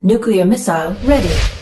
Nuclear missile ready.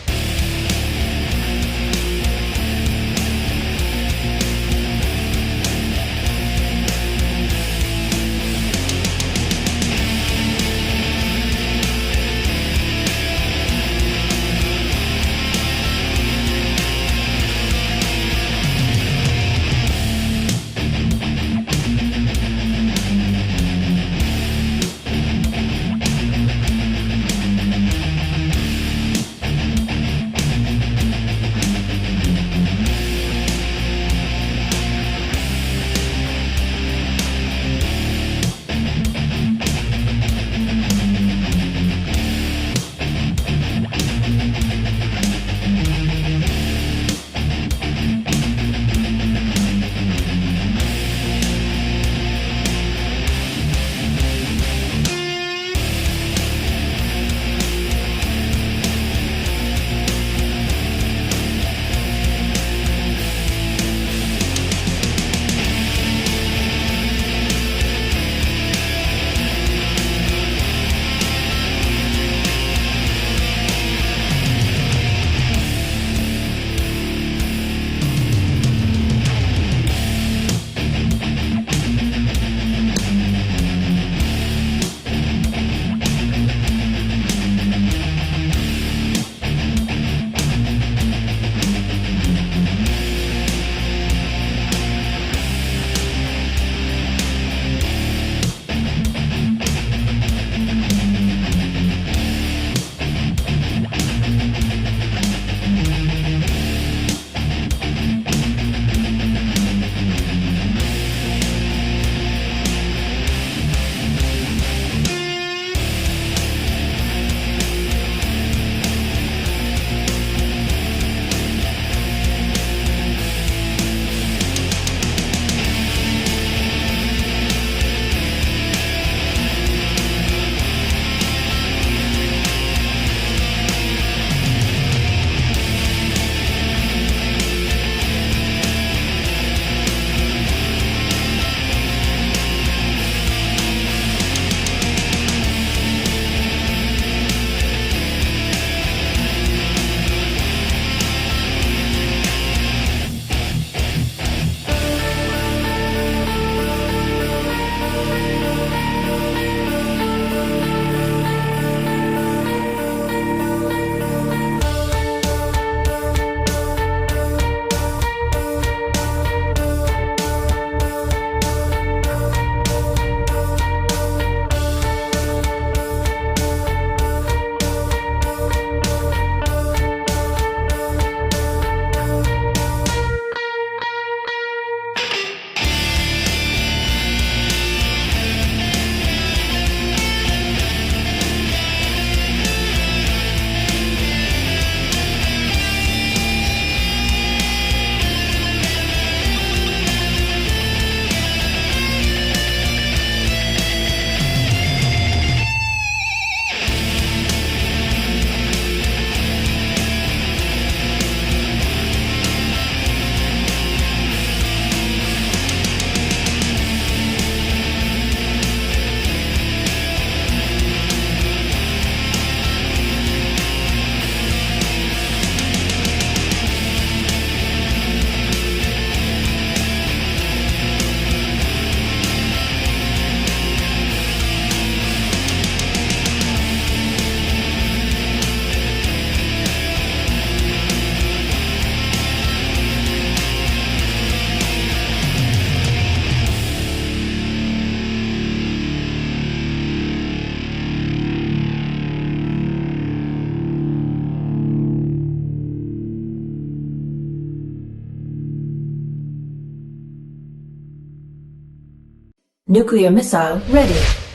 Nuclear missile ready.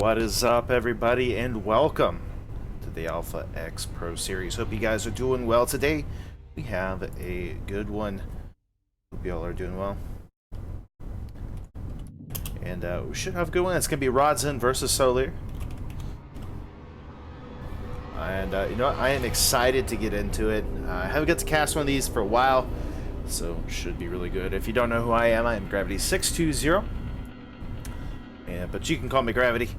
What is up, everybody, and welcome to the Alpha X Pro Series. Hope you guys are doing well. Today, we have a good one. Hope you all are doing well. And we should have a good one. It's going to be Rodzyn versus SouLeer. And you know what? I am excited to get into it. I haven't got to cast one of these for a while, so it should be really good. If you don't know who I am Gravity620. But you can call me Gravity,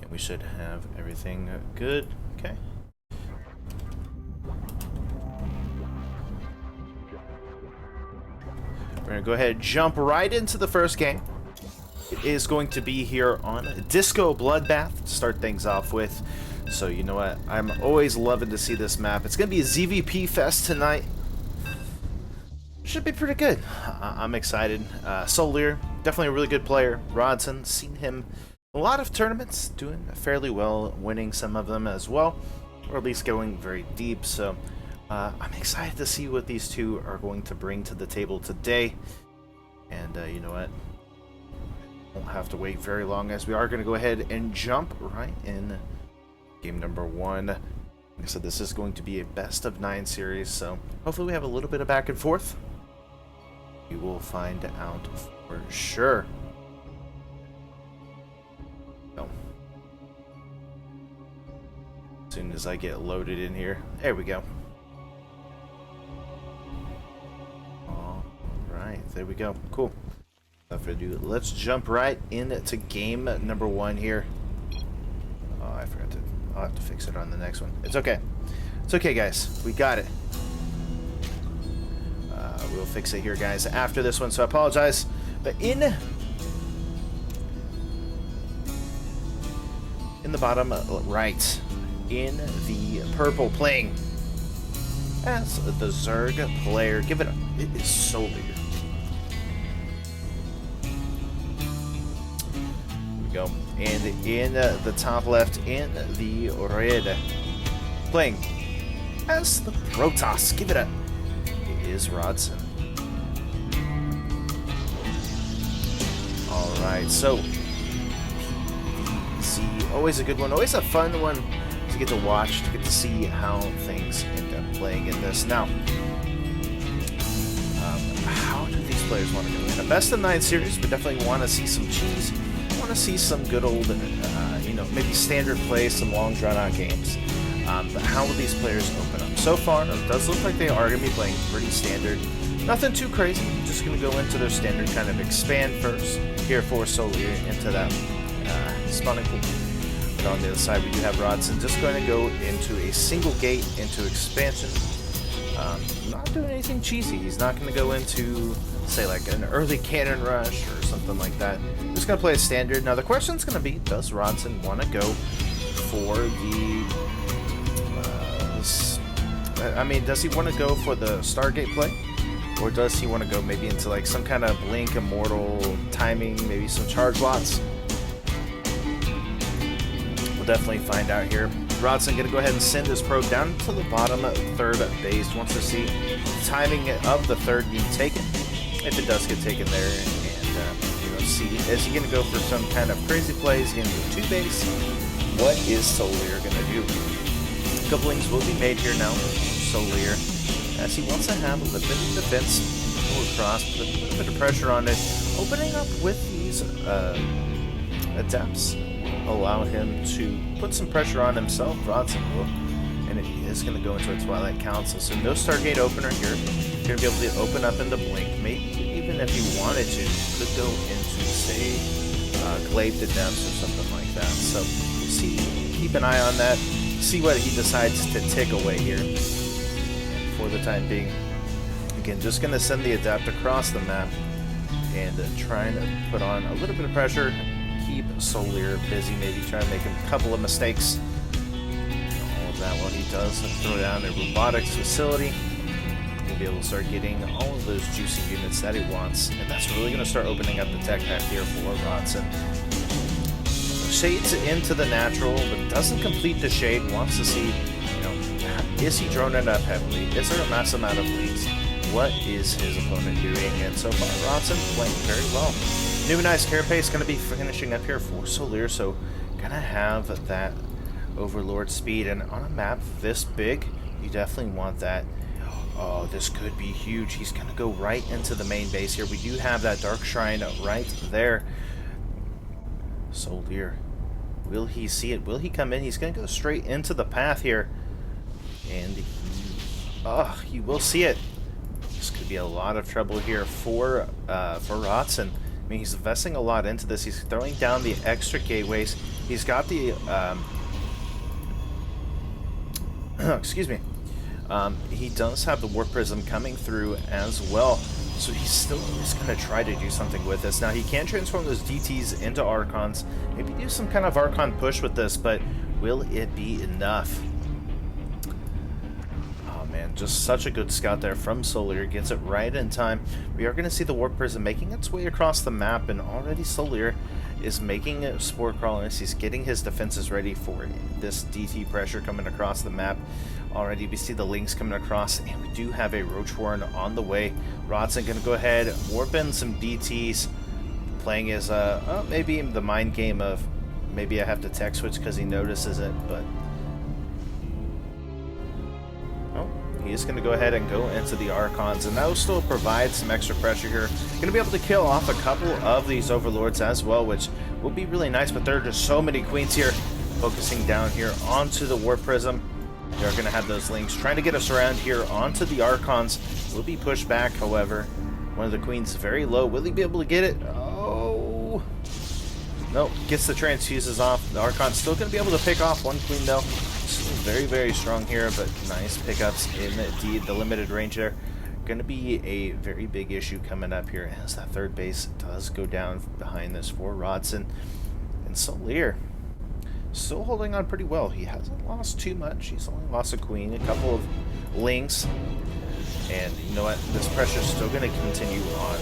and we should have everything good. Okay. We're going to go ahead and jump right into the first game. It is going to be here on Disco Bloodbath to start things off with. So you know what? I'm always loving to see this map. It's going to be a ZVP fest tonight. Should be pretty good. I'm excited. SouLeer, definitely a really good player. Rodzyn, seen him in a lot of tournaments, doing fairly well, winning some of them as well, or at least going very deep. So I'm excited to see what these two are going to bring to the table today. And you know what? Won't have to wait very long, as we are going to go ahead and jump right in game number one. Like I said, this is going to be a best of 9 series, so hopefully we have a little bit of back and forth. We will find out for sure. So, as soon as I get loaded in here, there we go. All right, there we go. Cool. Without further ado, let's jump right into game number one here. Oh, I forgot to. I'll have to fix it on the next one. It's okay. It's okay, guys. We got it. We'll fix it here, guys, after this one, so I apologize. But in the bottom right, in the purple, playing as the Zerg player, give it up. It is SouLeer. Here we go. And in the top left, in the red, playing as the Protoss, give it up. It is Rodzyn. Alright, so see, always a good one, always a fun one to get to watch, to get to see how things end up playing in this. Now, how do these players want to go in? A best of 9 series, but definitely want to see some cheese. Want to see some good old, you know, maybe standard play, some long drawn-out games. But how will these players open up? So far, it does look like they are going to be playing pretty standard. Nothing too crazy. Just going to go into their standard, kind of expand first here for SouLeer into that spawning pool. But on the other side, we do have Rodzyn just going to go into a single gate, into expansion. Not doing anything cheesy. He's not going to go into, say, like an early cannon rush or something like that. Just going to play a standard. Now, the question's going to be, does Rodzyn want to go for the... I mean, does he want to go for the Stargate play? Or does he want to go maybe into like some kind of Blink Immortal timing, maybe some charge lots? We'll definitely find out here. Rodzyn going to go ahead and send his probe down to the bottom third base. Wants to see the timing of the third being taken. If it does get taken there, and you know, see, is he going to go for some kind of crazy plays into the 2 base? What is SouLeer going to do? Couplings will be made here now. SouLeer, as he wants to have a little bit of defense, go across, put a little bit of pressure on it, opening up with these adepts, allow him to put some pressure on himself. Rodzyn will, and it is going to go into a Twilight Council. So no Stargate opener here. You're going to be able to open up in the Blink. Maybe even if you wanted to, you could go into, say, Glaive to Depths or something like that. So we'll see. Keep an eye on that. See what he decides to take away here. And for the time being, again, just going to send the Adept across the map and trying to put on a little bit of pressure. Keep SouLeer busy, maybe try to make a couple of mistakes. All of that while he does throw down a robotics facility. He'll be able to start getting all of those juicy units that he wants. And that's really going to start opening up the tech pack here for Rodzyn. Shades into the natural, but doesn't complete the shade. Wants to see, you know, is he droning up heavily? Is there a mass amount of leads? What is his opponent doing? And so far, Rodzyn playing very well. New and nice Carapace going to be finishing up here for SouLeer, so gonna have that Overlord speed, and on a map this big, you definitely want that. Oh, this could be huge. He's gonna go right into the main base here. We do have that Dark Shrine right there. SouLeer, will he see it? Will he come in? He's gonna go straight into the path here, and he will see it. This could be a lot of trouble here for Rodzyn. I mean, he's investing a lot into this. He's throwing down the extra gateways. He's got the excuse me. He does have the Warp Prism coming through as well, so he's still just going to try to do something with this. Now, he can transform those DTs into Archons, maybe do some kind of Archon push with this, but will it be enough? Oh man, just such a good scout there from SouLeer, gets it right in time. We are going to see the Warp Prism making its way across the map, and already SouLeer is making Spore Crawlers. He's getting his defenses ready for this DT pressure coming across the map. Already we see the links coming across, and we do have a Roach Warren on the way. Rodzyn gonna go ahead, warp in some DTs, playing his maybe the mind game of maybe I have to tech switch because he notices it, but he is going to go ahead and go into the Archons, and that will still provide some extra pressure here. Going to be able to kill off a couple of these Overlords as well, which will be really nice, but there are just so many Queens here. Focusing down here onto the Warp Prism. They're going to have those links trying to get us around here onto the Archons. Will be pushed back, however. One of the Queens very low. Will he be able to get it? Oh! Nope. Gets the transfuses off. The Archon's still going to be able to pick off one Queen, though. Still very, very strong here, but nice pickups in the limited range there. Going to be a very big issue coming up here as that third base does go down behind this for Rodzyn. And SouLeer still holding on pretty well. He hasn't lost too much. He's only lost a Queen, a couple of links. And you know what? This pressure is still going to continue on.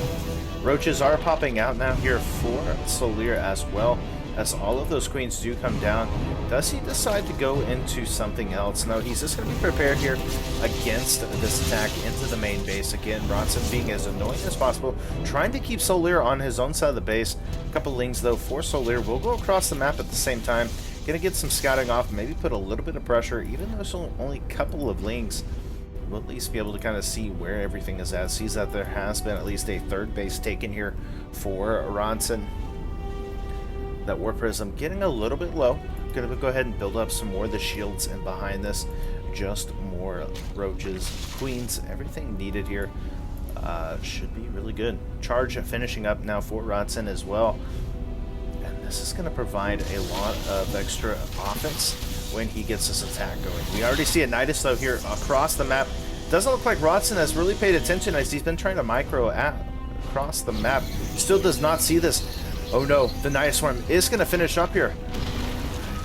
Roaches are popping out now here for SouLeer as well, as all of those Queens do come down. Does he decide to go into something else? No, he's just going to be prepared here against this attack into the main base. Again, Rodzyn being as annoying as possible, trying to keep SouLeer on his own side of the base. A couple lings, though, for SouLeer. Will go across the map at the same time. Going to get some scouting off, maybe put a little bit of pressure, even though there's only a couple of lings. We'll at least be able to kind of see where everything is at. Sees that there has been at least a third base taken here for Rodzyn. That Warp Prism getting a little bit low. Gonna go ahead and build up some more of the shields, and behind this, just more roaches, Queens, everything needed here. Should be really good. Charge finishing up now for Rodzyn as well. And this is gonna provide a lot of extra offense when he gets this attack going. We already see a Nidus though here across the map. Doesn't look like Rodzyn has really paid attention as he's been trying to micro across the map. Still does not see this. Oh no, the Nidus Swarm is going to finish up here.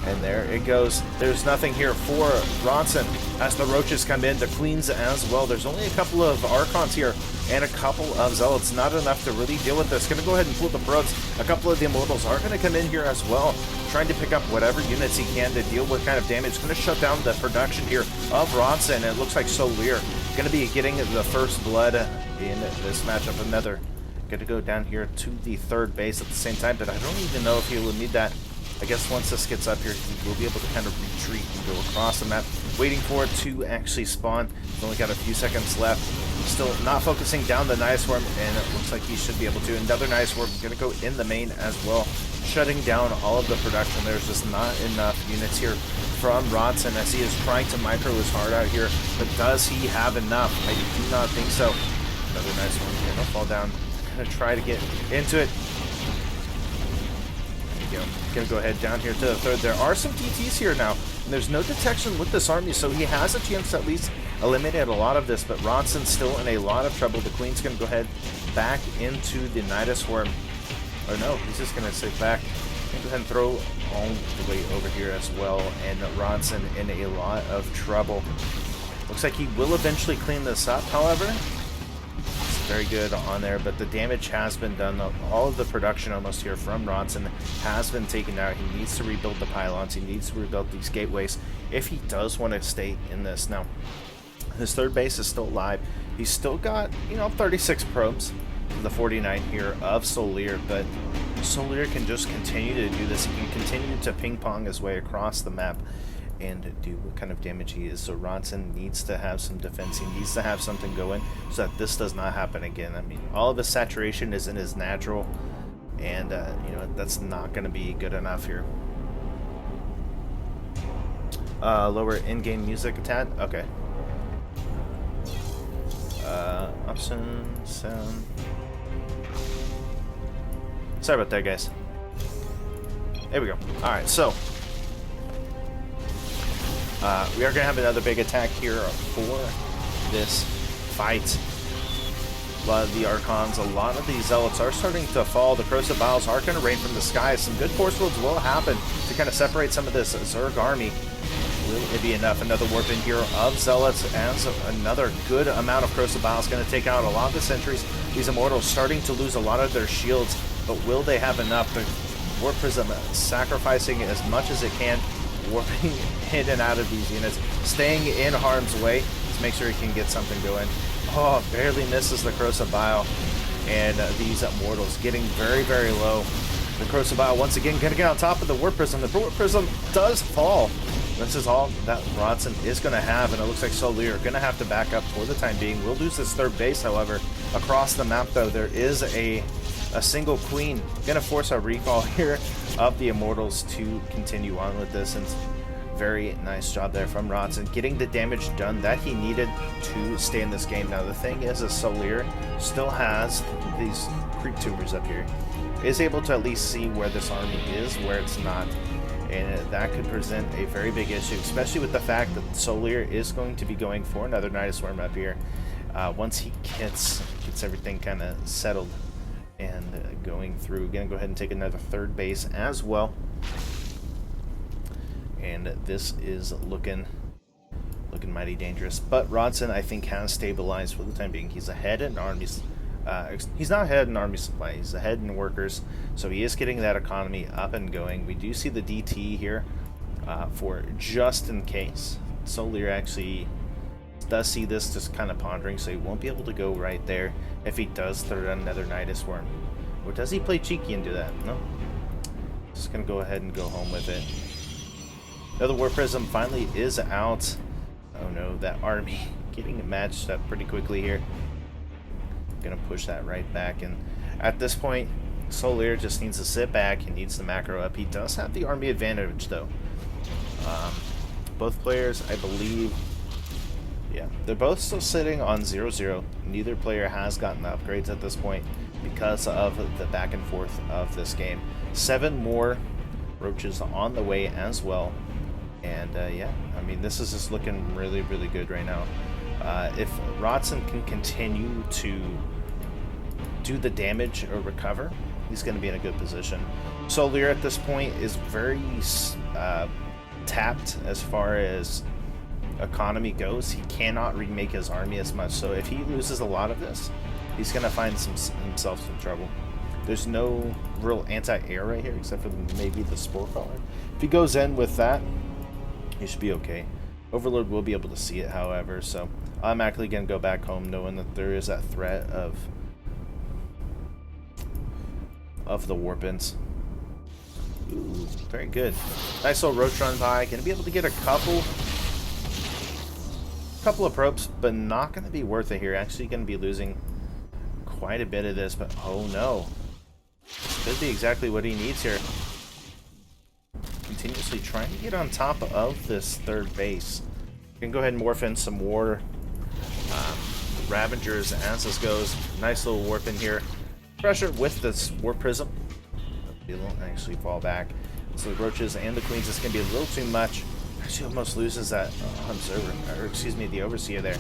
And there it goes. There's nothing here for Rodzyn as the Roaches come in. The Queens as well. There's only a couple of Archons here and a couple of Zealots. Not enough to really deal with this. Going to go ahead and pull the Probes. A couple of the Immortals are going to come in here as well, trying to pick up whatever units he can to deal with kind of damage. Going to shut down the production here of Rodzyn. And it looks like SouLeer going to be getting the first blood in this matchup. Another going to go down here to the third base at the same time, but I don't even know if he will need that. I guess once this gets up here, he will be able to kind of retreat and go across the map, waiting for it to actually spawn. He's only got a few seconds left. Still not focusing down the Nidus Swarm, and it looks like he should be able to. Another Nidus Swarm going to go in the main as well, shutting down all of the production. There's just not enough units here from Rodzyn as he is trying to micro his heart out here, but does he have enough? I do not think so. Another Nidus Swarm going to fall down. Going to try to get into it. There you go. Going to go ahead down here to the third. There are some DTs here now, and there's no detection with this army, so he has a chance to at least eliminate a lot of this, but Rodzyn's still in a lot of trouble. The Queen's going to go ahead back into the Nidus Swarm. Or no, he's just going to sit back. Go ahead and throw all the way over here as well, and Rodzyn in a lot of trouble. Looks like he will eventually clean this up, however. Very good on there, but the damage has been done. All of the production almost here from Rodzyn has been taken out. He needs to rebuild the pylons. He needs to rebuild these gateways if he does want to stay in this. Now, his third base is still alive. He's still got, 36 probes, the 49 here of SouLeer, but SouLeer can just continue to do this. He can continue to ping-pong his way across the map and do what kind of damage he is. So Rodzyn needs to have some defense. He needs to have something going so that this does not happen again. I mean, all of his saturation isn't as natural, and you know, that's not going to be good enough here. Lower in-game music a tad? Okay. Options, sound. Sorry about that, guys. There we go. Alright, so we are going to have another big attack here for this fight. A lot of the Archons, a lot of these Zealots are starting to fall. The Corrosive Vials are going to rain from the sky. Some good force fields will happen to kind of separate some of this Zerg army. Will it be enough? Another warp in here of Zealots, and another good amount of Corrosive Vials going to take out a lot of the sentries. These Immortals starting to lose a lot of their shields, but will they have enough? The Warp Prism sacrificing as much as it can, warping in and out of these units, staying in harm's way to make sure he can get something going. Oh, barely misses the Corrosive Vial, and these Immortals getting very, very low. The Corrosive Vial once again going to get on top of the Warp Prism. The Warp Prism does fall. This is all that Rodzyn is going to have, and it looks like SouLeer going to have to back up for the time being. We'll lose this third base, however. Across the map, though, there is a single Queen. Going to force a recall here of the Immortals to continue on with this, and very nice job there from Rodzyn, getting the damage done that he needed to stay in this game. Now, the thing is SouLeer still has these creep tumors up here. Is able to at least see where this army is, where it's not. And that could present a very big issue, especially with the fact that SouLeer is going to be going for another Nidus Worm up here once he gets everything kind of settled and going through. Gonna go ahead and take another third base as well. And this is looking mighty dangerous. But Rodzyn, I think, has stabilized for the time being. He's ahead in armies. He's not ahead in army supply, he's ahead in workers, so he is getting that economy up and going. We do see the DT here for just in case. SouLeer actually does see this just kind of pondering, so he won't be able to go right there if he does throw down another Nidus Worm. Or does he play cheeky and do that? No. Just going to go ahead and go home with it. Another Warp Prism finally is out. Oh no, that army getting matched up pretty quickly here. Gonna push that right back, and at this point SouLeer just needs to sit back. He needs the macro up. He does have the army advantage though. Both players, I believe, yeah, they're both still sitting on 0-0. Neither player has gotten the upgrades at this point because of the back and forth of this game. 7 more roaches on the way as well, and yeah, I mean, this is just looking really, really good right now. If Rodzyn can continue to do the damage or recover, he's going to be in a good position. SouLeer at this point is very tapped as far as economy goes. He cannot remake his army as much, so if he loses a lot of this, he's going to find himself some trouble. There's no real anti-air right here except for maybe the Spore Crawler. If he goes in with that, he should be okay. Overlord will be able to see it, however, so I'm actually going to go back home knowing that there is that threat of the Warpins. Ooh, very good. Nice little roach run by. Going to be able to get a couple of probes, but not going to be worth it here. Actually going to be losing quite a bit of this, but oh no. This could be exactly what he needs here. Continuously trying to get on top of this third base. You can go ahead and morph in some more Ravengers as this goes. Nice little warp in here. Pressure with this Warp Prism. It won't actually fall back. So the Roaches and the Queens is going to be a little too much. Actually almost loses that observer, or excuse me, the Overseer there.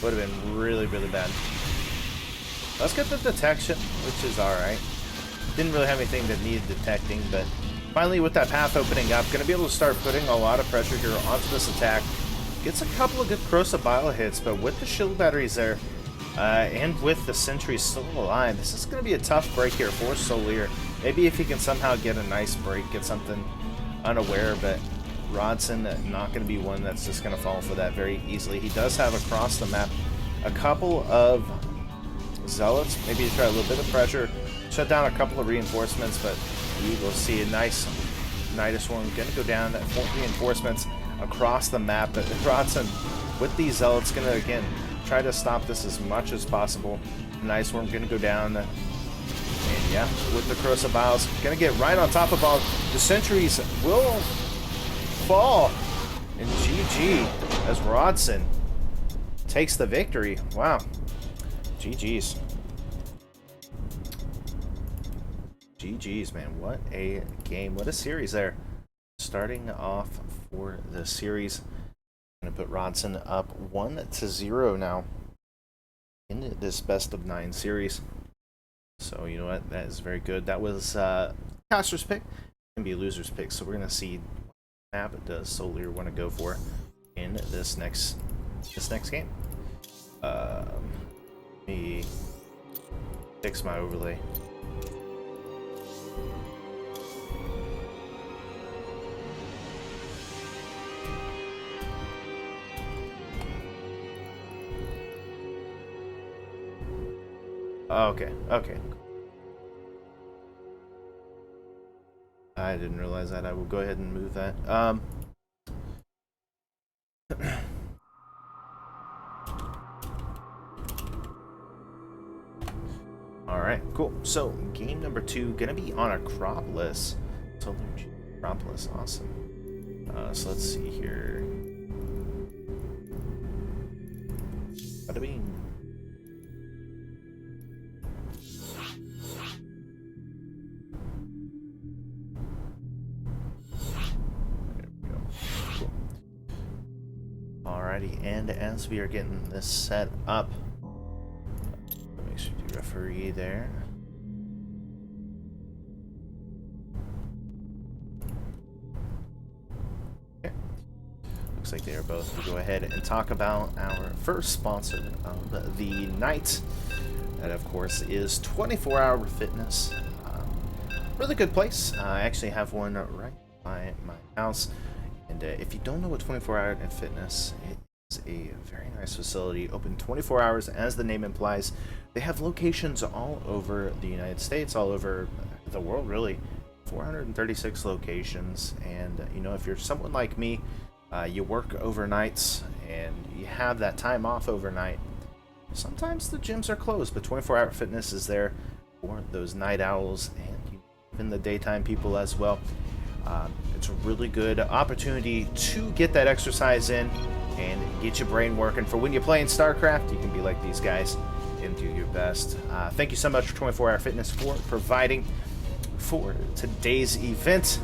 Would have been really, really bad. Let's get the detection, which is alright. Didn't really have anything that needed detecting, but finally with that path opening up, going to be able to start putting a lot of pressure here onto this attack. Gets a couple of good Corrosive Bile hits, but with the shield batteries there, and with the sentries still alive, this is going to be a tough break here for SouLeer. Maybe if he can somehow get a nice break, get something unaware, but Rodzyn not going to be one that's just going to fall for that very easily. He does have across the map a couple of Zealots, maybe to try a little bit of pressure shut down a couple of reinforcements, but we will see a nice Nidus Swarm gonna go down at 4 reinforcements across the map. But Rodzyn, with these Zealots, gonna again try to stop this as much as possible. Nidus Swarm gonna go down, and yeah, with the Corrosive Vials, gonna get right on top of all. The sentries will fall, and GG as Rodzyn takes the victory. Wow, GG's. GG's, man. What a game. What a series there. Starting off for the series. I'm going to put Rodzyn up 1-0 now in this best of 9 series. So, you know what? That is very good. That was caster's pick. It can be a loser's pick. So, we're going to see what map does SouLeer want to go for in this next game. Let me fix my overlay. Okay, okay. I didn't realize that. I will go ahead and move that. Alright, cool. So, game number 2, gonna be on Acropolis. Acropolis, awesome. So let's see here. How do we... Alrighty, and as we are getting this set up, make sure you referee there. Okay. Looks like they are both. We'll go ahead and talk about our first sponsor of the night. That, of course, is 24 Hour Fitness. Really good place. I actually have one right by my house. And if you don't know what 24 Hour Fitness is, a very nice facility, open 24 hours, as the name implies. They have locations all over the United States, all over the world, really. 436 locations, and you know, if you're someone like me, you work overnights and you have that time off overnight, sometimes the gyms are closed, but 24 Hour Fitness is there for those night owls and even the daytime people as well. It's a really good opportunity to get that exercise in and get your brain working for when you're playing StarCraft. You can be like these guys and do your best. Thank you so much for 24 Hour Fitness for providing for today's event.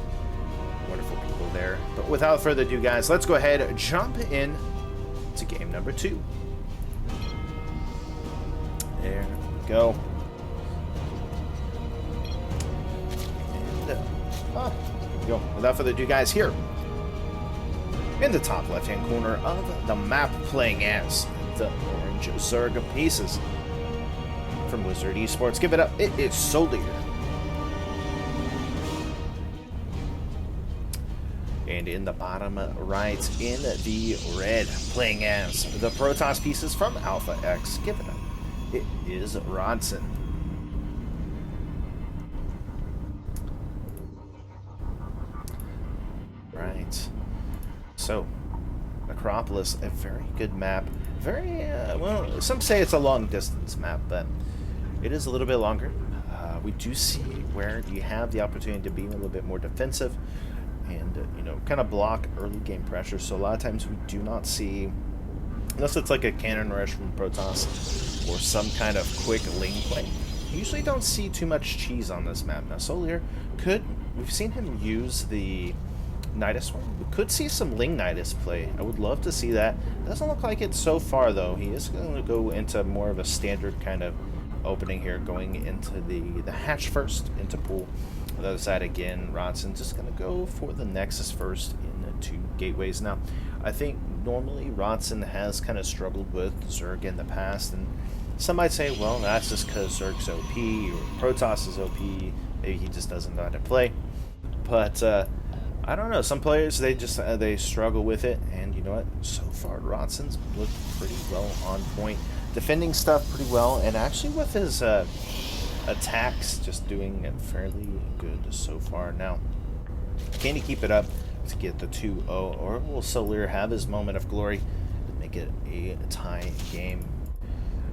Wonderful people there. But without further ado, guys, let's go ahead and jump in to game number 2. There we go. And, go. Without further ado, guys, here in the top left-hand corner of the map, playing as the orange Zerg pieces from Wizard Esports. Give it up. It is SouLeer. And in the bottom right, in the red, playing as the Protoss pieces from Alpha X. Give it up. It is Rodzyn. Right. So, Acropolis, a very good map. Very, well, some say it's a long distance map, but it is a little bit longer. We do see where you have the opportunity to be a little bit more defensive and, you know, kind of block early game pressure. So a lot of times we do not see, unless it's like a cannon rush from Protoss or some kind of quick Ling play, you usually don't see too much cheese on this map. Now, SouLeer we've seen him use the Nidus one. We could see some Ling Nidus play. I would love to see that. Doesn't look like it so far, though. He is going to go into more of a standard kind of opening here, going into the hatch first, into pool. On the other side, again, Rodzyn just going to go for the Nexus first into gateways. Now, I think normally Rodzyn has kind of struggled with Zerg in the past, and some might say, well, that's just because Zerg's OP, or Protoss is OP, maybe he just doesn't know how to play. But, I don't know. Some players, they struggle with it, and you know what? So far, Rodzyn's looked pretty well on point, defending stuff pretty well, and actually with his attacks, just doing it fairly good so far. Now, can he keep it up to get the 2-0, or will SouLeer have his moment of glory to make it a tie game?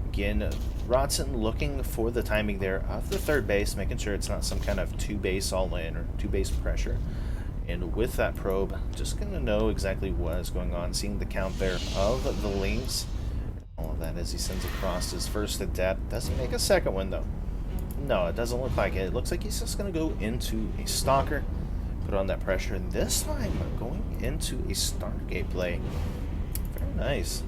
Again, Rodzyn looking for the timing there of the third base, making sure it's not some kind of 2-base all-in or 2-base pressure. And with that probe, just going to know exactly what is going on, seeing the count there of the links. All of that as he sends across his first adept. Doesn't make a second one, though. No, it doesn't look like it. It looks like he's just going to go into a stalker, put on that pressure, and this time going into a Stargate play. Very nice.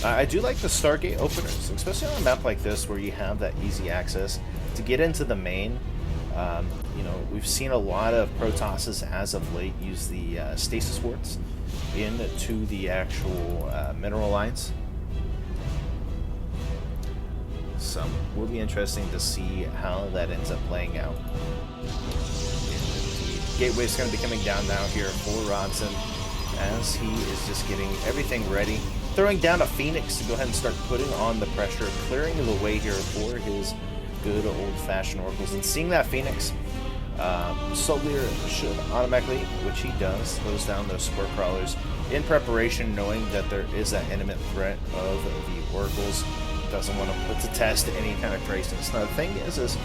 I do like the Stargate openers, especially on a map like this where you have that easy access to get into the main. You know, we've seen a lot of Protosses as of late use the stasis wards into the actual mineral lines. So it will be interesting to see how that ends up playing out. The gateway's going to be coming down now here for Rodzyn as he is just getting everything ready. Throwing down a Phoenix to go ahead and start putting on the pressure, clearing the way here for his good old-fashioned oracles. And seeing that Phoenix, SouLeer should automatically, which he does, close down those spore crawlers in preparation, knowing that there is that imminent threat of the oracles. Doesn't want to put to test any kind of craziness. Now the thing is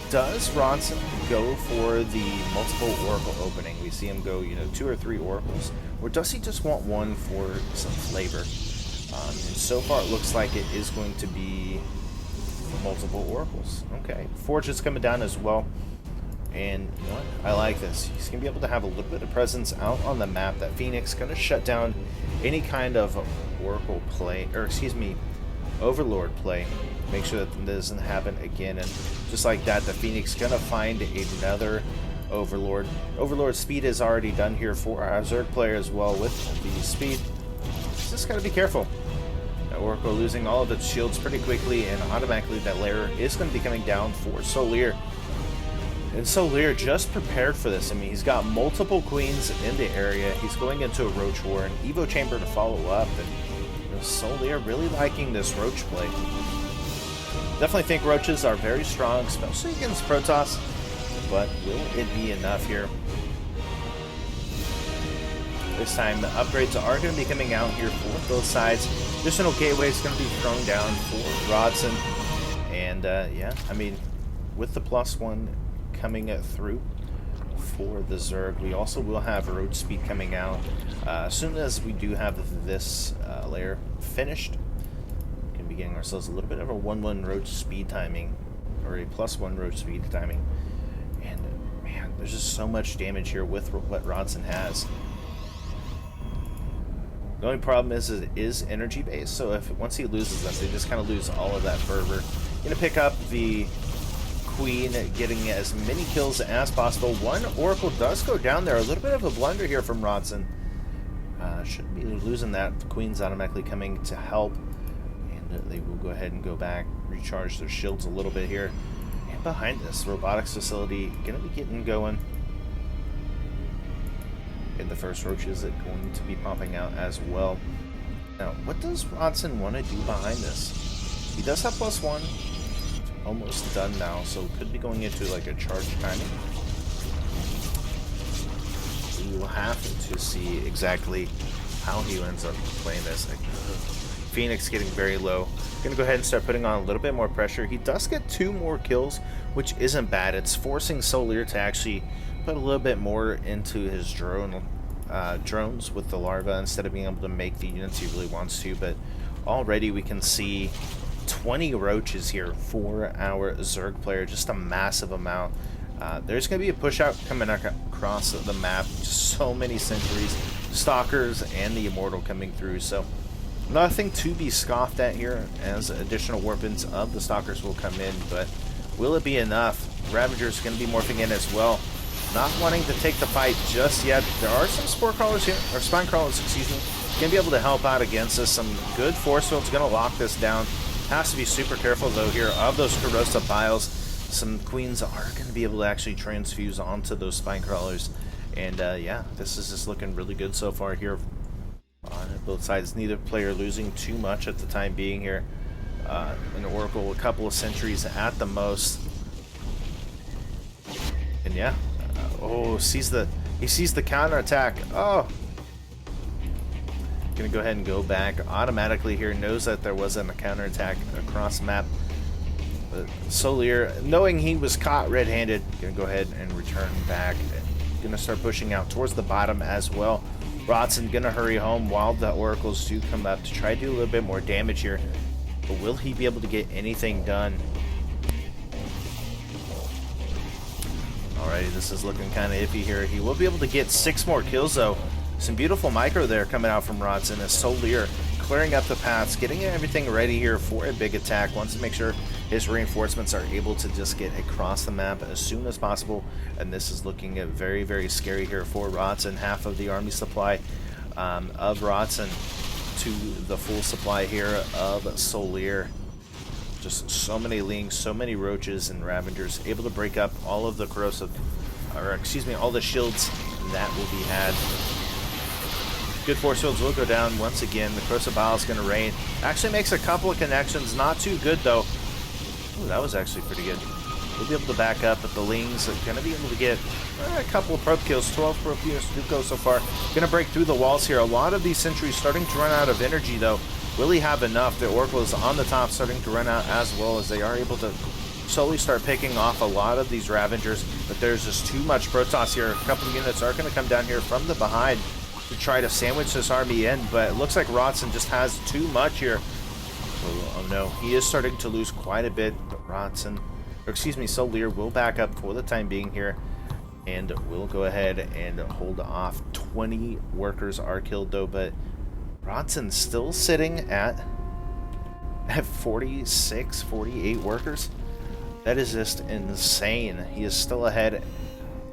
does Rodzyn go for the multiple oracle opening? We see him go, you know, 2 or 3 oracles, or does he just want one for some flavor? And so far it looks like it is going to be multiple oracles. Okay, Forge is coming down as well, and you know what? I like this. He's gonna be able to have a little bit of presence out on the map. That Phoenix gonna shut down any kind of oracle play, or excuse me, Overlord play. Make sure that doesn't happen again, and just like that, the Phoenix gonna find another Overlord. Overlord speed is already done here for our Zerg player as well with the speed. Just gotta be careful. That Oracle losing all of its shields pretty quickly, and automatically that layer is going to be coming down for SouLeer. And SouLeer just prepared for this. I mean, he's got multiple queens in the area. He's going into a Roach War and Evo Chamber to follow up. And you know, SouLeer really liking this Roach play. Definitely think Roaches are very strong, especially against Protoss. But will it be enough here? This time, the upgrades are going to be coming out here for both sides. Additional gateway is going to be thrown down for Rodzyn. And, yeah, I mean, with the +1 coming through for the Zerg, we also will have road speed coming out. As soon as we do have this layer finished, we can be getting ourselves a little bit of a 1-1 road speed timing, or a +1 road speed timing. And, man, there's just so much damage here with what Rodzyn has. The only problem is it is energy based, so if once he loses them, they just kind of lose all of that fervor. Gonna pick up the Queen, getting as many kills as possible. One Oracle does go down there. A little bit of a blunder here from Rodzyn. Shouldn't be losing that. The Queen's automatically coming to help, and they will go ahead and go back, recharge their shields a little bit here. And behind this robotics facility, gonna be getting going. And the first roach is going to be popping out as well. Now, what does Rodzyn want to do behind this? He does have +1. Almost done now, so could be going into like a charge timing. We will have to see exactly how he ends up playing this. Phoenix getting very low. Gonna go ahead and start putting on a little bit more pressure. He does get 2 more kills, which isn't bad. It's forcing SouLeer to actually put a little bit more into his drones with the larva instead of being able to make the units he really wants to. But already we can see 20 roaches here for our Zerg player, just a massive amount. There's going to be a push out coming across the map, just so many sentries, stalkers, and the immortal coming through. So nothing to be scoffed at here, as additional weapons of the stalkers will come in, but will it be enough? Ravager's going to be morphing in as well. Not wanting to take the fight just yet. There are some spore crawlers here, or spine crawlers, excuse me. Going to be able to help out against us. Some good force fields going to lock this down. Has to be super careful though here of those corrosive piles. Some queens are going to be able to actually transfuse onto those spine crawlers. And yeah, this is just looking really good so far here. On both sides, neither player losing too much at the time being here. An Oracle, a couple of centuries at the most. And yeah, oh, he sees the counterattack. Oh, gonna go ahead and go back automatically here. Knows that there wasn't a counterattack across the map. But SouLeer, knowing he was caught red-handed, gonna go ahead and return back. Gonna start pushing out towards the bottom as well. Rodzyn gonna hurry home while the Oracles do come up to try to do a little bit more damage here. But will he be able to get anything done? Alrighty, this is looking kind of iffy here. He will be able to get 6 more kills though. Some beautiful micro there coming out from Rodzyn as SouLeer clearing up the paths, getting everything ready here for a big attack. Wants to make sure his reinforcements are able to just get across the map as soon as possible. And this is looking very, very scary here for Rodzyn. Half of the army supply of Rodzyn to the full supply here of SouLeer. Just so many Lings, so many Roaches and Ravengers, able to break up all of the corrosive, or excuse me, all the shields that will be had. Good force fields will go down once again. The corrosive bile is going to rain. Actually makes a couple of connections, not too good though. Ooh, that was actually pretty good. We'll be able to back up, but the Lings are going to be able to get a couple of probe kills. 12 probe kills to go so far. Going to break through the walls here. A lot of these sentries starting to run out of energy though. Will he have enough? The Oracle is on the top, starting to run out as well, as they are able to slowly start picking off a lot of these Ravengers. But there's just too much Protoss here. A couple of units are going to come down here from the behind to try to sandwich this army in, but it looks like Rodzyn just has too much here. Oh no, he is starting to lose quite a bit, but Rodzyn, or excuse me, SouLeer will back up for the time being here, and we'll go ahead and hold off. 20 workers are killed though, but Rodzyn's still sitting at 46, 48 workers. That is just insane. He is still ahead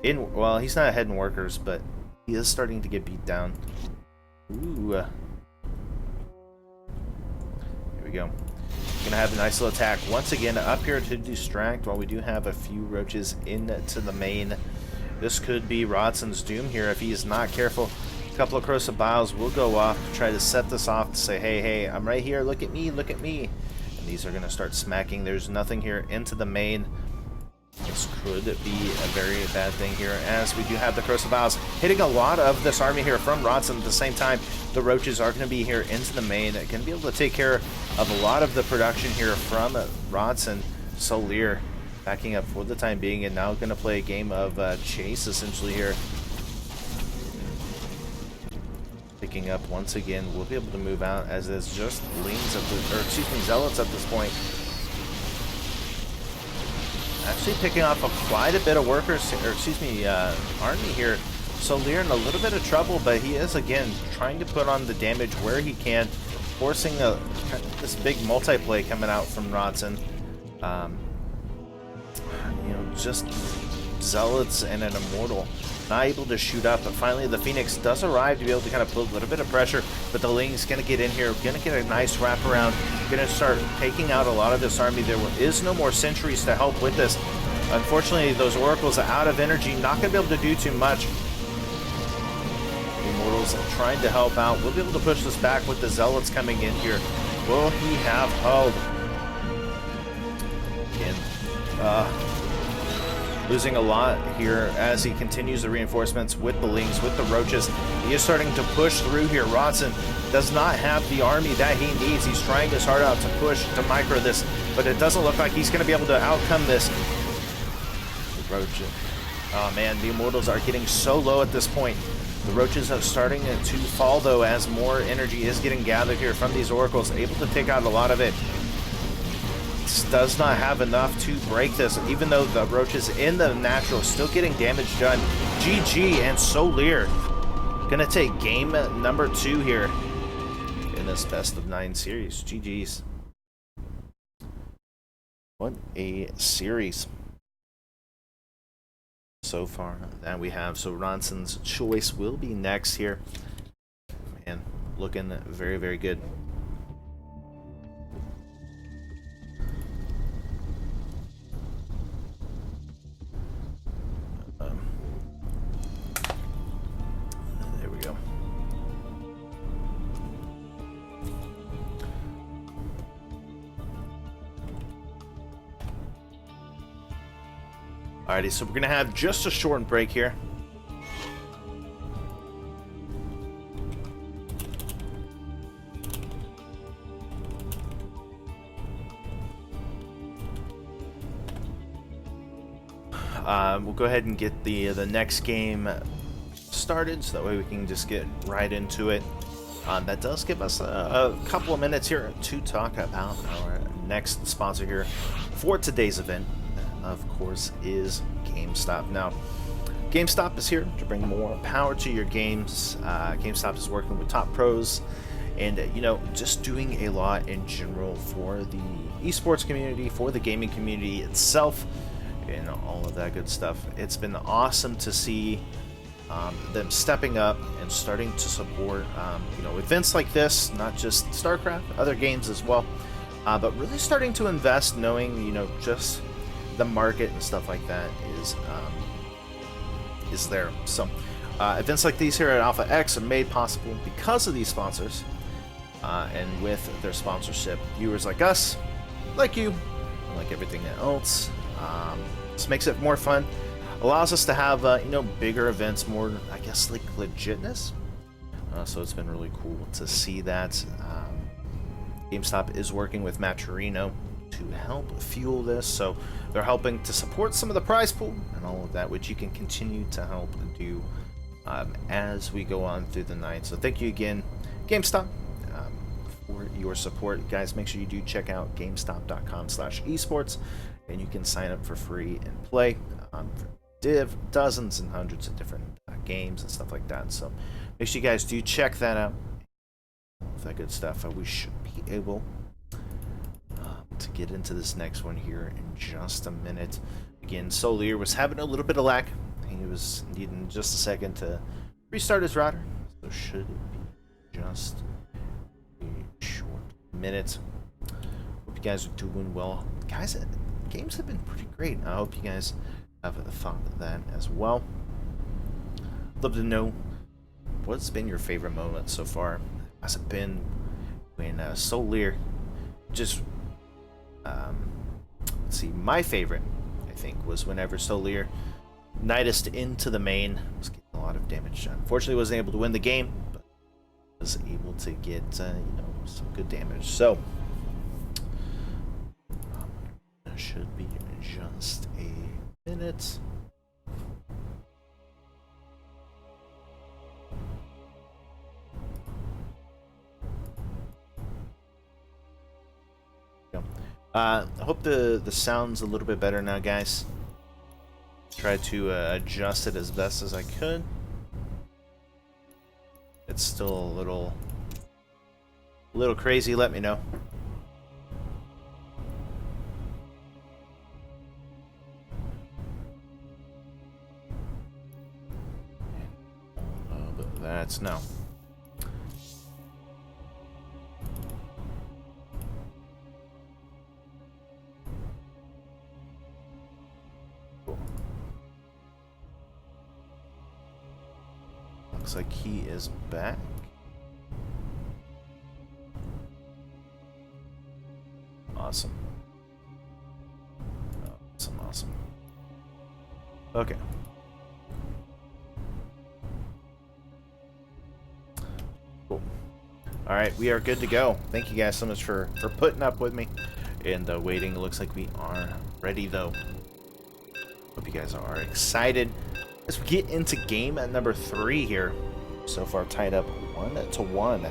in, well, he's not ahead in workers, but he is starting to get beat down. Ooh. Here we go. Gonna have a nice little attack once again up here to distract while we do have a few Roaches into the main. This could be Rodzyn's doom here if he is not careful. A couple of corrosive biles will go off to try to set this off to say, hey, hey, I'm right here, look at me, look at me. And these are gonna start smacking. There's nothing here into the main. This could be a very bad thing here, as we do have the corrosive biles hitting a lot of this army here from Rodzyn. At the same time, the Roaches are going to be here into the main, going to be able to take care of a lot of the production here from Rodzyn. SouLeer backing up for the time being, and now going to play a game of chase essentially here. Picking up once again, we'll be able to move out as it's just Lings at the, or excuse me, Zealots at this point. Actually picking up quite a bit of workers, or excuse me, army here. SouLeer in a little bit of trouble, but he is again trying to put on the damage where he can, forcing this big multi-play coming out from Rodzyn. You know, just Zealots and an Immortal not able to shoot up, but finally the Phoenix does arrive to be able to kind of put a little bit of pressure. But the Ling's gonna get in here, gonna get a nice wraparound, gonna start taking out a lot of this army. There is no more sentries to help with this. Unfortunately, those Oracles are out of energy, not gonna be able to do too much. The Immortals are trying to help out. We'll be able to push this back with the Zealots coming in here. Will he have held? Again, losing a lot here as he continues the reinforcements with the Lings, with the Roaches. He is starting to push through here. Rodzyn does not have the army that he needs. He's trying his heart out to push, to micro this, but it doesn't look like he's going to be able to outcome this. The Roaches. Oh man, the Immortals are getting so low at this point. The Roaches are starting to fall though, as more energy is getting gathered here from these Oracles, able to take out a lot of it. Does not have enough to break this, even though the Roaches in the natural still getting damage done. GG, and SouLeer gonna take game number 2 here in this best of 9 series. GG's. What a series so far that we have. So Rodzyn's choice will be next here. Man, looking very, very good. There we go. Alrighty, so we're gonna have just a short break here. We'll go ahead and get the next game started, so that way we can just get right into it. That does give us a couple of minutes here to talk about our next sponsor here for today's event. Of course, is GameStop. Now, GameStop is here to bring more power to your games. GameStop is working with top pros, and you know, just doing a lot in general for the esports community, for the gaming community itself, and all of that good stuff. It's been awesome to see them stepping up and starting to support you know, events like this, not just StarCraft, other games as well, but really starting to invest, knowing, you know, just the market and stuff like that is there. So events like these here at Alpha X are made possible because of these sponsors, and with their sponsorship, viewers like us, like you, and like everything else, this makes it more fun, allows us to have you know, bigger events, more, I guess, like legitness. So it's been really cool to see that. GameStop is working with Matt Torino to help fuel this, so they're helping to support some of the prize pool and all of that, which you can continue to help do as we go on through the night. So thank you again, GameStop, for your support. Guys, make sure you do check out GameStop.com/esports, and you can sign up for free and play dozens and hundreds of different games and stuff like that. So make sure you guys do check that out. All that good stuff. We should be able to get into this next one here in just a minute. Again, SouLeer was having a little bit of lag. He was needing just a second to restart his router, so should be just a short minute. Hope you guys are doing well. Guys, games have been pretty great. I hope you guys have thought of that as well. Love to know what's been your favorite moment so far. Has it been when SouLeer just let's see, my favorite, I think, was whenever SouLeer Nidus'd into the main, was getting a lot of damage done. Unfortunately, wasn't able to win the game, but was able to get you know, some good damage. So that should be just a minute. I hope the sound's a little bit better now, guys. Try to adjust it as best as I could. It's still a little crazy. Let me know. But that's no. Looks like he is back. Awesome. Awesome. Okay. Cool. Alright, we are good to go. Thank you guys so much for putting up with me and waiting. It looks like we are ready, though. Hope you guys are excited as we get into game at number 3 here. So far tied up 1-1.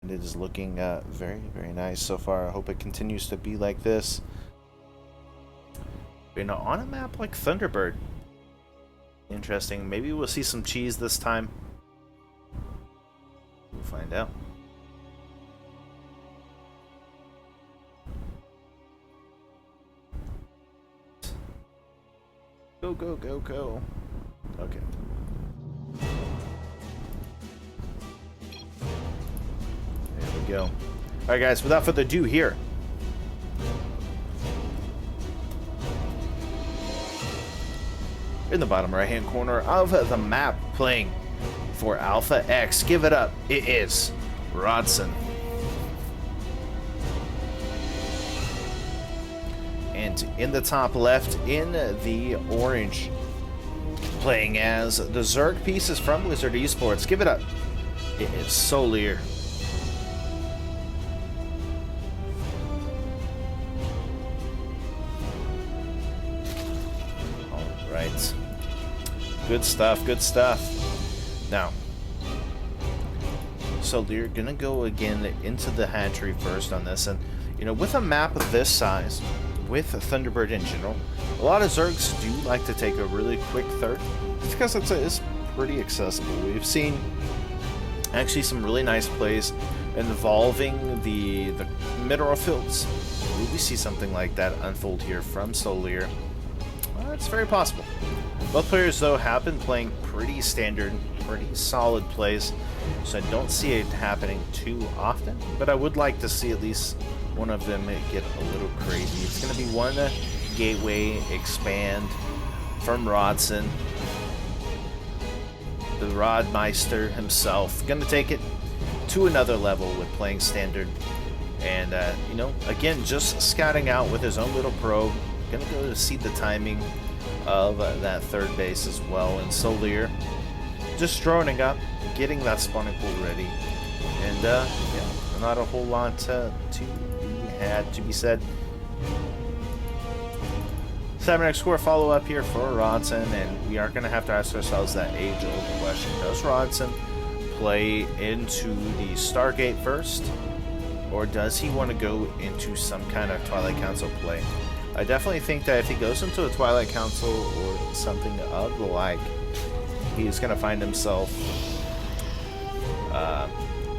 And it is looking very, very nice so far. I hope it continues to be like this. You know, on a map like Thunderbird. Interesting. Maybe we'll see some cheese this time. We'll find out. Go, go, go, go. Okay. There we go. Alright, guys, without further ado here. In the bottom right-hand corner of the map, playing for Alpha X. Give it up. It is Rodzyn. And in the top left, in the orange, playing as the Zerg pieces from Wizard Esports. Give it up. It is SouLeer. All right. Good stuff, good stuff. Now, SouLeer gonna go again into the hatchery first on this, and you know, with a map of this size, with Thunderbird in general, a lot of Zergs do like to take a really quick third, just because it's pretty accessible. We've seen actually some really nice plays involving the mineral fields. Will we see something like that unfold here from SouLeer? Well, it's very possible. Both players, though, have been playing pretty standard, pretty solid plays, so I don't see it happening too often, but I would like to see at least one of them get a little crazy. It's going to be one gateway expand from Rodzyn, the Rodmeister himself. Going to take it to another level with playing standard, and you know, again, just scouting out with his own little probe. Going to go to see the timing of that third base as well, and SouLeer just droning up, getting that spawning pool ready, and yeah, not a whole lot to be said. 7x score follow up here for Rodzyn, and we are going to have to ask ourselves that age-old question: does Rodzyn play into the Stargate first, or does he want to go into some kind of Twilight Council play? I definitely think that if he goes into a Twilight Council or something of the like, he's going to find himself a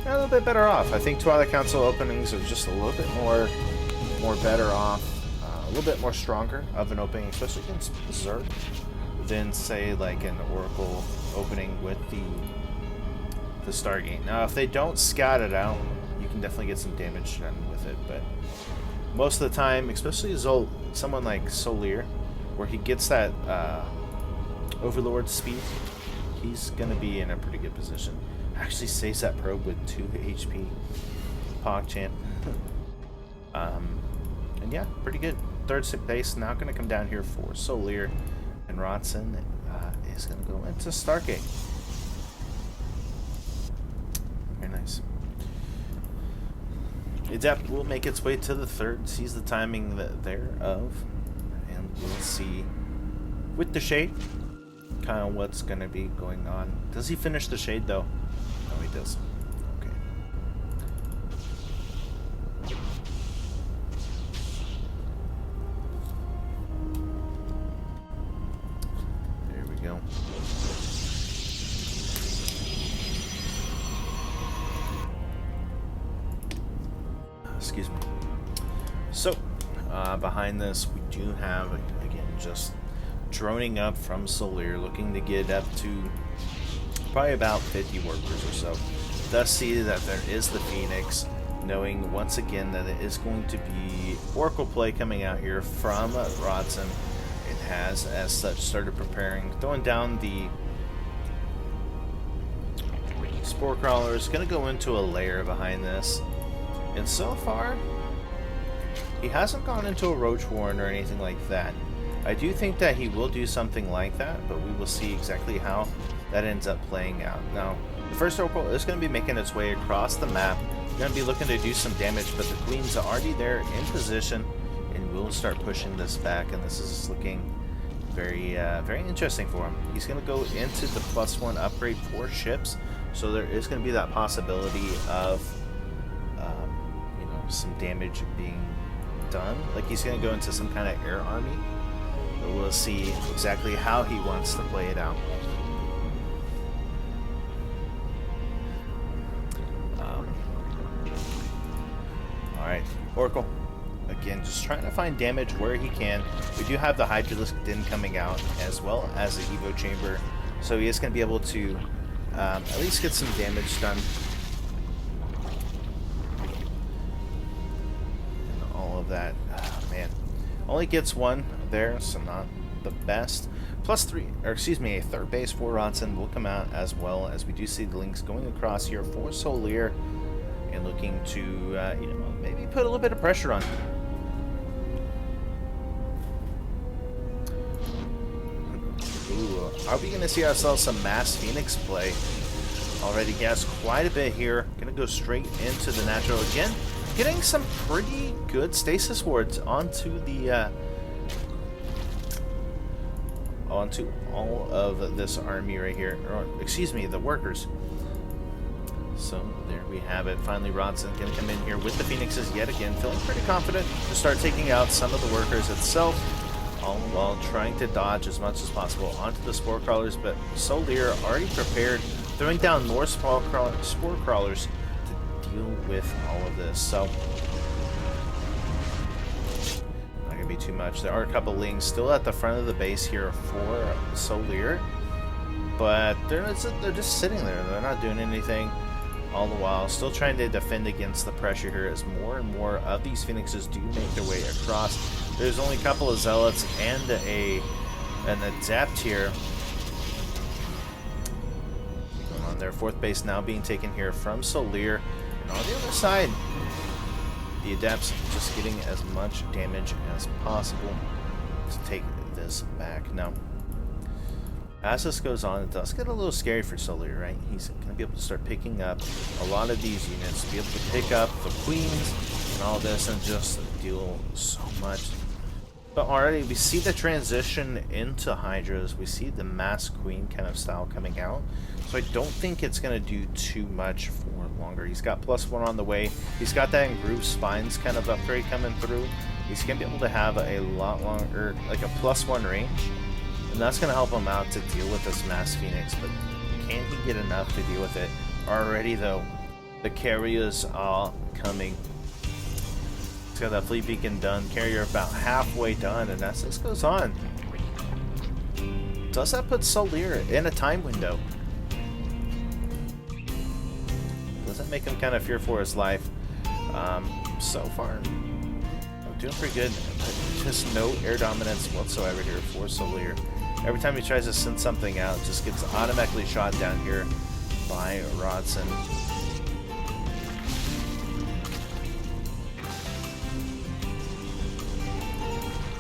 little bit better off. I think Twilight Council openings are just a little bit more better off, a little bit more stronger of an opening, especially against Zerg, than say like an Oracle opening with the Stargate. Now, if they don't scout it out, you can definitely get some damage done with it, but most of the time, especially someone like SouLeer, where he gets that Overlord speed, he's going to be in a pretty good position. Actually saves that probe with 2 HP. PogChamp. And yeah, pretty good. Third base now going to come down here for SouLeer, and Rodzyn is going to go into Stargate. Very nice. Adept will make its way to the third, sees the timing thereof, and we'll see with the shade kind of what's going to be going on. Does he finish the shade though? No, he does. Okay. There we go. Excuse me. So, behind this, we do have, again, just droning up from SouLeer, looking to get up to probably about 50 workers or so. Thus, see that there is the Phoenix, knowing once again that it is going to be Oracle play coming out here from Rodzyn. It has, as such, started preparing, throwing down the Spore Crawlers, going to go into a layer behind this. And so far, he hasn't gone into a Roach Warren or anything like that. I do think that he will do something like that, but we will see exactly how that ends up playing out. Now, the first Oracle is going to be making its way across the map. Going to be looking to do some damage, but the Queen's already there in position, and we'll start pushing this back, and this is looking very, very interesting for him. He's going to go into the +1 upgrade for ships, so there is going to be that possibility of some damage being done. Like he's going to go into some kind of air army. But we'll see exactly how he wants to play it out. Alright, Oracle. Again, just trying to find damage where he can. We do have the Hydralisk Den coming out, as well as the Evo Chamber. So he is going to be able to at least get some damage done. That man only gets one there, so not the best. +3, or excuse me, a third base for Rodzyn will come out, as well as we do see the links going across here for SouLeer, and looking to maybe put a little bit of pressure on. Ooh, are we going to see ourselves some Mass Phoenix play? Already he has quite a bit here. Going to go straight into the natural again. Getting some pretty good stasis wards onto the onto all of this army right here. Or, excuse me, the workers. So there we have it. Finally, Rodzyn going to come in here with the Phoenixes yet again, feeling pretty confident to start taking out some of the workers itself, all while trying to dodge as much as possible onto the Spore Crawlers. But SouLeer already prepared, throwing down more Spore Crawlers to deal with all of this. So not going to be too much. There are a couple Lings still at the front of the base here for SouLeer, but they're just sitting there. They're not doing anything. All the while, still trying to defend against the pressure here as more and more of these Phoenixes do make their way across. There's only a couple of Zealots and an Adept here. Going on there, 4th base now being taken here from SouLeer. And on the other side, the Adepts just getting as much damage as possible to take this back. Now, as this goes on, it does get a little scary for SouLeer, right? He's going to be able to start picking up a lot of these units, be able to pick up the Queens and all this and just deal so much. But already we see the transition into Hydras. We see the Mass Queen kind of style coming out. So I don't think it's going to do too much for longer. He's got +1 on the way. He's got that Engraved Spines kind of upgrade coming through. He's going to be able to have a lot longer, like a +1 range. And that's going to help him out to deal with this Mass Phoenix, but can he get enough to deal with it? Already, though, the carriers are coming. He's got that Fleet Beacon done, carrier about halfway done, and as this goes on, does that put SouLeer in a time window? Does that make him kind of fear for his life? So far, I'm doing pretty good, but just no air dominance whatsoever here for SouLeer. Every time he tries to send something out, it just gets automatically shot down here by Rodzyn.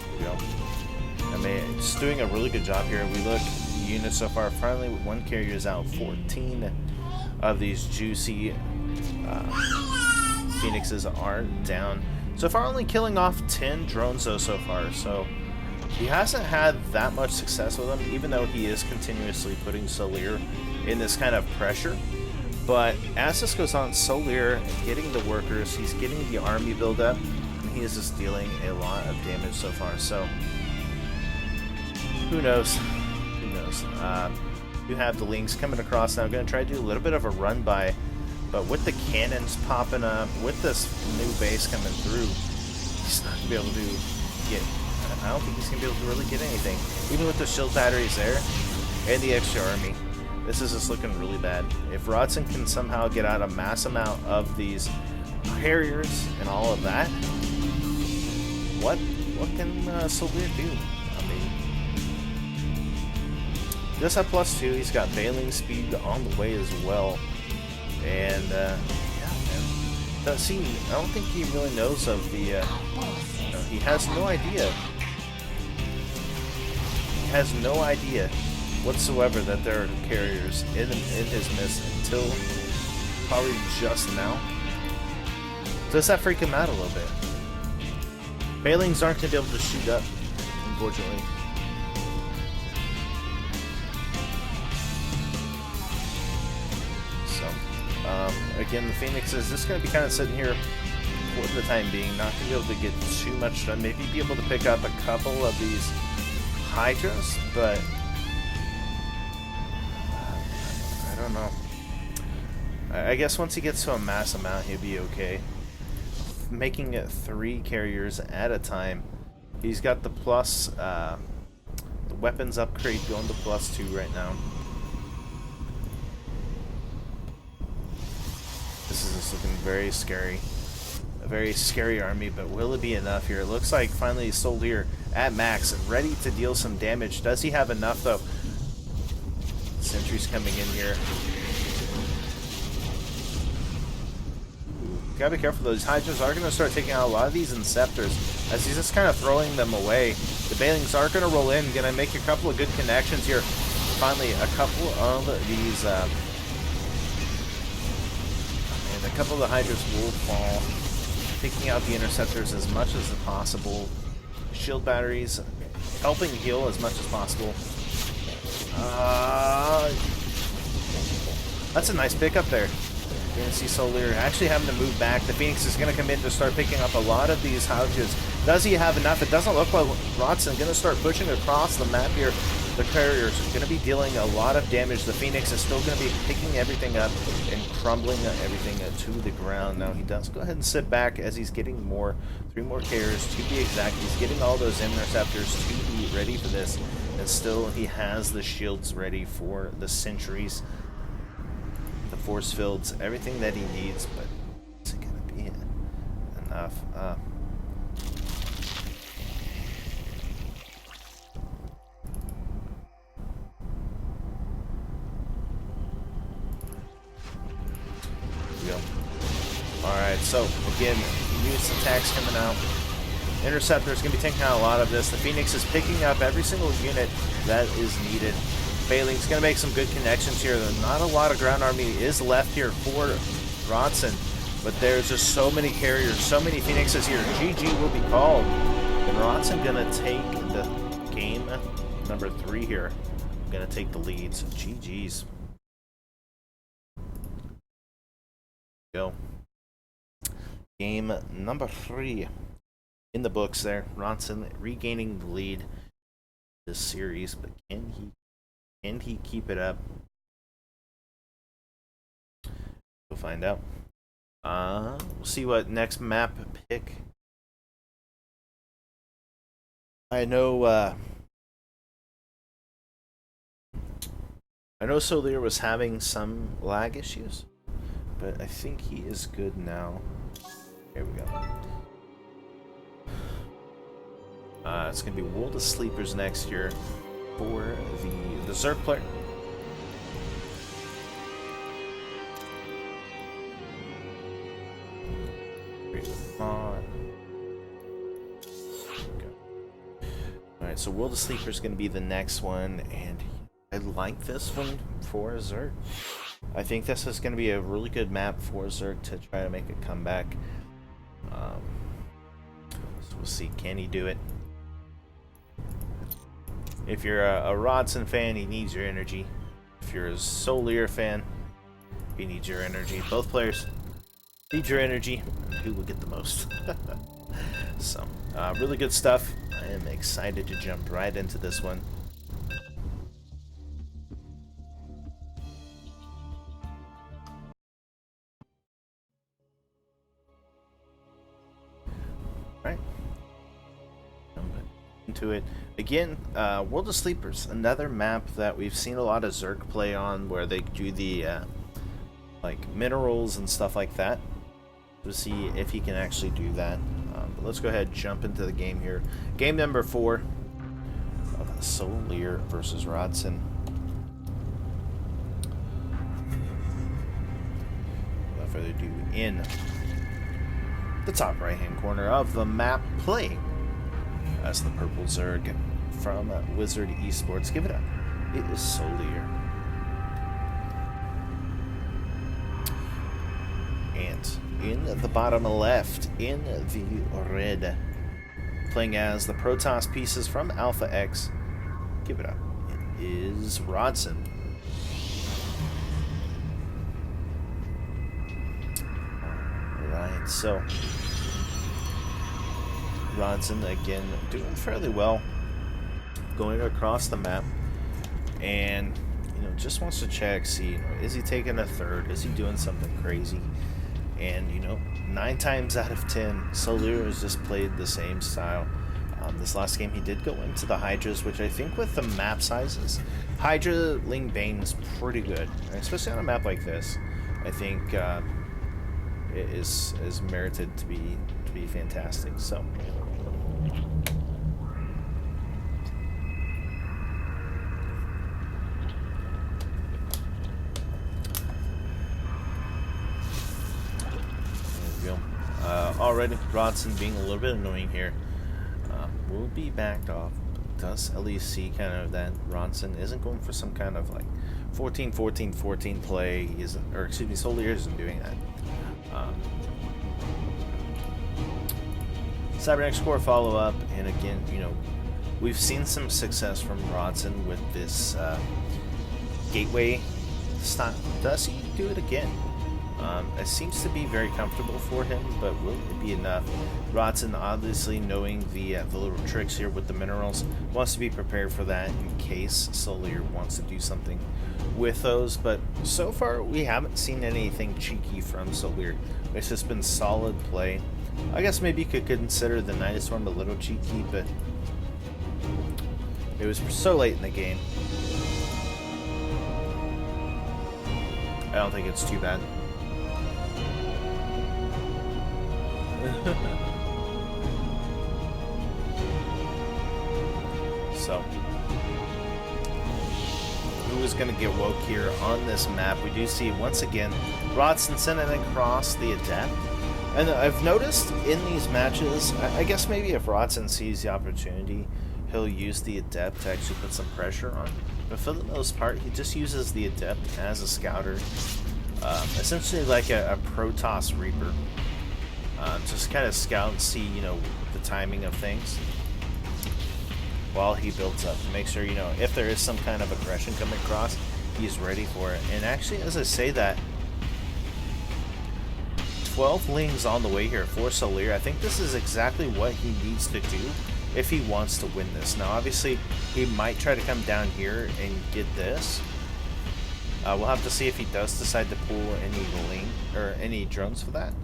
There we go. I mean, just doing a really good job here. We look units so far. Finally, with 1 carrier is out. 14 of these juicy Phoenixes are down. So far, only killing off 10 drones though so far. So he hasn't had that much success with them, even though he is continuously putting SouLeer in this kind of pressure. But as this goes on, SouLeer getting the workers, he's getting the army build up, and he is just dealing a lot of damage so far. So who knows? Who knows? You have the Lings coming across now. I'm going to try to do a little bit of a run by, but with the cannons popping up, with this new base coming through, he's not going to be able to get. I don't think he's going to be able to really get anything. Even with the shield batteries there and the extra army, this is just looking really bad. If Rodzyn can somehow get out a mass amount of these carriers and all of that, what can SouLeer do? I mean, just at +2, he's got bailing speed on the way as well. And, yeah, man. See, I don't think he really knows of the, he has no idea. He has no idea whatsoever that there are carriers in his mist until probably just now. Does that freak him out a little bit? Bailings aren't going to be able to shoot up, unfortunately. So, again, the Phoenix is just going to be kind of sitting here for the time being, not going to be able to get too much done. Maybe be able to pick up a couple of these Hydras, but I don't know. I guess once he gets to a mass amount, he'll be okay. Making it 3 carriers at a time. He's got the plus, the weapons upgrade going to +2 right now. This is just looking very scary. A very scary army, but will it be enough here? It looks like finally SouLeer at max, ready to deal some damage. Does he have enough though? Sentries coming in here. Ooh. gotta be careful. Those Hydras are going to start taking out a lot of these Inceptors as he's just kind of throwing them away. The Bailings are going to roll in, going to make a couple of good connections here. Finally, a couple of these, and a couple of the Hydras will fall, picking out the Interceptors as much as possible. Shield batteries helping heal as much as possible. That's a nice pickup there. You're going to see SouLeer actually having to move back. The Phoenix is going to come in to start picking up a lot of these Houses. Does he have enough? It doesn't look like Rodzyn going to start pushing across the map here. The Carriers are going to be dealing a lot of damage. The Phoenix is still going to be picking everything up and crumbling everything to the ground. Now he does go ahead and sit back as he's getting 3 more Carriers to be exact. He's getting all those Interceptors to be ready for this. And still he has the shields ready for the sentries. The force fields, everything that he needs, but is it gonna be enough? Here we go. Alright, so again, units attacks coming out. Interceptor's gonna be taking out a lot of this. The Phoenix is picking up every single unit that is needed. Bailing's going to make some good connections here. Not a lot of ground army is left here for Rodzyn, but there's just so many carriers, so many Phoenixes here. GG will be called. And Rodzyn going to take the game number 3 here. Going to take the leads. GG's. Go. Game number 3 in the books there. Rodzyn regaining the lead this series, but can he keep it up? We'll find out. We'll see what next map pick. I know SouLeer was having some lag issues, but I think he is good now. Here we go. It's gonna be World of Sleepers next year for the Zerg player. Alright, so World of Sleepers is going to be the next one, and I like this one for Zerg. I think this is going to be a really good map for Zerg to try to make a comeback. So we'll see, can he do it? If you're a Rodzyn fan, he needs your energy. If you're a SouLeer fan, he needs your energy. Both players need your energy. Who will get the most? So, really good stuff. I am excited to jump right into this one. Right. Into it again. World of Sleepers, another map that we've seen a lot of Zerg play on, where they do the like minerals and stuff like that. To see if he can actually do that. But let's go ahead and jump into the game here. Game number 4 of SouLeer versus Rodzyn. Without further ado, in the top right hand corner of the map, playing as the purple Zerg from Wizard Esports. Give it up. It is SouLeer. And in the bottom left, in the red, playing as the Protoss pieces from Alpha X. Give it up. It is Rodzyn. Alright, so Rodzyn again doing fairly well, going across the map, and just wants to check, see, is he taking a third? Is he doing something crazy? And 9 times out of 10, SouLeer has just played the same style. This last game he did go into the Hydras, which I think with the map sizes, Hydra Ling Bane is pretty good, especially on a map like this. I think it is merited to be fantastic. So. reveal. Already, Rodzyn being a little bit annoying here. Will be backed off. Does at least see kind of that Rodzyn isn't going for some kind of like 14-14-14 play. He isn't, or excuse me, SouLeer isn't doing that. Cybernetic score follow up, and again, you know, we've seen some success from Rodzyn with this gateway style. Does he do it again? It seems to be very comfortable for him, but will it be enough? Rodzyn, obviously knowing the little tricks here with the minerals, wants to be prepared for that in case SouLeer wants to do something with those. But so far, we haven't seen anything cheeky from SouLeer. It's just been solid play. I guess maybe you could consider the Night Storm a little cheeky, but it was so late in the game. I don't think it's too bad. So, who is going to get woke here on this map? We do see once again Rodzyn sending across the Adept, and I've noticed in these matches, I guess maybe if Rodzyn sees the opportunity, he'll use the Adept to actually put some pressure on. But for the most part, he just uses the Adept as a scouter, essentially like a Protoss Reaper. Just kind of scout and see, you know, the timing of things while he builds up to make sure, you know, if there is some kind of aggression coming across, he's ready for it. And actually, as I say that, 12 lings on the way here for SouLeer. I think this is exactly what he needs to do if he wants to win this. Now, obviously, he might try to come down here and get this. We'll have to see if he does decide to pull any ling or any drones for that.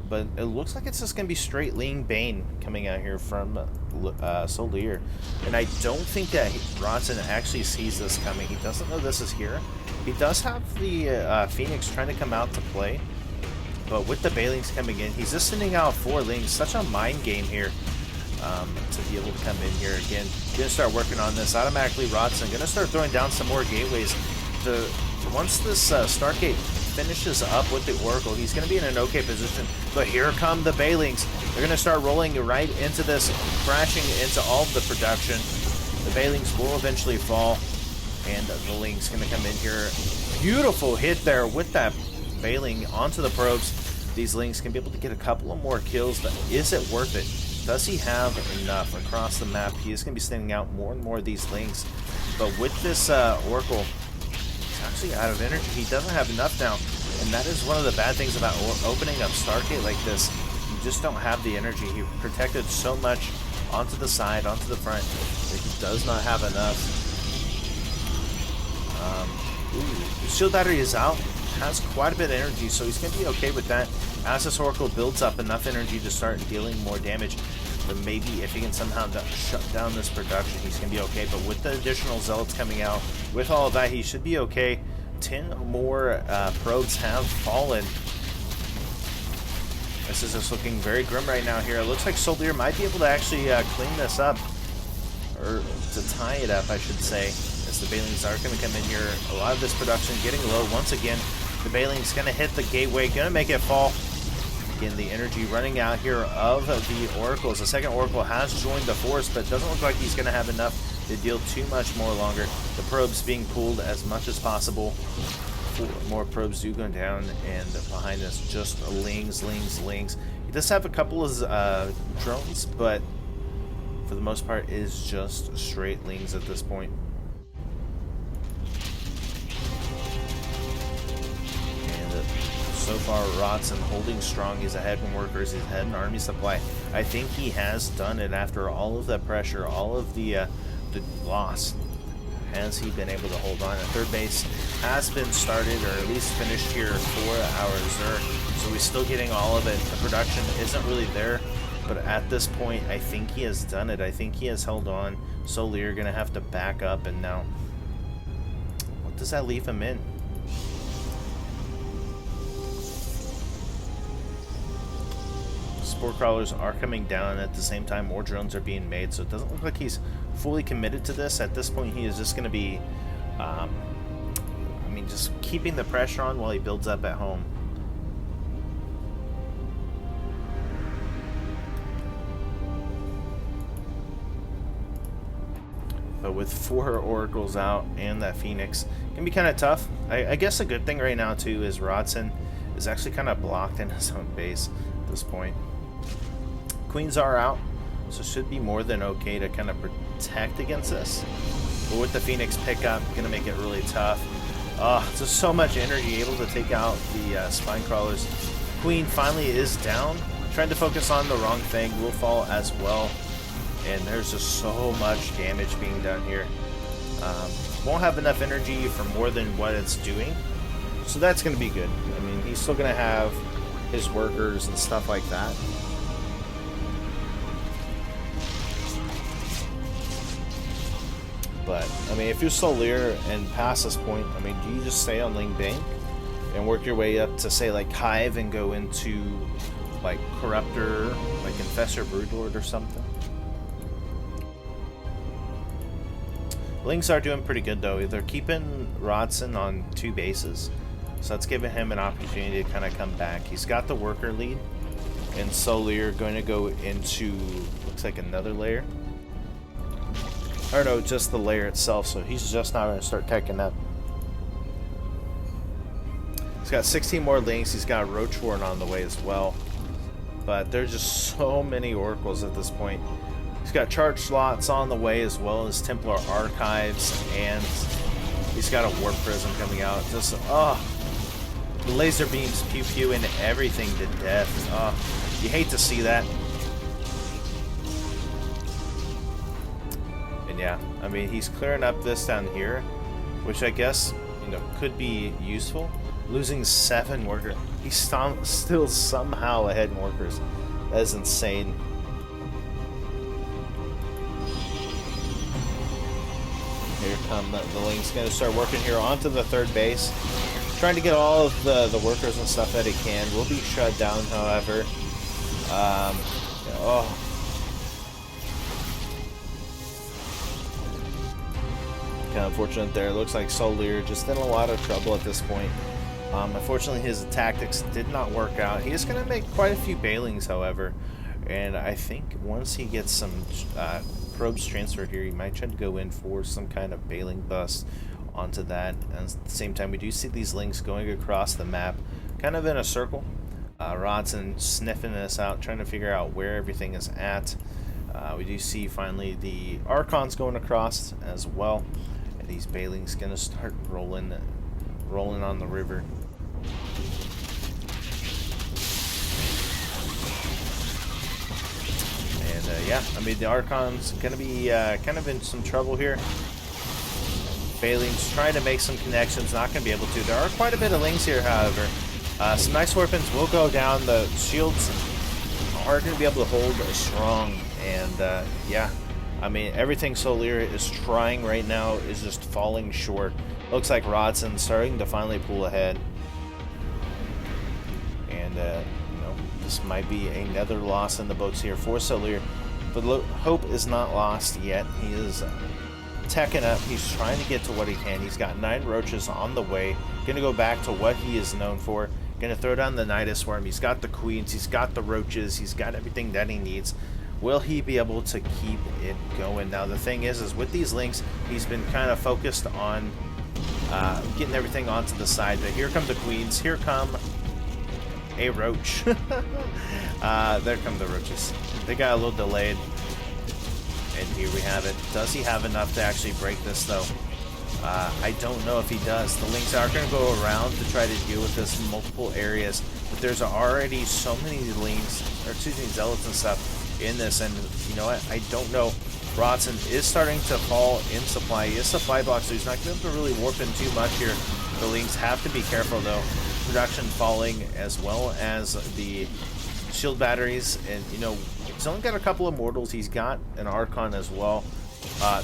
But it looks like it's just going to be straight Ling Bane coming out here from SouLeer. And I don't think that Rodzyn actually sees this coming. He doesn't know this is here. He does have the Phoenix trying to come out to play. But with the Bailings coming in, he's just sending out 4 Lings. Such a mind game here to be able to come in here again. Going to start working on this. Automatically, Rodzyn going to start throwing down some more gateways. Once this Stargate finishes up with the Oracle, he's going to be in an okay position. But here come the Bailings. They're going to start rolling right into this, crashing into all of the production. The Bailings will eventually fall, and the Ling's going to come in here. Beautiful hit there with that Bailing onto the probes. These Lings can be able to get a couple of more kills, but is it worth it? Does he have enough across the map? He is going to be sending out more and more of these Lings. But with this Oracle, actually out of energy. He doesn't have enough now, and that is one of the bad things about opening up Stargate like this. You just don't have the energy. He protected so much onto the side, onto the front, that he does not have enough. The shield battery is out, has quite a bit of energy, so he's going to be okay with that. As this Oracle builds up enough energy to start dealing more damage, but maybe if he can somehow shut down this production, he's going to be okay. But with the additional Zealots coming out, with all of that, he should be okay. 10 more probes have fallen. This is just looking very grim right now here. It looks like SouLeer might be able to actually clean this up, or to tie it up, I should say, as the Bailings are going to come in here. A lot of this production getting low. Once again, the Bailings going to hit the gateway, going to make it fall. Again, the energy running out here of the Oracles. The second Oracle has joined the force, but it doesn't look like he's going to have enough to deal too much more longer. The probes being pulled as much as possible. 4 more probes do go down, and behind us, just Lings. He does have a couple of drones, but for the most part, is just straight Lings at this point. So far, Rodzyn holding strong. He's ahead in workers. He's ahead in army supply. I think he has done it after all of that pressure, all of the loss. Has he been able to hold on? At third base has been started, or at least finished here for our Zerg. So he's still getting all of it. The production isn't really there, but at this point, I think he has done it. I think he has held on. SouLeer going to have to back up, and now, what does that leave him in? Spore crawlers are coming down at the same time. More drones are being made, so it doesn't look like he's fully committed to this. At this point, he is just going to be, I mean, just keeping the pressure on while he builds up at home. with 4 oracles out and that phoenix, can be kind of tough. I guess a good thing right now too is Rodzyn is actually kind of blocked in his own base at this point. Queens are out, so should be more than okay to kind of protect against this. But with the phoenix pickup, gonna make it really tough. Just so much energy, able to take out the spine crawlers. Queen finally is down, trying to focus on the wrong thing, will fall as well. And there's just so much damage being done here. Won't have enough energy for more than what it's doing, so that's going to be good. I mean, he's still going to have his workers and stuff like that. But, I mean, if you're SouLeer and past this point, I mean, do you just stay on Ling Bang and work your way up to, say, like, Hive and go into, like, Corruptor, like Infestor Broodlord or something? Lings are doing pretty good though. They're keeping Rodzyn on 2 bases, so that's giving him an opportunity to kind of come back. He's got the worker lead, and SouLeer going to go into, looks like another layer. Or no, just the layer itself, so he's just now going to start teching up. He's got 16 more links. He's got Roach Warren on the way as well. But there's just so many oracles at this point. He's got charge slots on the way as well as Templar Archives, and he's got a Warp Prism coming out. Just, the laser beams pew and everything to death. You hate to see that. And yeah, I mean, he's clearing up this down here, which I guess, you know, could be useful. Losing 7 workers. He's still somehow ahead in workers. That is insane. Here come the Ling's going to start working here onto the 3rd base. Trying to get all of the workers and stuff that he can. Will be shut down, however. Kind of unfortunate there. Looks like SouLeer just in a lot of trouble at this point. Unfortunately, his tactics did not work out. He is going to make quite a few bailings, however. And I think once he gets some probes transferred here, he might try to go in for some kind of bailing bust onto that. And at the same time, we do see these links going across the map, kind of in a circle. Rodzyn sniffing this out, trying to figure out where everything is at. We do see finally the Archons going across as well. And these bailings going to start rolling on the river. And yeah, I mean, the Archon's going to be kind of in some trouble here. Bailing's trying to make some connections, not going to be able to. There are quite a bit of links here, however. Some nice weapons will go down. The shields are going to be able to hold strong. And yeah, I mean, everything SouLeer is trying right now is just falling short. Looks like Rodzyn starting to finally pull ahead. And, you know, this might be another loss in the boats here for SouLeer. But hope is not lost yet. He is teching up. He's trying to get to what he can. He's got 9 roaches on the way. Going to go back to what he is known for. Going to throw down the Nidus Worm. He's got the queens. He's got the roaches. He's got everything that he needs. Will he be able to keep it going? Now, the thing is with these links, he's been kind of focused on getting everything onto the side. But here come the queens. Here come a roach. There come the roaches. They got a little delayed. And here we have it. Does he have enough to actually break this, though? I don't know if he does. The links are going to go around to try to deal with this in multiple areas. But there's already so many links, or excuse me, zealots and stuff in this. And you know what? I don't know. Rodzyn is starting to fall in supply. He is supply blocked, so he's not going to be able to really warp in too much here. The links have to be careful, though. Production falling, as well as the shield batteries. And, you know, he's only got a couple of mortals. He's got an Archon as well.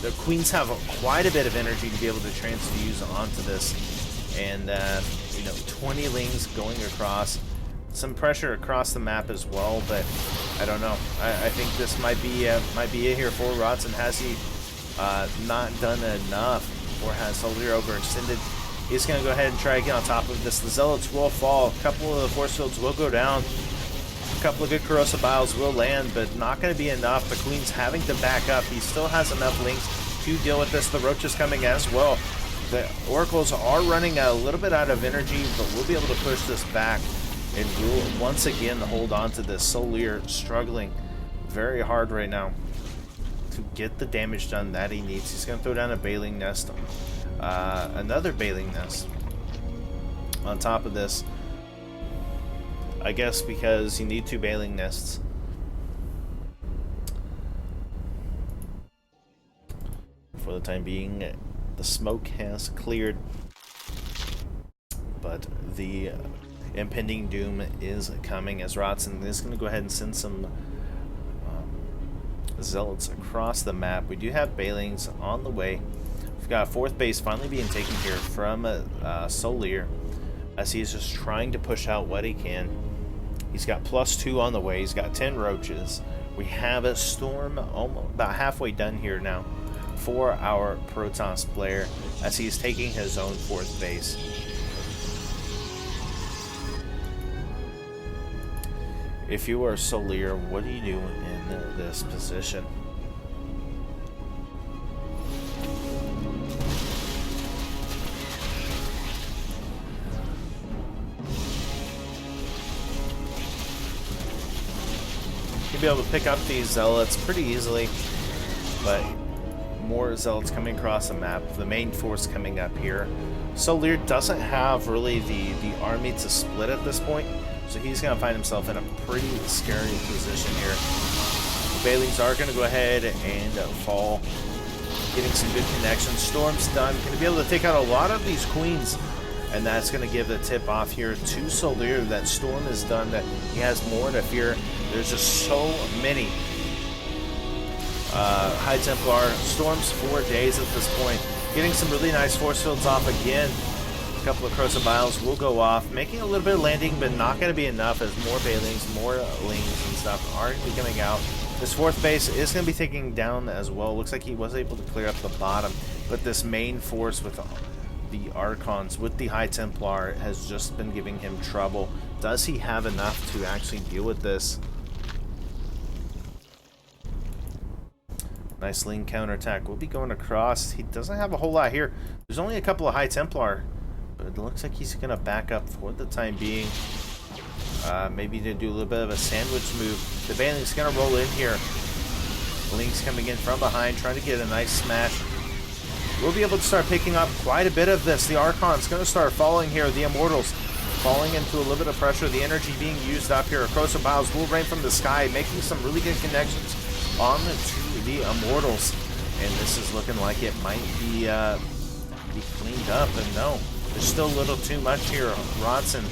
The queens have quite a bit of energy to be able to transfuse onto this. And, you know, 20 lings going across. Some pressure across the map as well, but I don't know. I think this might be it here for Rodzyn. Has he not done enough, or has SouLeer overextended? He's going to go ahead and try again on top of this. The zealots will fall. A couple of the force fields will go down. A couple of good corrosive biles will land, but not going to be enough. The queen's having to back up. He still has enough links to deal with this. The Roach is coming as well. The Oracles are running a little bit out of energy, but we'll be able to push this back, and we'll once again hold on to this. SouLeer struggling very hard right now to get the damage done that he needs. He's going to throw down a Baling Nest, another Baling Nest on top of this. I guess because you need 2 Baling Nests. For the time being, the smoke has cleared, but the impending doom is coming as Rodzyn is going to go ahead and send some zealots across the map. We do have Balings on the way. We've got a 4th base finally being taken here from SouLeer, as he's just trying to push out what he can. He's got +2 on the way. He's got 10 roaches. We have a storm almost about halfway done here now for our Protoss player, as he's taking his own 4th base. If you are SouLeer, what do you do in this position? You'll be able to pick up these zealots pretty easily, but more zealots coming across the map. The main force coming up here. SouLeer doesn't have really the army to split at this point, so he's going to find himself in a pretty scary position here. The Balings are going to go ahead and fall, getting some good connections. Storm's done. Going to be able to take out a lot of these queens, and that's going to give the tip off here to SouLeer that Storm is done, that he has more to fear. There's just so many High Templar storms for days at this point. Getting some really nice force fields off again. A couple of Crucibles will go off, making a little bit of landing, but not going to be enough, as more Balings, more Lings and stuff are going to be coming out. This 4th base is going to be taking down as well. Looks like he was able to clear up the bottom, but this main force with the Archons, with the High Templar, has just been giving him trouble. Does he have enough to actually deal with this? Nice lean counterattack. We'll be going across. He doesn't have a whole lot here. There's only a couple of High Templar, but it looks like he's going to back up for the time being. Maybe to do a little bit of a sandwich move. The Baling's going to roll in here. Link's coming in from behind, trying to get a nice smash. We'll be able to start picking up quite a bit of this. The Archon's going to start falling here. The Immortals falling into a little bit of pressure. The energy being used up here. Crucibles will rain from the sky, making some really good connections on the Immortals, and this is looking like it might be cleaned up. And no, there's still a little too much here. Rodzyn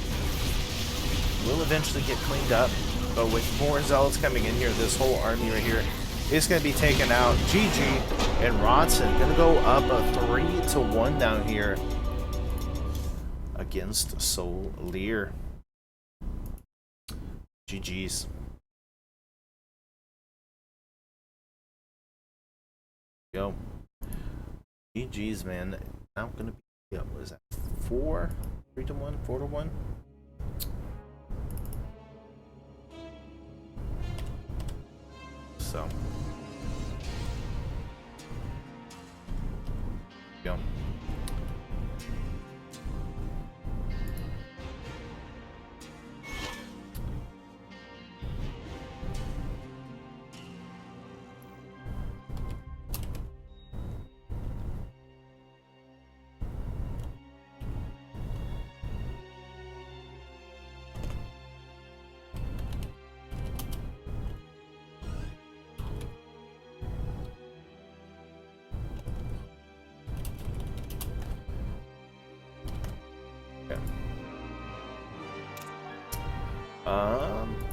will eventually get cleaned up, but with more zealots coming in here, this whole army right here is going to be taken out. GG, and Rodzyn going to go up a 3-1 down here against SouLeer. GG's. Go. GG's, man. Now gonna be, what is that? 3-1, 4-1. So, go.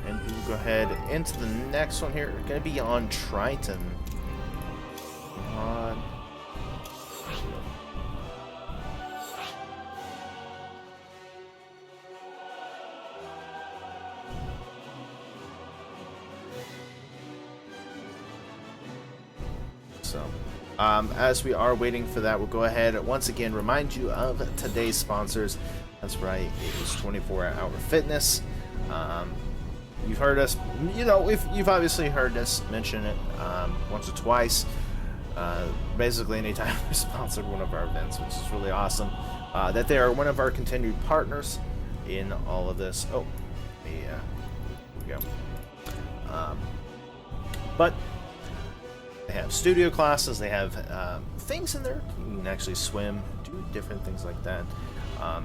And we'll go ahead into the next one here. Going to be on Triton. So, as we are waiting for that, we'll go ahead and once again remind you of today's sponsors. That's right, it is 24-Hour Fitness. You've heard us, if you've obviously heard us mention it once or twice. basically anytime we sponsored one of our events, which is really awesome. That they are one of our continued partners in all of this. Oh, yeah, here we go. But they have studio classes, they have things in there. You can actually swim, do different things like that.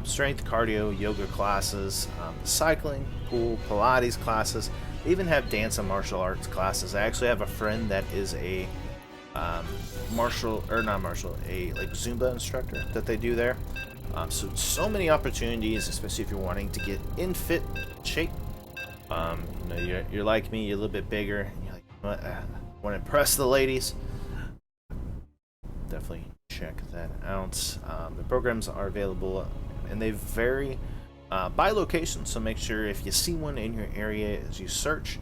Strength, cardio, yoga classes, cycling, pool, Pilates classes. They even have dance and martial arts classes. I actually have a friend that is a like Zumba instructor that they do there. So many opportunities, especially if you're wanting to get in fit shape. You know, you're like me, you're a little bit bigger. You're like, what? I want to impress the ladies. Definitely check that out. The programs are available, and they vary by location. So make sure if you see one in your area, as you search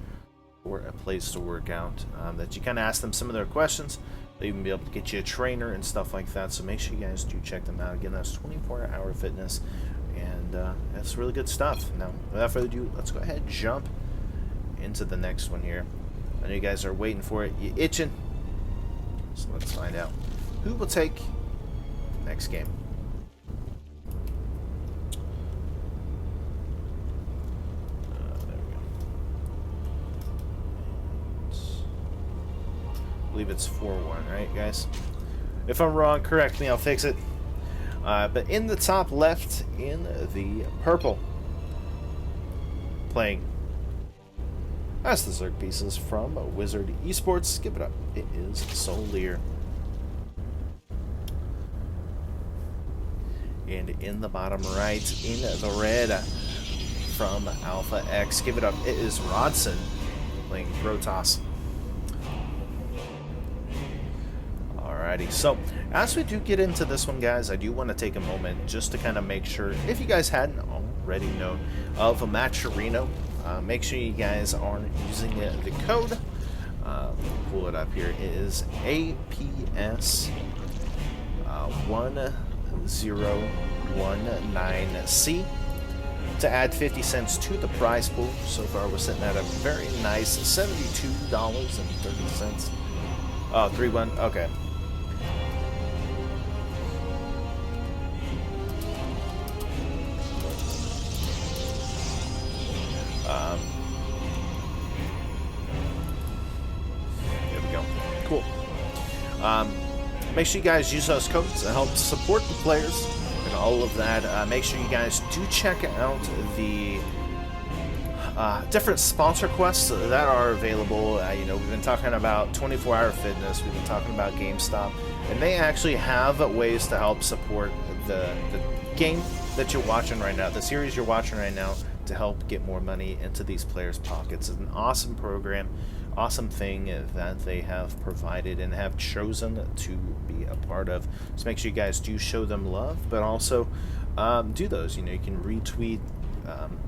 for a place to work out, that you kind of ask them some of their questions. They even be able to get you a trainer and stuff like that. So make sure you guys do check them out. Again, that's 24-hour fitness, and that's really good stuff. Now, without further ado, let's go ahead and jump into the next one here. I know you guys are waiting for it. You itching? So let's find out who will take the next game. There we go. I believe it's 4-1, right, guys? If I'm wrong, correct me, I'll fix it. But in the top left, in the purple, playing as the Zerg pieces from Wizard Esports. Give it up. It is SouLeer. And in the bottom right, in the red, from Alpha X, give it up. It is Rodzyn playing Protoss. Alrighty, so as we do get into this one, guys, I do want to take a moment just to kind of make sure, if you guys hadn't already known, of a Matcherino. Make sure you guys are using the code. Pull it up here. It is APS 1019C to add 50 cents to the prize pool. So far, we're sitting at a very nice $72.30. Oh, 3-1. Okay. There we go. Cool. Make sure you guys use those codes to help support the players and all of that. Make sure you guys do check out the different sponsor quests that are available. You know, we've been talking about 24-hour fitness. We've been talking about GameStop, and they actually have ways to help support the game that you're watching right now, the series you're watching right now, to help get more money into these players' pockets. It's an awesome program, awesome thing that they have provided and have chosen to be a part of. So make sure you guys do show them love, but also do those. You know, you can retweet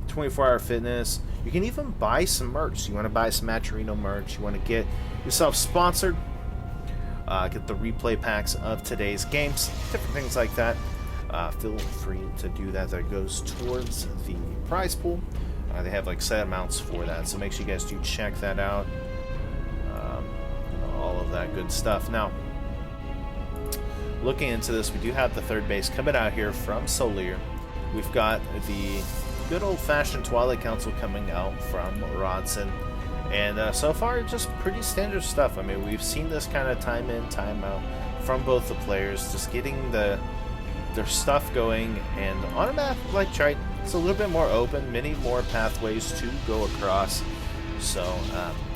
24-hour fitness. You can even buy some merch. You want to buy some Matcherino merch, you want to get yourself sponsored, get the replay packs of today's games, different things like that. Feel free to do that. That goes towards the prize pool. They have like set amounts for that, so make sure you guys do check that out. All of that good stuff. Now, looking into this, we do have the third base coming out here from SouLeer. We've got the good old-fashioned Twilight Council coming out from Rodzyn, and so far just pretty standard stuff. I mean, we've seen this kind of time in, time out from both the players, just getting their stuff going, and on a map like Triton, it's a little bit more open, many more pathways to go across, so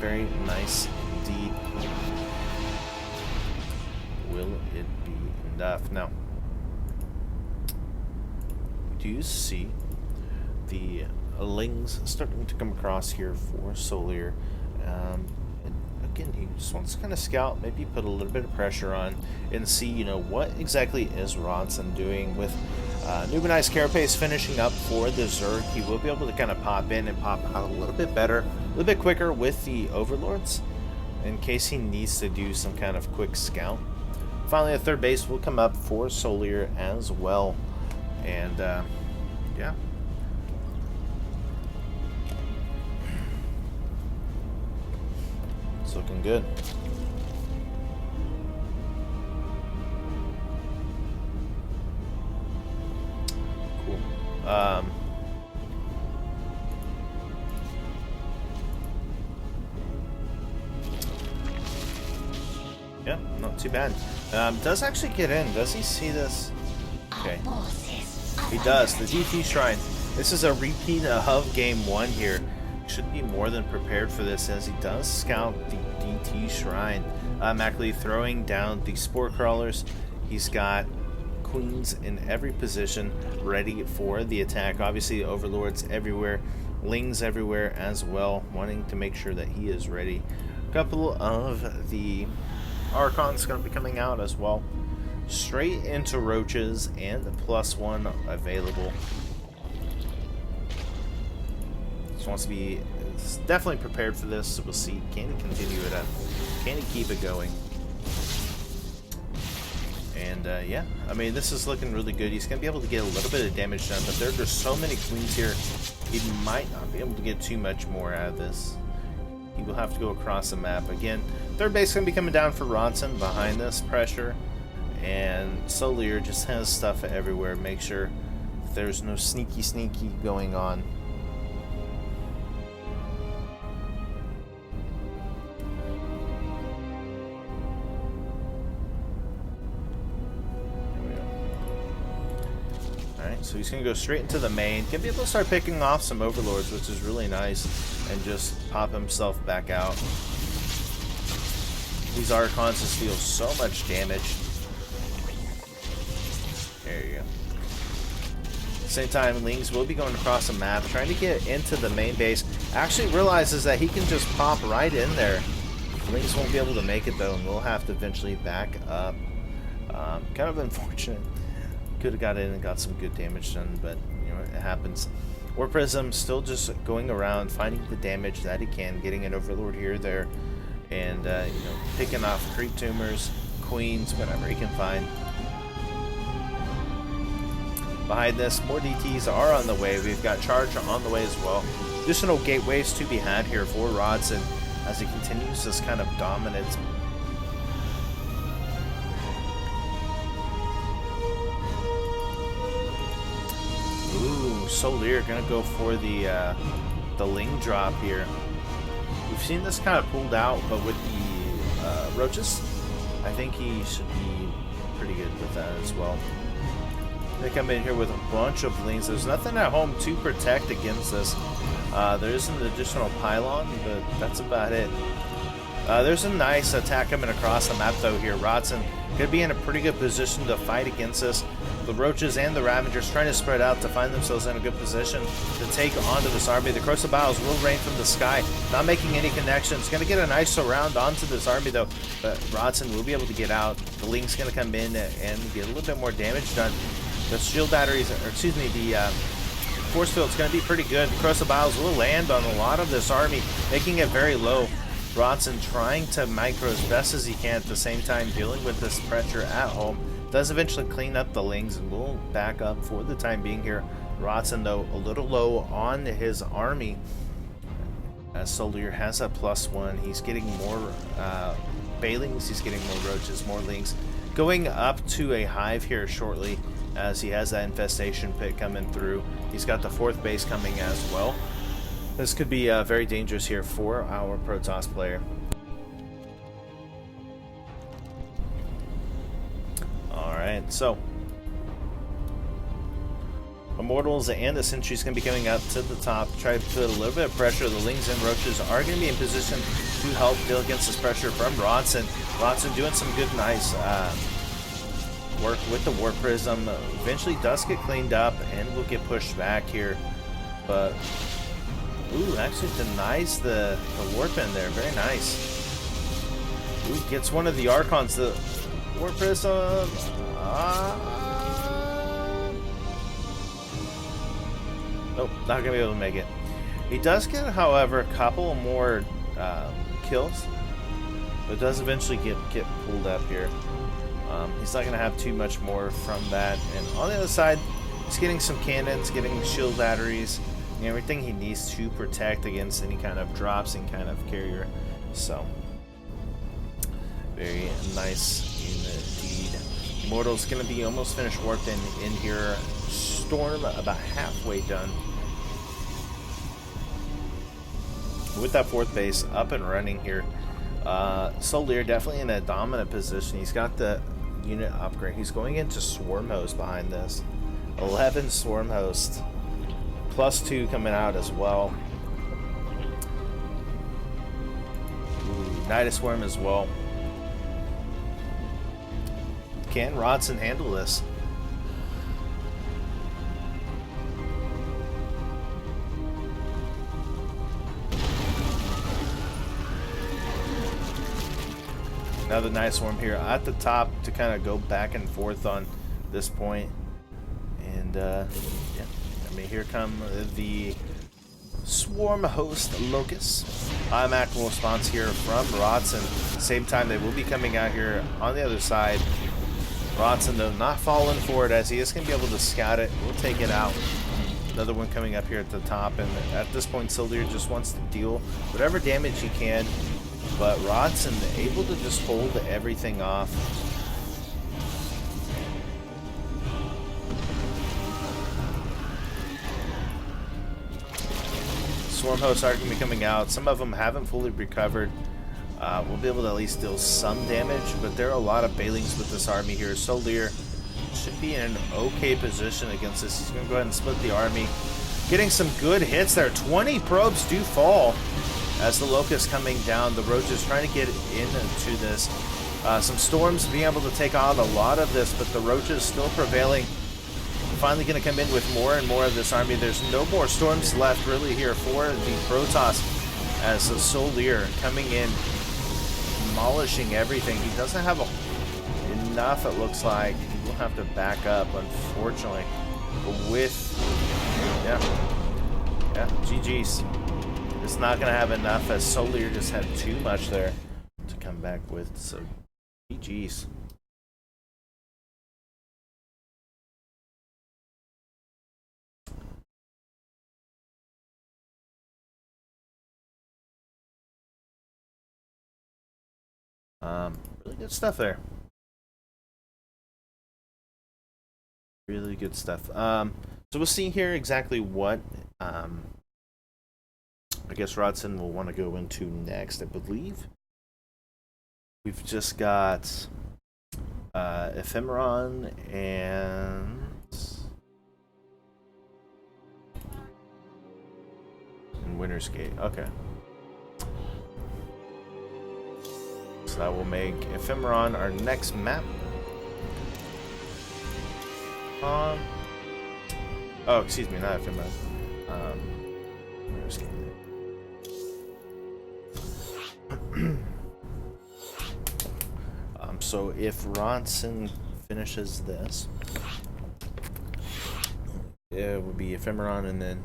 very nice indeed. Will it be enough? Now, we do see the Lings starting to come across here for SouLeer. Again, he just wants to kind of scout, maybe put a little bit of pressure on and see, you know, what exactly is Rodzyn doing. With Nubanized Carapace finishing up for the Zerg, he will be able to kind of pop in and pop out a little bit better, a little bit quicker with the Overlords, in case he needs to do some kind of quick scout. Finally, a third base will come up for SouLeer as well, and yeah. Looking good. Yeah, not too bad. Does actually get in. Does he see this? Okay. He does. The DT Shrine. This is a repeat of Game 1 here. Should be more than prepared for this as he does scout the DT Shrine. Automatically throwing down the Spore Crawlers. He's got Queens in every position ready for the attack. Obviously, Overlords everywhere. Lings everywhere as well. Wanting to make sure that he is ready. A couple of the Archons going to be coming out as well. Straight into Roaches and the +1 available. Just wants to be definitely prepared for this. So we'll see. Can he continue it up? Can he keep it going? And yeah, I mean, this is looking really good. He's going to be able to get a little bit of damage done, but there's so many Queens here, he might not be able to get too much more out of this. He will have to go across the map. Again, third base is going to be coming down for Rodzyn behind this pressure. And SouLeer just has stuff everywhere. Make sure there's no sneaky going on. So he's going to go straight into the main. Going to be able to start picking off some Overlords, which is really nice. And just pop himself back out. These Archons just deal so much damage. There you go. At the same time, Lings will be going across the map, trying to get into the main base. Actually realizes that he can just pop right in there. Lings won't be able to make it though, and we'll have to eventually back up. Kind of unfortunate. Could have got in and got some good damage done, but you know, it happens. War Prism still just going around, finding the damage that he can, getting an Overlord here, there, and you know, picking off creep tumors, queens, whatever he can find. Behind this, more DTs are on the way. We've got Charge on the way as well. Additional gateways to be had here for Rodzyn as he continues this kind of dominance. Ooh, SouLeer gonna go for the Ling drop here. We've seen this kind of pulled out, but with the Roaches, I think he should be pretty good with that as well. They come in here with a bunch of Lings. There's nothing at home to protect against this. There is an additional pylon, but that's about it. There's a nice attack coming across the map though here. Rodzyn could be in a pretty good position to fight against this. The Roaches and the Ravagers trying to spread out to find themselves in a good position to take onto this army. The Corrosive Biles will rain from the sky, not making any connections. Going to get a nice surround onto this army though, but Rodzyn will be able to get out. The Link's going to come in and get a little bit more damage done. The shield batteries, or excuse me, the force field's going to be pretty good. The Corrosive Biles will land on a lot of this army, making it very low. Rodzyn trying to micro as best as he can, at the same time dealing with this pressure at home. Does eventually clean up the Lings and will back up for the time being here. Rodzyn though a little low on his army as SouLeer has a +1. He's getting more Bailings, he's getting more Roaches, more Lings. Going up to a hive here shortly as he has that infestation pit coming through. He's got the fourth base coming as well. This could be very dangerous here for our Protoss player. Alright, so Immortals and the Sentry's going to be coming up to the top to try to put a little bit of pressure. The Lings and Roaches are going to be in position to help deal against this pressure from Rodzyn. Rodzyn doing some good, nice work with the War Prism. Eventually does get cleaned up and will get pushed back here. But, ooh, actually denies the warp in there. Very nice. Ooh, gets one of the Archons. The War Prism. Nope, not gonna be able to make it. He does get, however, a couple more kills, but does eventually get pulled up here. He's not gonna have too much more from that. And on the other side, he's getting some cannons, getting shield batteries, and everything he needs to protect against any kind of drops and kind of carrier. So, very nice indeed. Immortal's gonna be almost finished warped in here. Storm about halfway done. With that fourth base up and running here, SouLeer definitely in a dominant position. He's got the unit upgrade. He's going into Swarm Host behind this. 11 Swarm Host. +2 coming out as well. Ooh, Night of Swarm as well. Can Rodzyn handle this? Another nice Swarm here at the top to kind of go back and forth on this point. And yeah, I mean, here come the Swarm Host Locusts. Automatic response here from Rodzyn. Same time, they will be coming out here on the other side. Rodzyn, though, not falling for it as he is going to be able to scout it. We'll take it out. Another one coming up here at the top. And at this point, SouLeer just wants to deal whatever damage he can. But Rodzyn able to just hold everything off. Swarm hosts are going to be coming out. Some of them haven't fully recovered. We'll be able to at least deal some damage, but there are a lot of Bailings with this army here. SouLeer should be in an okay position against this. He's going to go ahead and split the army. Getting some good hits there. 20 probes do fall as the Locust coming down. The Roaches trying to get into this. Some Storms being able to take on a lot of this, but the Roaches still prevailing. Finally going to come in with more and more of this army. There's no more Storms left really here for the Protoss as the SouLeer coming in, demolishing everything. He doesn't have enough, it looks like. He will have to back up, unfortunately. With, yeah, GG's. It's not going to have enough as SouLeer just had too much there to come back with, so GG's. Really good stuff there. Really good stuff. So we'll see here exactly what I guess Rodzyn will want to go into next, I believe. We've just got Ephemeron and Winter's Gate. Okay. So that will make Ephemeron our next map. Oh, excuse me, not Ephemeron. Winter's Gate. So if Rodzyn finishes this, it would be Ephemeron, and then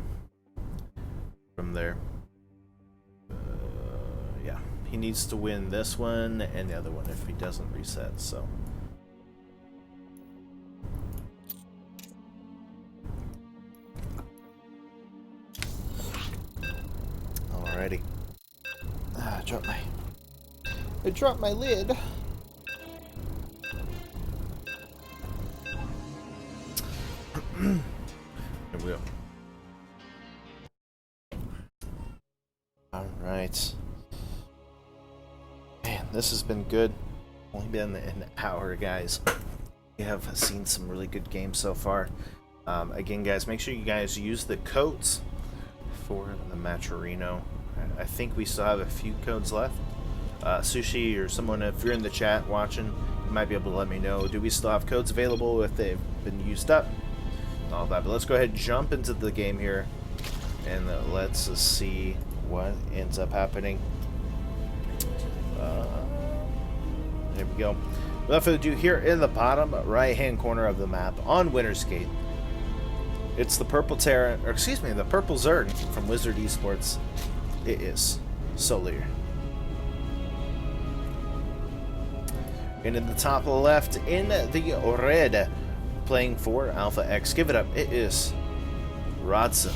from there, yeah, he needs to win this one and the other one if he doesn't reset. So. Alrighty. I dropped my lid. Here we go. Alright. Man, this has been good. Only been an hour, guys. We have seen some really good games so far. Again, guys, make sure you guys use the codes for the Matcherino. I think we still have a few codes left. Sushi or someone, if you're in the chat watching, you might be able to let me know. Do we still have codes available if they've been used up? All that, but let's go ahead and jump into the game here, and let's see what ends up happening. There we go. Without further ado, here in the bottom right-hand corner of the map on Winter's Gate, it's the purple Terran, or excuse me, the purple Zerg from Wizard Esports. It is SouLeer. And in the top left, in the red, playing for Alpha X, give it up, it is Rodzyn.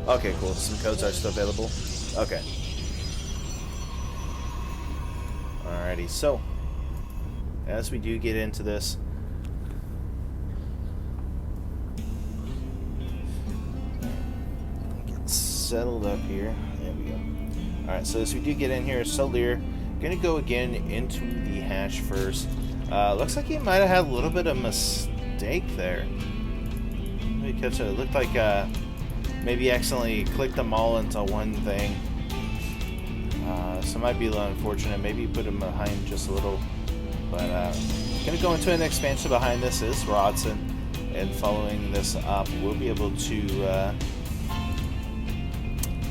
Okay, cool. Some codes are still available. Okay. Alrighty, so as we do get into this, get settled up here. There we go. Alright, so as we do get in here, SouLeer gonna go again into the hash first. Looks like he might have had a little bit of mistake there. Let me catch it. It looked like maybe accidentally clicked them all into one thing. So it might be a little unfortunate. Maybe put him behind just a little. But gonna go into an expansion behind this is Rodzyn. And following this up, we'll be able to, you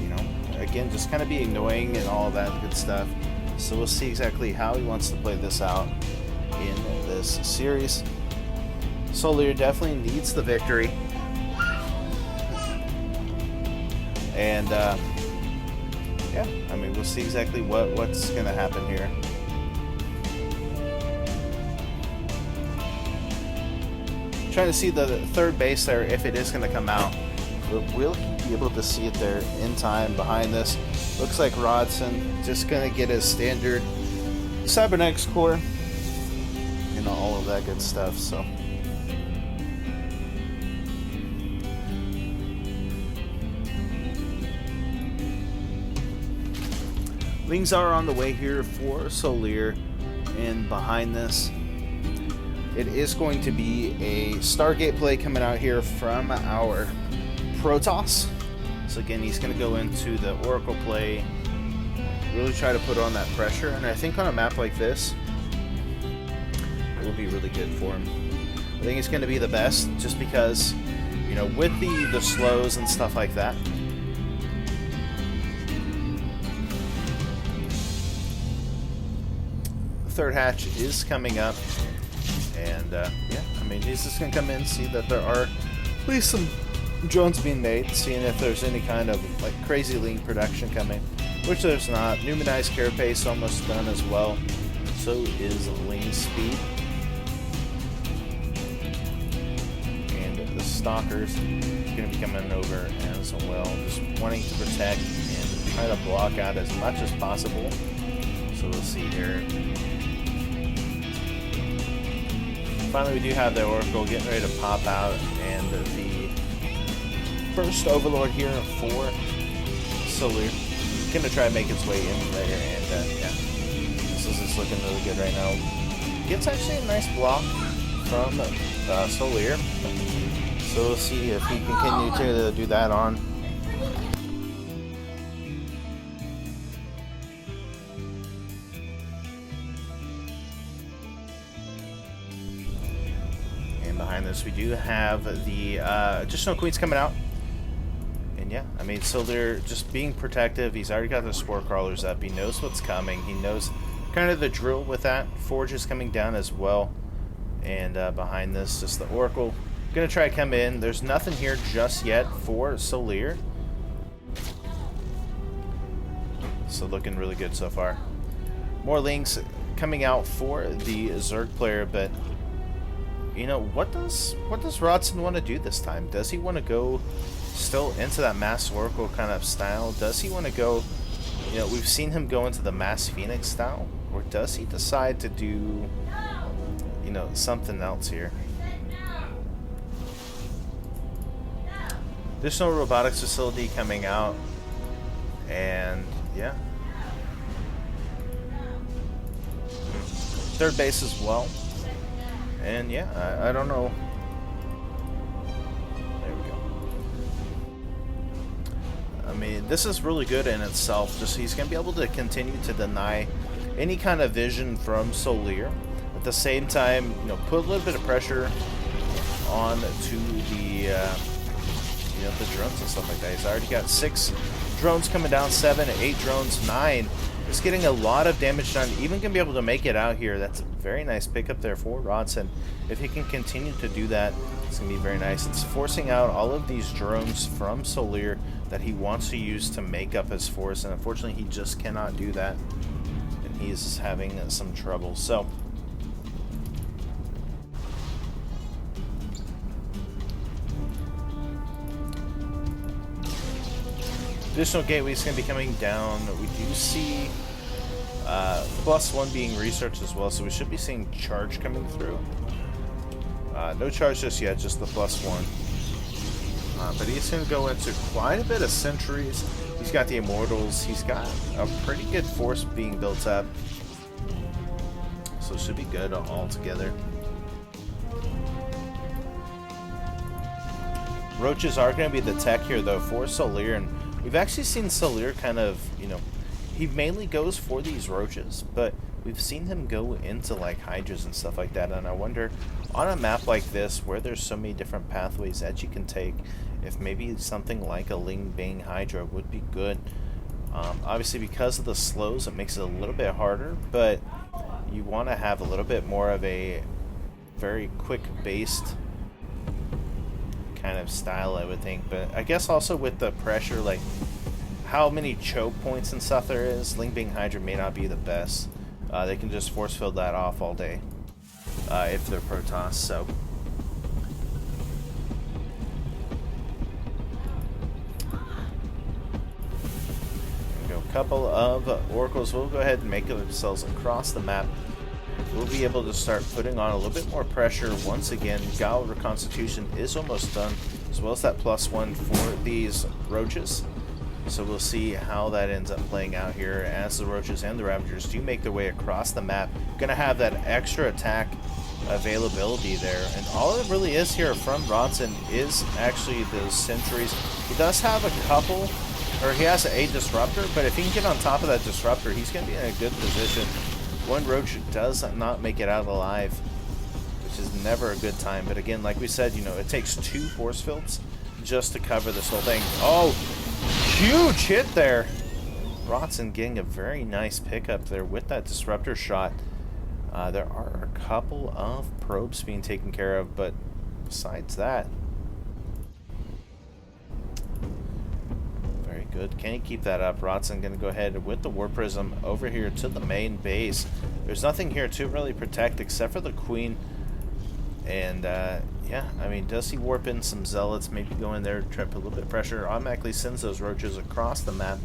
know, again, just kind of be annoying and all that good stuff. So we'll see exactly how he wants to play this out in this series. SouLeer definitely needs the victory. And, yeah, I mean, we'll see exactly what's going to happen here. Trying to see the third base there if it is going to come out. We'll be able to see it there in time behind this. Looks like Rodzyn just going to get his standard cybernetics core and all of that good stuff. So Lings are on the way here for SouLeer, and behind this it is going to be a Stargate play coming out here from our Protoss. So again, he's going to go into the Oracle play, really try to put on that pressure, and I think on a map like this, it will be really good for him. I think it's going to be the best, just because, you know, with the slows and stuff like that. The third hatch is coming up. And, yeah, I mean, he's just going to come in and see that there are at least some drones being made, seeing if there's any kind of, like, crazy lean production coming, which there's not. Numanized carapace almost done as well. So is lean speed. And the stalkers going to be coming over as well, just wanting to protect and try to block out as much as possible. So we'll see here. Finally, we do have the Oracle getting ready to pop out, and the first Overlord here for SouLeer going to try to make its way in there, and yeah, this is just looking really good right now. Gets actually a nice block from SouLeer, so we'll see if he can continue to do that on. Behind this, we do have the additional queens coming out, and yeah, I mean, SouLeer just being protective. He's already got the spore crawlers up. He knows what's coming. He knows kind of the drill with that. Forge is coming down as well, and behind this, just the Oracle gonna try to come in. There's nothing here just yet for SouLeer, so looking really good so far. More links coming out for the Zerg player, but you know, what does Rodzyn want to do this time? Does he want to go still into that Mass Oracle kind of style? Does he want to go, you know, we've seen him go into the Mass Phoenix style, or does he decide to do, you know, something else here? Additional robotics facility coming out, and yeah, third base as well. And yeah, I don't know. There we go. I mean, this is really good in itself. Just he's going to be able to continue to deny any kind of vision from SouLeer. At the same time, you know, put a little bit of pressure on to the, you know, the drones and stuff like that. He's already got 6 drones coming down, 7, 8 drones, 9. Just getting a lot of damage done. Even going to be able to make it out here. That's a very nice pickup there for Rodzyn. If he can continue to do that, it's going to be very nice. It's forcing out all of these drones from SouLeer that he wants to use to make up his force, and unfortunately he just cannot do that, and he's having some trouble. So additional gateways going to be coming down. We do see +1 being researched as well, so we should be seeing charge coming through. No charge just yet, just the +1. But he's going to go into quite a bit of sentries. He's got the Immortals. He's got a pretty good force being built up. So it should be good altogether. Roaches are going to be the tech here, though, for SouLeer. And we've actually seen SouLeer kind of, you know, he mainly goes for these roaches, but we've seen him go into like hydras and stuff like that. And I wonder, on a map like this where there's so many different pathways that you can take, if maybe something like a Ling Bang Hydra would be good. Obviously because of the slows it makes it a little bit harder, but you want to have a little bit more of a very quick based kind of style, I would think. But I guess also with the pressure, like how many choke points and stuff there is, Ling Bang Hydra may not be the best. They can just force field that off all day if they're Protoss. So there we go. A couple of oracles. We'll go ahead and make themselves across the map. We'll be able to start putting on a little bit more pressure once again. Gale Reconstitution is almost done, as well as that +1 for these roaches. So we'll see how that ends up playing out here as the roaches and the Ravagers do make their way across the map. Gonna have that extra attack availability there, and all it really is here from Rodzyn is actually those sentries. He does have a couple, or he has a disruptor, but if he can get on top of that disruptor, he's gonna be in a good position. One roach does not make it out alive, which is never a good time. But again, like we said, you know, it takes 2 force fields just to cover this whole thing. Oh, huge hit there. Rodzyn getting a very nice pickup there with that disruptor shot. There are a couple of probes being taken care of, but besides that, very good. Can he keep that up? Rodzyn going to go ahead with the War Prism over here to the main base. There's nothing here to really protect except for the Queen. And yeah, I mean, does he warp in some Zealots? Maybe go in there, trap a little bit of pressure. Automatically sends those roaches across the map.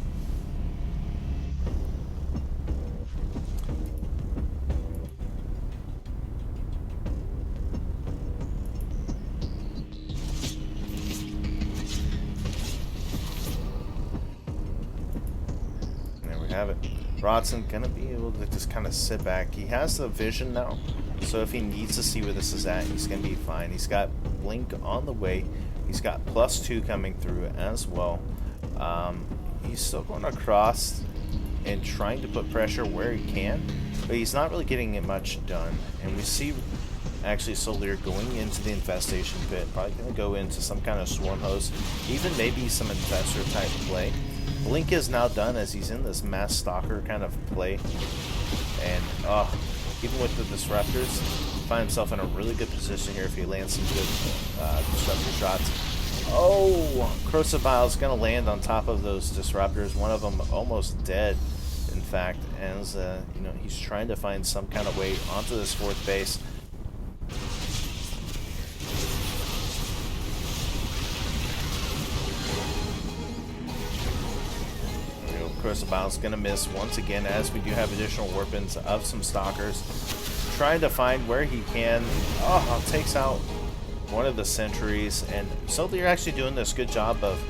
Have it. Rodzyn gonna be able to just kind of sit back. He has the vision now, so if he needs to see where this is at, he's gonna be fine. He's got Blink on the way. He's got +2 coming through as well. He's still going across and trying to put pressure where he can, but he's not really getting it much done. And we see actually SouLeer going into the infestation pit, probably gonna go into some kind of swarm host, even maybe some infestor type play. Blink is now done as he's in this mass stalker kind of play, and even with the disruptors, find himself in a really good position here if he lands some good disruptor shots. Oh, Crucifile's gonna land on top of those disruptors. One of them almost dead, in fact, as you know, he's trying to find some kind of way onto this 4th base. Crucifle's going to miss once again, as we do have additional warpins of some stalkers. Trying to find where he can. Oh, takes out one of the sentries. And SouLeer actually doing this good job of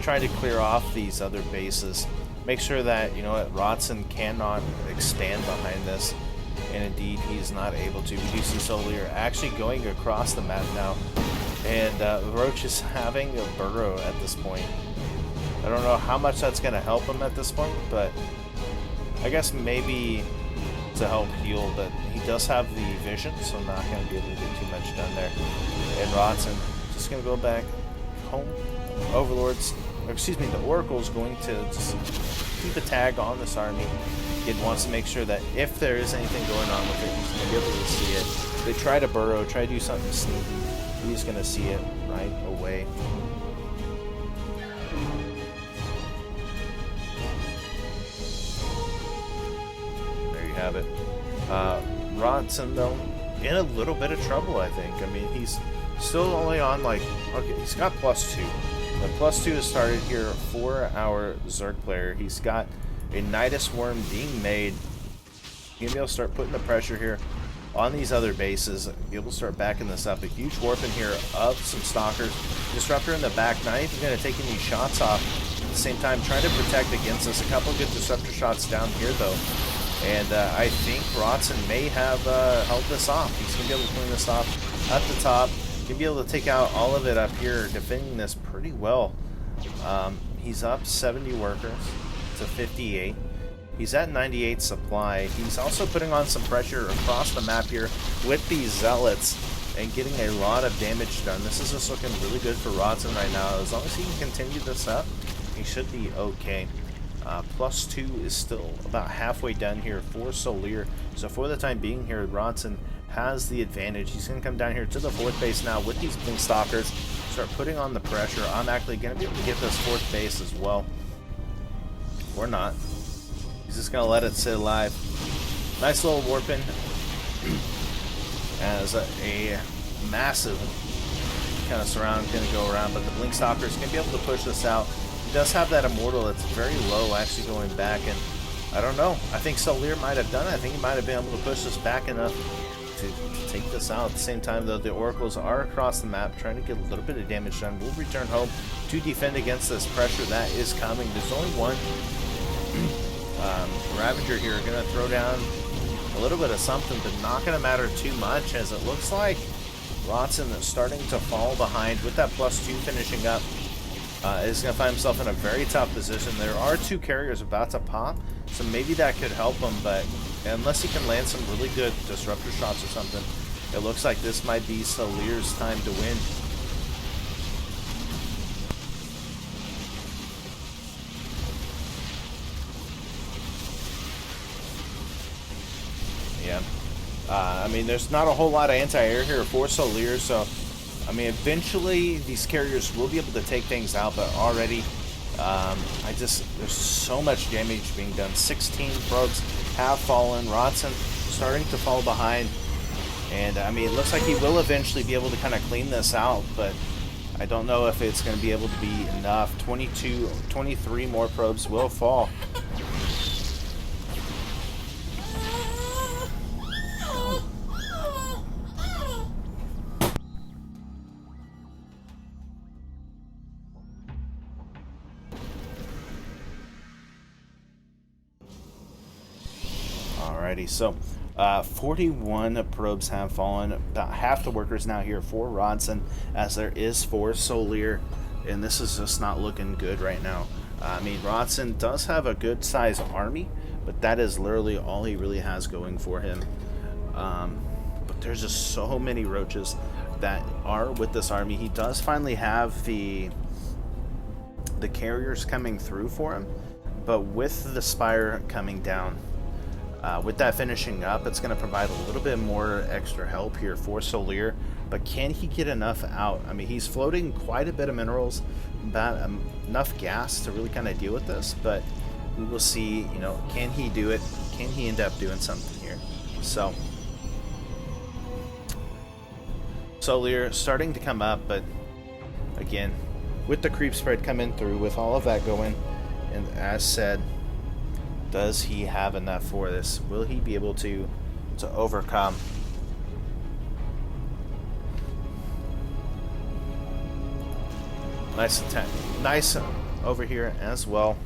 trying to clear off these other bases. Make sure that, you know what, Rodzyn cannot expand behind this. And indeed, he's not able to. We do see SouLeer actually going across the map now. And Roach is having a burrow at this point. I don't know how much that's going to help him at this point, but I guess maybe to help heal, but he does have the vision, so not going to be able to get too much done there. And Rodzyn just going to go back home. Overlords, or excuse me, the Oracle's going to just keep a tag on this army. It wants to make sure that if there is anything going on with it, he's going to be able to see it. They try to burrow, try to do something sneaky, he's going to see it right away. Have it. Rodzyn, though, in a little bit of trouble, I think. I mean, he's still only on, like, okay, he's got +2. The +2 has started here for our Zerg player. He's got a Nidus Worm being made. He's going to be able to start putting the pressure here on these other bases, be able to start backing this up. A huge warp in here of some stalkers. Disruptor in the back, not even going to take any shots off. At the same time, trying to protect against this. A couple good disruptor shots down here, though. And I think Rodzyn may have held this off. He's going to be able to clean this off at the top. Going to be able to take out all of it up here, defending this pretty well. He's up 70 workers to 58. He's at 98 supply. He's also putting on some pressure across the map here with these zealots and getting a lot of damage done. This is just looking really good for Rodzyn right now. As long as he can continue this up, he should be okay. +2 is still about halfway done here for SouLeer. So for the time being here, Rodzyn has the advantage. He's going to come down here to the 4th base now with these blink stalkers. Start putting on the pressure. I'm actually going to be able to get this 4th base as well. Or not. He's just going to let it sit alive. Nice little warping. As a massive kind of surround going to go around. But the blink stalker is going to be able to push this out. He does have that immortal that's very low, actually going back, and I don't know. I think SouLeer might have done it. I think he might have been able to push this back enough to take this out. At the same time, though, the oracles are across the map, trying to get a little bit of damage done. We'll return home to defend against this pressure that is coming. There's only one Ravager here, going to throw down a little bit of something, but not going to matter too much, as it looks like Rodzyn is starting to fall behind with that +2 finishing up. Is going to find himself in a very tough position. There are 2 carriers about to pop, so maybe that could help him, but unless he can land some really good disruptor shots or something, it looks like this might be SouLeer's time to win. Yeah. I mean, there's not a whole lot of anti-air here for SouLeer, so I mean, eventually these carriers will be able to take things out, but already, there's so much damage being done. 16 probes have fallen. Rodzyn starting to fall behind, and I mean, it looks like he will eventually be able to kind of clean this out, but I don't know if it's going to be able to be enough. 23 more probes will fall. Alrighty, so 41 probes have fallen. About half the workers now here for Rodzyn, as there is for SouLeer, and this is just not looking good right now. I mean, Rodzyn does have a good size army, but that is literally all he really has going for him. But there's just so many roaches that are with this army. He does finally have the carriers coming through for him, but with the spire coming down, with that finishing up, it's going to provide a little bit more extra help here for SouLeer. But can he get enough out? I mean, he's floating quite a bit of minerals, about enough gas to really kind of deal with this. But we will see, you know, can he do it? Can he end up doing something here? So, SouLeer starting to come up, but again, with the creep spread coming through, with all of that going, and as said, does he have enough for this? Will he be able to overcome? Nice attack. Nice over here as well.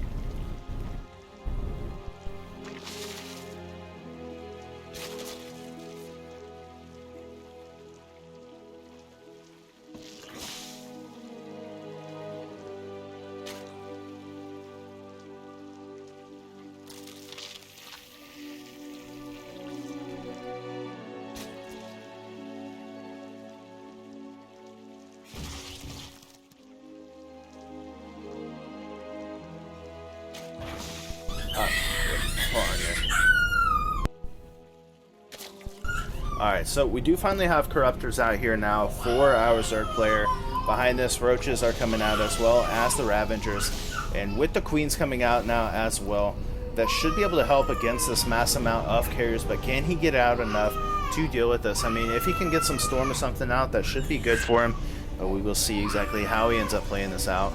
Alright, so we do finally have Corruptors out here now for our Zerg player. Behind this, Roaches are coming out as well as the Ravengers. And with the Queens coming out now as well, that should be able to help against this mass amount of carriers. But can he get out enough to deal with this? I mean, if he can get some Storm or something out, that should be good for him. But we will see exactly how he ends up playing this out.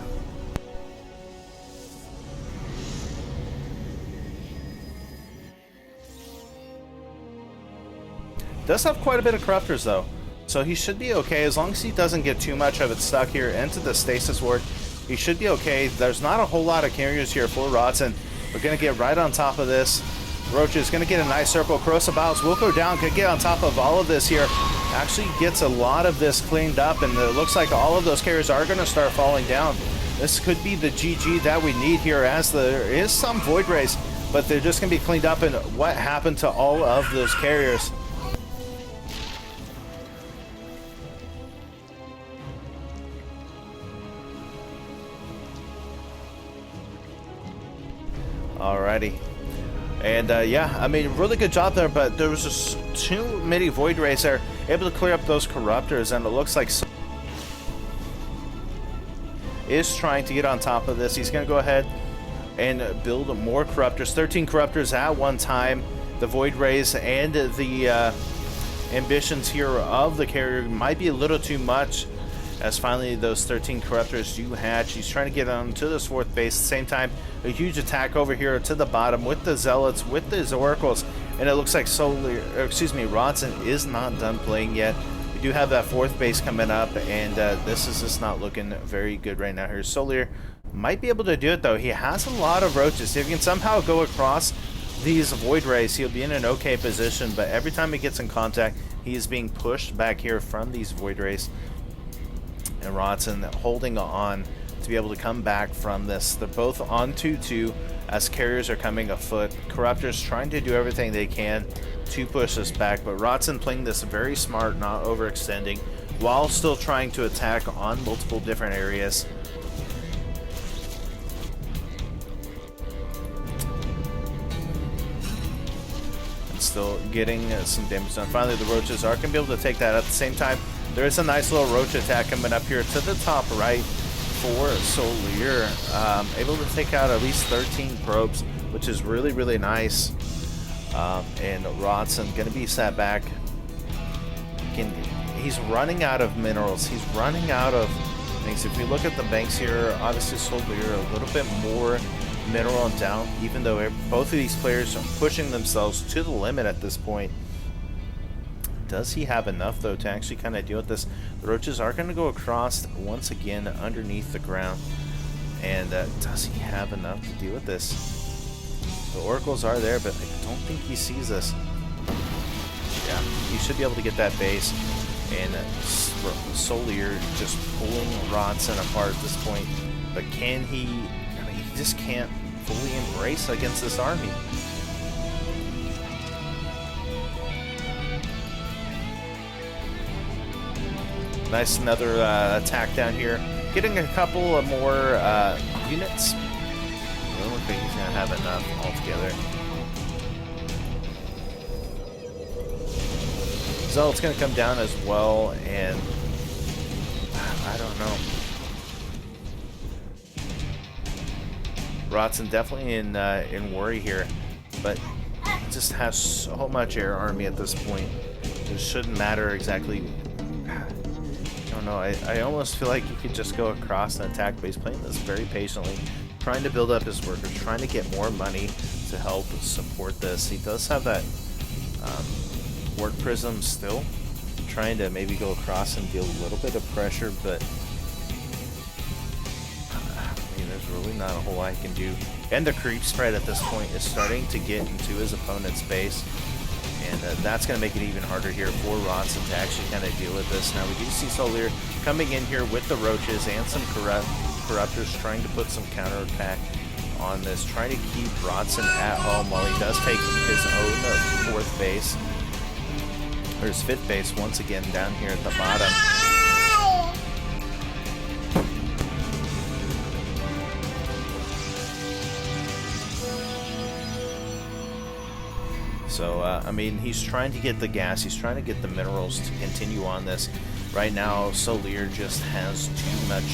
Does have quite a bit of corruptors though, so he should be okay as long as he doesn't get too much of it stuck here into the stasis ward. He should be okay. There's not a whole lot of carriers here for Rodzyn. We're gonna get right on top of this. Roach is gonna get a nice circle. Corrosive Bowels will go down, could get on top of all of this here. Actually gets a lot of this cleaned up, and it looks like all of those carriers are gonna start falling down. This could be the GG that we need here, as there is some Void Rays, but they're just gonna be cleaned up. And what happened to all of those carriers? Alrighty. And yeah, I mean, really good job there, but there was just too many Void Rays there, able to clear up those Corruptors, and it looks like is trying to get on top of this. He's going to go ahead and build more Corruptors, 13 Corruptors at one time. The Void Rays and the ambitions here of the carrier might be a little too much, as finally those 13 Corruptors do hatch. He's trying to get onto this 4th base. At the same time, a huge attack over here to the bottom with the Zealots, with the Oracles, and it looks like Rodzyn is not done playing yet. We do have that 4th base coming up, and this is just not looking very good right now here. SouLeer might be able to do it though. He has a lot of roaches. If he can somehow go across these Void Rays, he'll be in an okay position, but every time he gets in contact, he is being pushed back here from these Void Rays. And Rodzyn holding on to be able to come back from this. They're both on 2-2 as carriers are coming afoot. Corruptors trying to do everything they can to push this back, but Rodzyn playing this very smart, not overextending, while still trying to attack on multiple different areas. And still getting some damage done. Finally, the Roaches are going to be able to take that. At the same time, there is a nice little Roach attack coming up here to the top right for SouLeer. Able to take out at least 13 probes, which is really, really nice. And Rodzyn going to be sat back. He's running out of minerals. He's running out of things. If we look at the banks here, obviously SouLeer a little bit more mineral down, even though both of these players are pushing themselves to the limit at this point. Does he have enough, though, to actually kind of deal with this? The Roaches are going to go across once again underneath the ground. And does he have enough to deal with this? The Oracles are there, but I don't think he sees us. Yeah, he should be able to get that base. And SouLeer just pulling Rodzyn apart at this point. But can he... I mean, he just can't fully embrace against this army. Nice, another attack down here. Getting a couple of more units. I don't think he's going to have enough altogether. Zealot's going to come down as well, and I don't know. Rodzyn definitely in worry here, but it just has so much air army at this point. It shouldn't matter exactly. I don't know. I almost feel like he could just go across and attack, but he's playing this very patiently, trying to build up his workers, trying to get more money to help support this. He does have that Work Prism still, trying to maybe go across and deal a little bit of pressure, but I mean, there's really not a whole lot he can do. And the creep spread at this point is starting to get into his opponent's base. And that's going to make it even harder here for Rodzyn to actually kind of deal with this. Now we do see SouLeer coming in here with the Roaches and some Corruptors trying to put some counterattack on this, trying to keep Rodzyn at home while he does take his own 4th base, or his 5th base once again down here at the bottom. So, I mean, he's trying to get the gas, he's trying to get the minerals to continue on this. Right now, SouLeer just has too much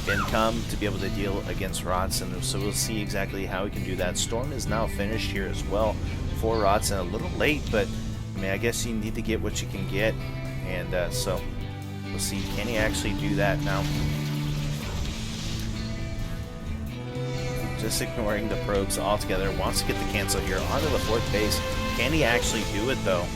income to be able to deal against Rodzyn, so we'll see exactly how he can do that. Storm is now finished here as well for Rodzyn. A little late, but, I mean, I guess you need to get what you can get, and so we'll see, can he actually do that now? Just ignoring the probes altogether, wants to get the cancel here onto the 4th base. Can he actually do it, though?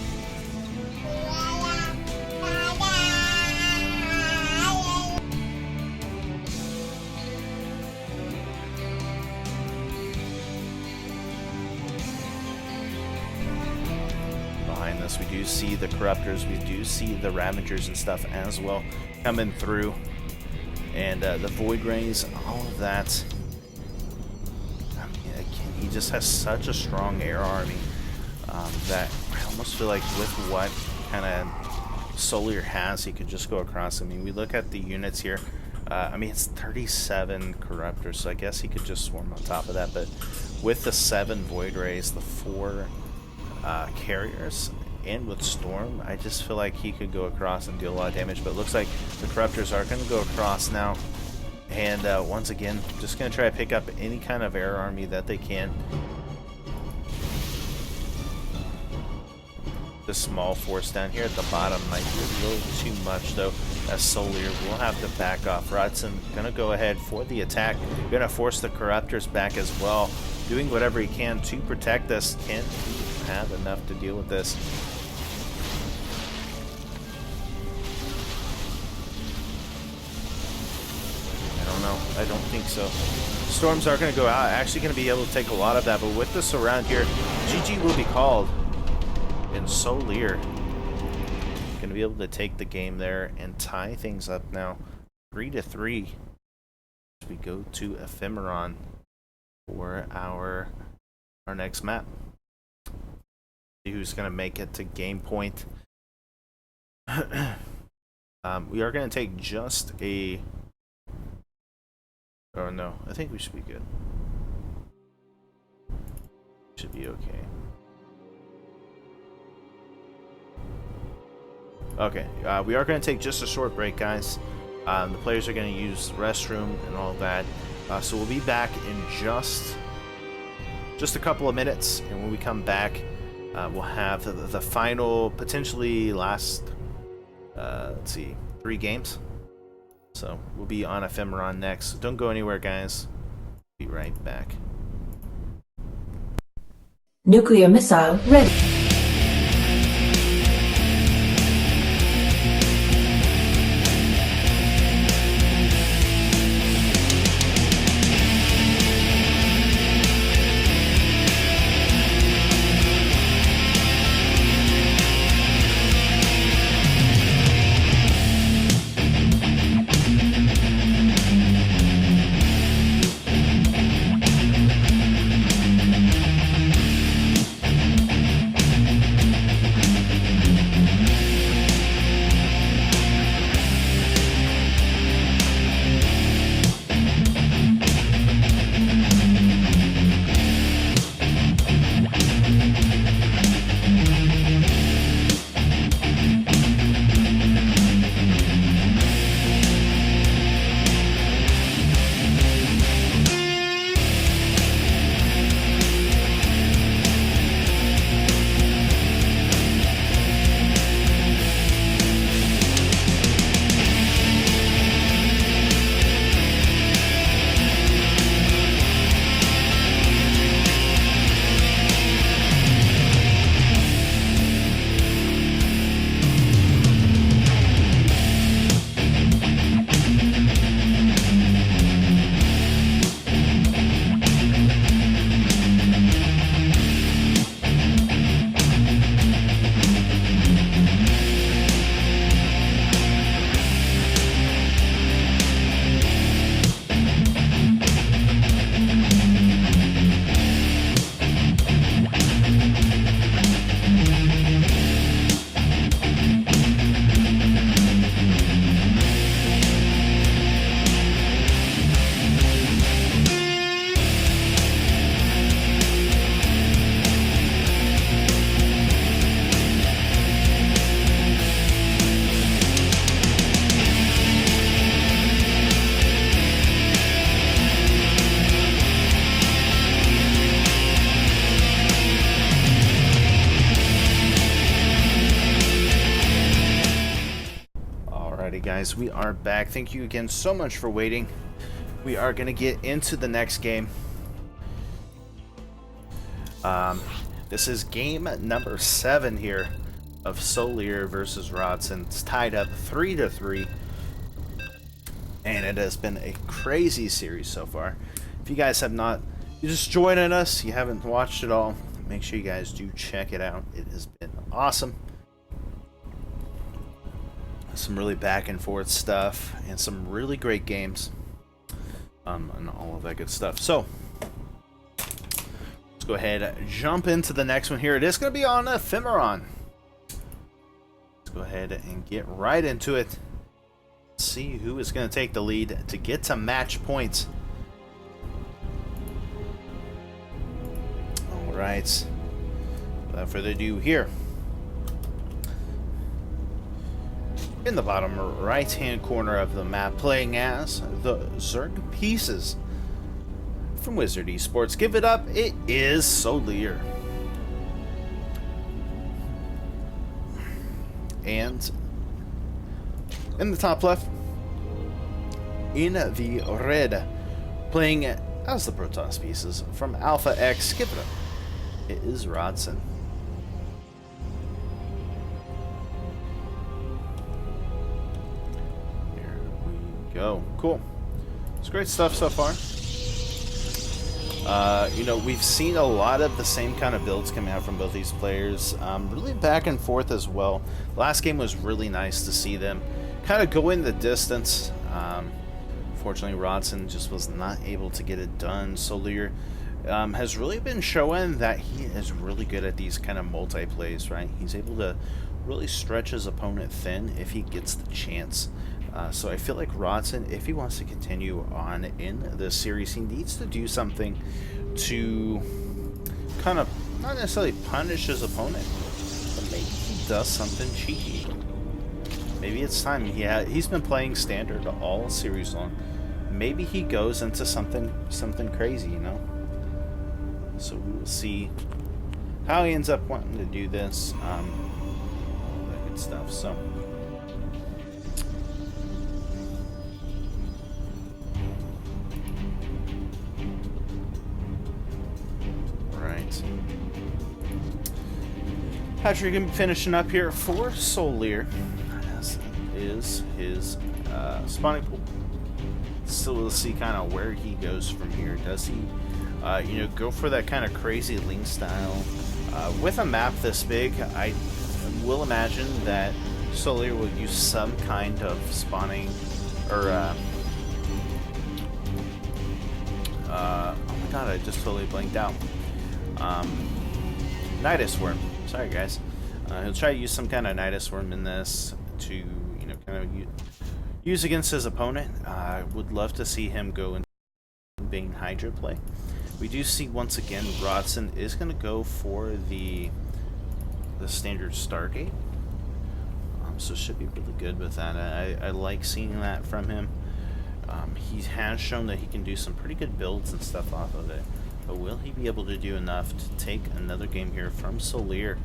this. We do see the Corruptors, we do see the Ravagers and stuff as well coming through, and the Void Rays, all of that. I mean, again, he just has such a strong air army that I almost feel like with what kind of SouLeer has, he could just go across. I mean, we look at the units here. I mean, it's 37 Corruptors, so I guess he could just swarm on top of that. But with the 7 Void Rays, the 4 Carriers, and with Storm, I just feel like he could go across and deal a lot of damage. But it looks like the Corruptors are going to go across now. And once again, just going to try to pick up any kind of air army that they can. The small force down here at the bottom might be a little too much, though, as SouLeer will have to back off. Rodzyn gonna go ahead for the attack, gonna force the Corruptors back as well, doing whatever he can to protect us. Can he have enough to deal with this? I don't know. I don't think so. Storms are gonna go out, actually gonna be able to take a lot of that, but with this around here, GG will be called. And SouLeer going to be able to take the game there and tie things up now 3-3 as we go to Ephemeron for our next map. See who's going to make it to game point. We are going to take just a... Oh no, I think we should be good. Should be okay. Okay, we are going to take just a short break, guys. The players are going to use the restroom and all that. So we'll be back in just a couple of minutes. And when we come back, we'll have the final, potentially last, let's see, 3 games. So we'll be on Ephemeron next. So don't go anywhere, guys. Be right back. Nuclear missile ready. Guys, we are back. Thank you again so much for waiting. We are going to get into the next game. This is game number 7 here of SouLeer versus Rodzyn. It's tied up 3-3, and it has been a crazy series so far. If you guys have not, you're just joining us, you haven't watched it all, make sure you guys do check it out. It has been awesome. Some really back and forth stuff and some really great games, and all of that good stuff. So let's go ahead and jump into the next one here. It is going to be on Ephemeron. Let's go ahead and get right into it. See who is going to take the lead to get to match points. All right, without further ado, here in the bottom right hand corner of the map, playing as the Zerg Pieces from Wizard Esports. Give it up, it is SouLeer. And in the top left, in the red, playing as the Protoss Pieces from Alpha X, give it up, it is Rodzyn. Go. Cool. It's great stuff so far. You know, we've seen a lot of the same kind of builds coming out from both these players. Really back and forth as well. Last game was really nice to see them kind of go in the distance. Fortunately, Rodzyn just was not able to get it done. SouLeer has really been showing that he is really good at these kind of multi-plays, right? He's able to really stretch his opponent thin if he gets the chance. So I feel like Rodzyn, if he wants to continue on in this series, he needs to do something to kind of not necessarily punish his opponent, but maybe he does something cheeky. Maybe it's time. He's been playing standard all series long. Maybe he goes into something crazy, you know. So we will see how he ends up wanting to do this. All that good stuff. So. Patrick can be finishing up here for SouLeer, as is his spawning pool. So we'll see kind of where he goes from here. Does he, you know, go for that kind of crazy link style? With a map this big, I will imagine that SouLeer will use some kind of spawning, or oh my god, I just totally blanked out. Nidus Worm. Sorry, guys. He'll try to use some kind of Nidus Worm in this to, you know, kind of use against his opponent. I would love to see him go into Bane Hydra play. We do see once again Rodzyn is going to go for the standard Stargate. So should be really good with that. I like seeing that from him. He has shown that he can do some pretty good builds and stuff off of it. But will he be able to do enough to take another game here from SouLeer?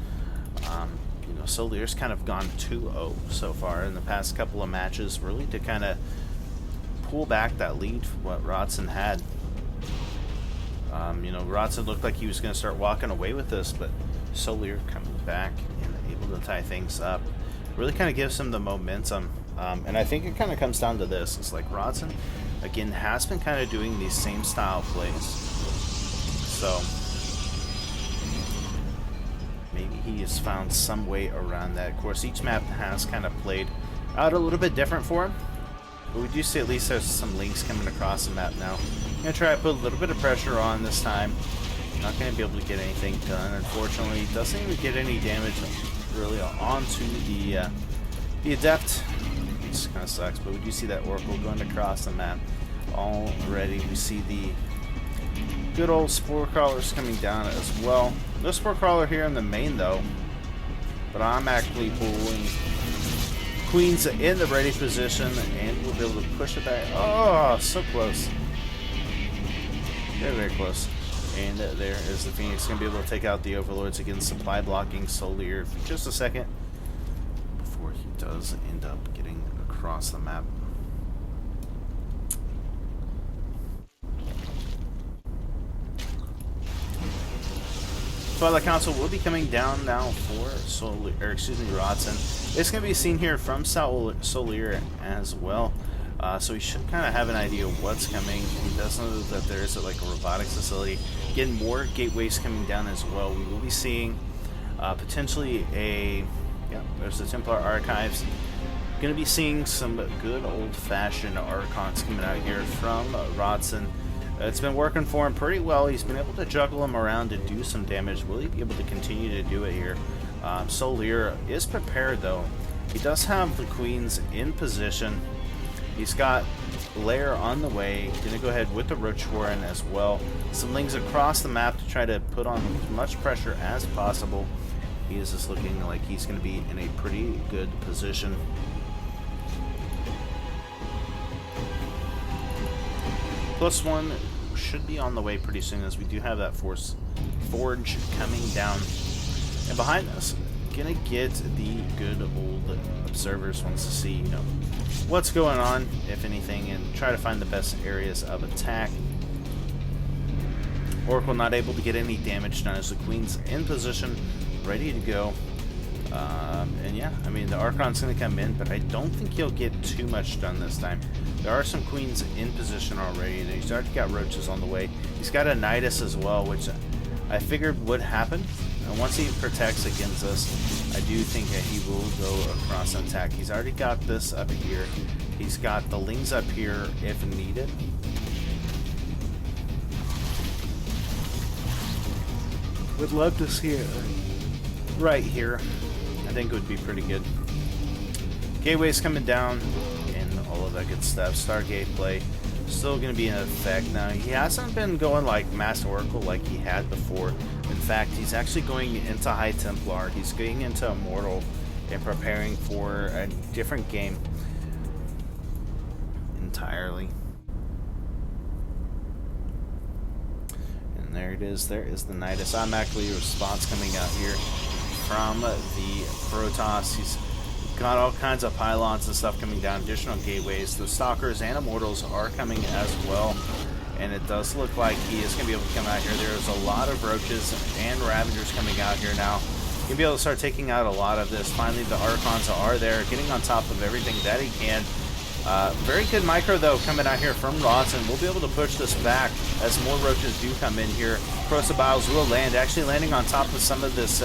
You know, SouLeer's kind of gone 2-0 so far in the past couple of matches, really to kind of pull back that lead from what Rodzyn had. You know, Rodzyn looked like he was going to start walking away with this, but SouLeer coming back and able to tie things up really kind of gives him the momentum. And I think it kind of comes down to this. It's like Rodzyn, again, has been kind of doing these same style plays. So maybe he has found some way around that. Of course, each map has kind of played out a little bit different for him. But we do see at least there's some links coming across the map now. I'm going to try to put a little bit of pressure on this time. Not going to be able to get anything done, unfortunately. Doesn't even get any damage really onto the Adept. Which kind of sucks, but we do see that Oracle going across the map already. We see the good old Spore Crawlers coming down as well. No Spore Crawler here in the main though, but I'm actually pulling Queens in the ready position, and we'll be able to push it back. Oh, so close. Very, very close. And there is the Phoenix going to be able to take out the Overlords against supply blocking SouLeer for just a second before he does end up getting across the map. Twilight Council will be coming down now for SouLeer, or excuse me, Rodzyn. It's going to be seen here from SouLeer as well. So he should kind of have an idea of what's coming. He does know that there is like a robotics facility. Getting more gateways coming down as well. We will be seeing potentially there's the Templar Archives. Going to be seeing some good old-fashioned Archons coming out here from Rodzyn. It's been working for him pretty well. He's been able to juggle them around to do some damage. Will he be able to continue to do it here? SouLeer is prepared though. He does have the Queens in position. He's got Lair on the way. Going to go ahead with the Roach Warren as well. Some Lings across the map to try to put on as much pressure as possible. He is just looking like he's going to be in a pretty good position. +1 should be on the way pretty soon, as we do have that Forge coming down. And behind us, gonna get the good old observers, wants to see, what's going on, if anything, and try to find the best areas of attack. Oracle not able to get any damage done as the Queen's in position, ready to go. And yeah, I mean, the Archon's going to come in, but I don't think he'll get too much done this time. There are some Queens in position already. He's already got Roaches on the way. He's got a Nidus as well, which I figured would happen. And once he protects against us, I do think that he will go across and attack. He's already got this up here. He's got the Lings up here if needed. Would love to see it right here. I think it would be pretty good. Gateway's coming down and all of that good stuff. Stargate play still going to be in effect now. He hasn't been going like Mass Oracle like he had before. In fact, he's actually going into High Templar. He's getting into Immortal and preparing for a different game entirely. And there it is. There is the Nidus. Automatically response coming out here from the Protoss. He's got all kinds of pylons and stuff coming down, additional gateways. The Stalkers and Immortals are coming as well, and it does look like he is going to be able to come out here. There's a lot of Roaches and Ravagers coming out here now. He's going to be able to start taking out a lot of this. Finally, the Archons are there, getting on top of everything that he can. Very good micro, though, coming out here from Rodzyn. We'll be able to push this back as more Roaches do come in here. Crossbows will land, actually landing on top of some of this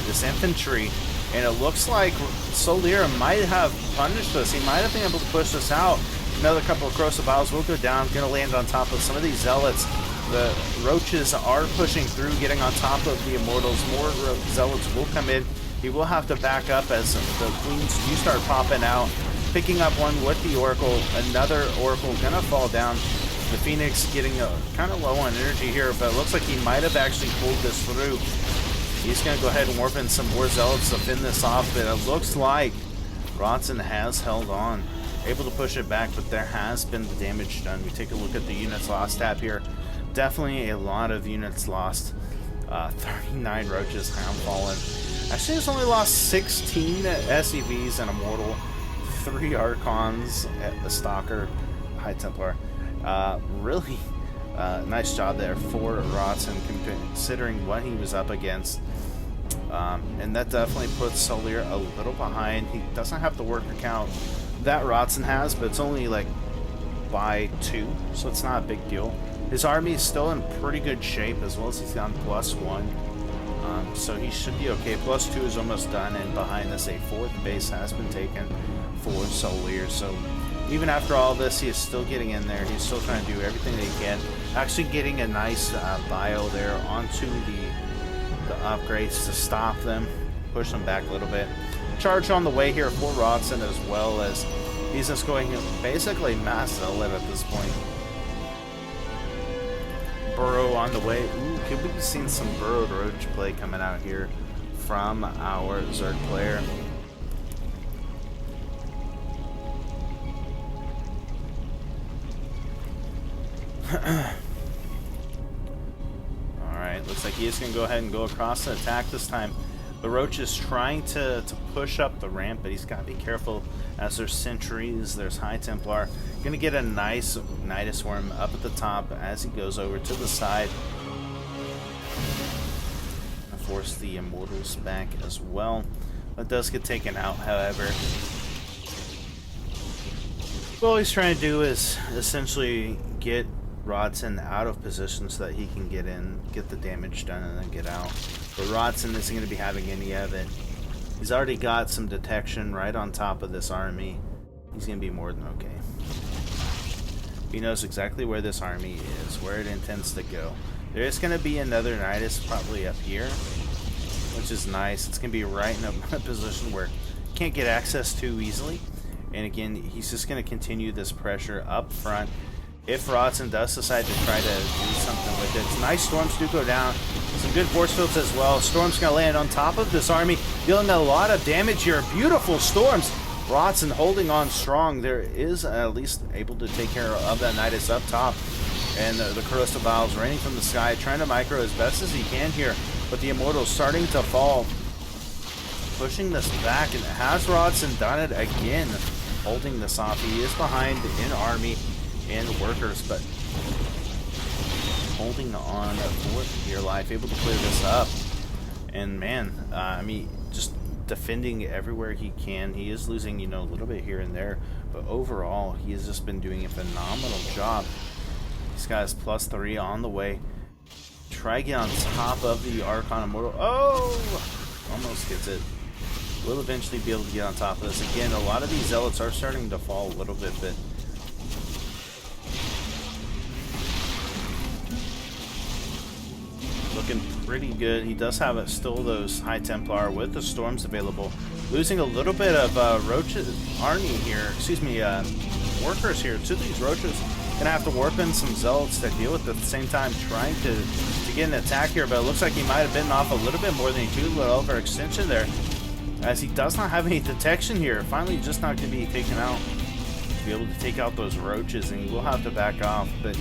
this infantry, and it looks like SouLeer might have punished us. He might have been able to push this out. Another couple of Crossbows will go down, going to land on top of some of these Zealots. The Roaches are pushing through, getting on top of the Immortals. More Zealots will come in. He will have to back up as the Queens do start popping out. Picking up one with the Oracle. Another Oracle going to fall down. The Phoenix getting kind of low on energy here, but it looks like he might have actually pulled this through. He's going to go ahead and warp in some more Zealots to fend this off, but it looks like Rodzyn has held on. Able to push it back, but there has been the damage done. We take a look at the units lost tab here. Definitely a lot of units lost. 39 Roaches have fallen. Actually, it's only lost 16 SCVs and Immortal, 3 Archons, the Stalker, High Templar. Really nice job there for Rodzyn, considering what he was up against. And that definitely puts SouLeer a little behind. He doesn't have the worker count that Rodzyn has, but it's only like by 2, so it's not a big deal. His army is still in pretty good shape, as well as he's gone +1. So he should be okay. +2 is almost done, and behind this, a 4th base has been taken for SouLeer. So even after all this, he is still getting in there. He's still trying to do everything that he can. Actually getting a nice bio there onto the upgrades to stop them, push them back a little bit. Charge on the way here for Rodzyn, as well as he's just going basically mass zealot at this point. Burrow on the way. Ooh, could we be seeing some burrowed Roach play coming out here from our Zerg player? Alright, looks like he is going to go ahead and go across and attack this time. The Roach is trying to push up the ramp, but he's got to be careful as there's sentries, there's High Templar. Going to get a nice Nidus Worm up at the top as he goes over to the side. Force the Immortals back as well. That does get taken out, however. Well, all he's trying to do is essentially get Rodzyn out of position so that he can get in, get the damage done, and then get out. But Rodzyn isn't going to be having any of it. He's already got some detection right on top of this army. He's going to be more than okay. He knows exactly where this army is, where it intends to go. There is going to be another Nidus probably up here, which is nice. It's going to be right in a position where you can't get access to easily. And again, he's just going to continue this pressure up front. If Rodzyn does decide to try to do something with it, nice storms do go down. Some good force fields as well. Storm's going to land on top of this army, dealing a lot of damage here. Beautiful storms. Rodzyn holding on strong. There is at least able to take care of that Nidus up top. And the corrosive vials raining from the sky, trying to micro as best as he can here. But the Immortal's starting to fall. Pushing this back, and has Rodzyn done it again? Holding this off. He is behind in army and workers, but holding on for dear life, able to clear this up. And man, I mean, just defending everywhere he can. He is losing, you know, a little bit here and there, but overall, he has just been doing a phenomenal job. This guy's +3 on the way. Try to get on top of the Archon Immortal. Oh! Almost gets it. Will eventually be able to get on top of this. Again, a lot of these zealots are starting to fall a little bit, but looking pretty good. He does have still those High Templar with the storms available. Losing a little bit of Roach's army here. Excuse me, workers here to these Roaches. Gonna have to warp in some zealots to deal with at the same time, trying to get an attack here, but it looks like he might have bitten off a little bit more than he could. A little overextension there, as he does not have any detection here. Finally, just not going to be taken out to be able to take out those Roaches, and he will have to back off. But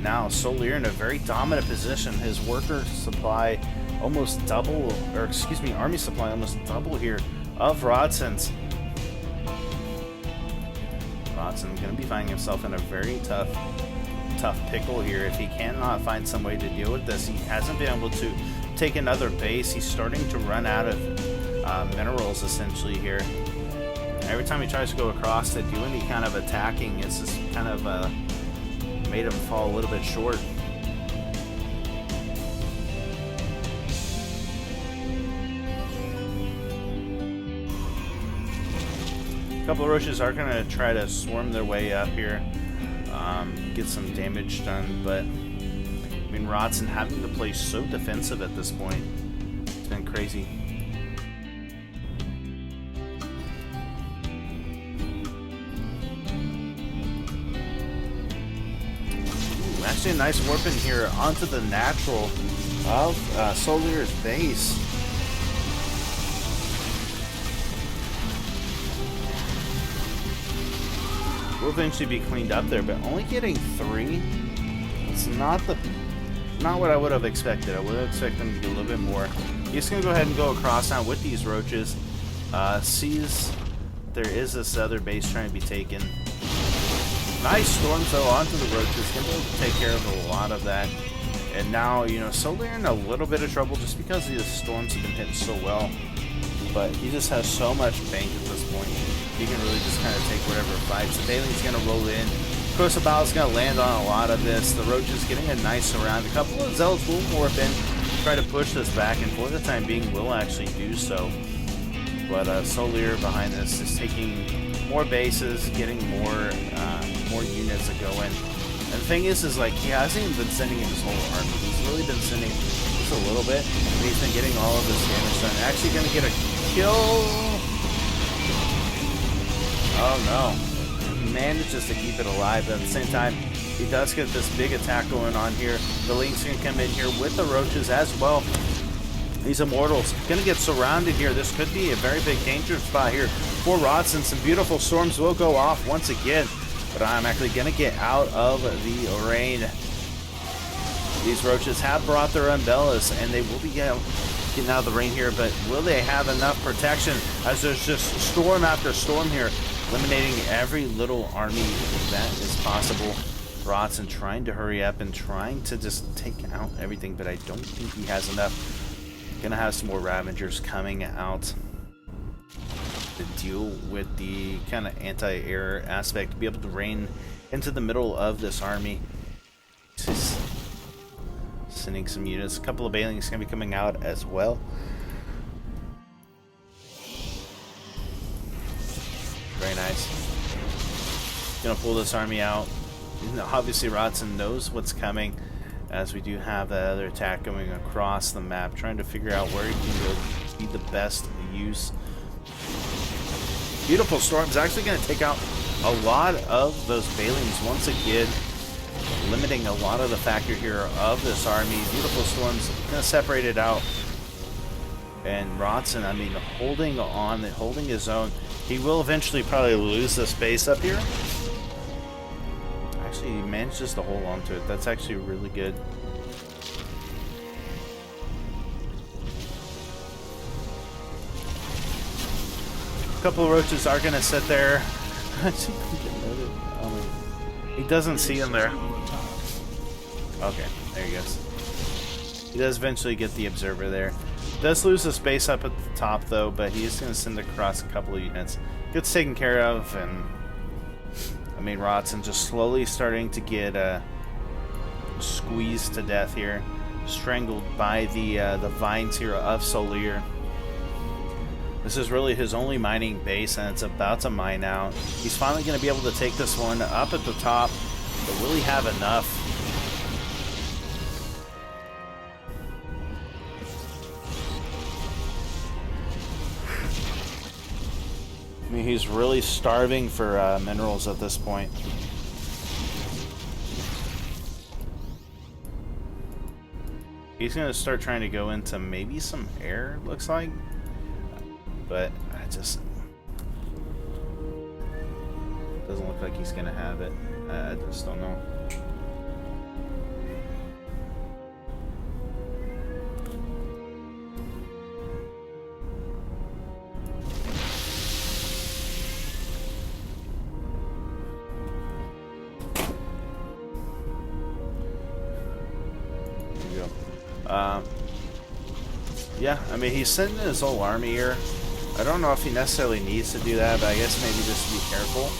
now SouLeer in a very dominant position. His worker supply almost double, or excuse me, army supply almost double here of Rodzyn's. Rodzyn going to be finding himself in a very tough pickle here if he cannot find some way to deal with this. He hasn't been able to take another base. He's starting to run out of minerals essentially here. Every time he tries to go across to do any kind of attacking, it's just kind of made him fall a little bit short. A couple of Roaches are going to try to swarm their way up here, get some damage done, but I mean, Rodzyn having to play so defensive at this point, it's been crazy. Ooh, actually a nice warp in here onto the natural of SouLeer's base. Will eventually be cleaned up there, but only getting 3. It's not what I would have expected. I would have expected him to get a little bit more. He's gonna go ahead and go across now with these Roaches. Sees there is this other base trying to be taken. Nice storms though onto the Roaches. Gonna be able to take care of a lot of that. And now, you know, SouLeer in a little bit of trouble just because the storms have been hitting so well. But he just has so much bank at this point. He can really just kind of take whatever fights. The Bailey's going to roll in. Crocabile is going to land on a lot of this. The Roach is getting a nice surround. A couple of Zealots will warp in, try to push this back, and for the time being will actually do so. But SouLeer behind this is taking more bases, getting more units to go in. And the thing is like he hasn't even been sending in his whole army. He's really been sending just a little bit, and he's been getting all of this damage done. Actually going to get a kill. Oh no, he manages to keep it alive, but at the same time, he does get this big attack going on here. The Link's going to come in here with the Roaches as well. These Immortals going to get surrounded here. This could be a very big danger spot here for Rodzyn. Some beautiful storms will go off once again, but I'm actually going to get out of the rain. These Roaches have brought their umbrellas, and they will be getting out of the rain here, but will they have enough protection as there's just storm after storm here, eliminating every little army that is possible. Rodzyn trying to hurry up and trying to just take out everything, but I don't think he has enough. Gonna have some more Ravagers coming out to ideal with the kind of anti-air aspect to be able to rain into the middle of this army. Just sending some units. A couple of Bailings going to be coming out as well. Very nice. Gonna pull this army out. Obviously Rodzyn knows what's coming, as we do have that other attack going across the map, trying to figure out where he can go be the best use. Beautiful Storm's actually going to take out a lot of those Bailings once again, limiting a lot of the factor here of this army. Beautiful Storm's going to separate it out. And Rodzyn, I mean, holding on, holding his own. He will eventually probably lose the space up here. Actually, he manages to hold on to it. That's actually really good. A couple of roaches are going to sit there. He doesn't see him there. Okay, there he goes. He does eventually get the observer there. Does lose the space up at the top though, but he is going to send across a couple of units. Gets taken care of, and I mean Rodzyn just slowly starting to get squeezed to death here, strangled by the vines here of SouLeer. This is really his only mining base, and it's about to mine out. He's finally going to be able to take this one up at the top, but will he have enough? I mean, he's really starving for minerals at this point. He's going to start trying to go into maybe some air, looks like. But I just... doesn't look like he's going to have it. I just don't know. Yeah, I mean, he's sending his whole army here. I don't know if he necessarily needs to do that, but I guess maybe just be careful.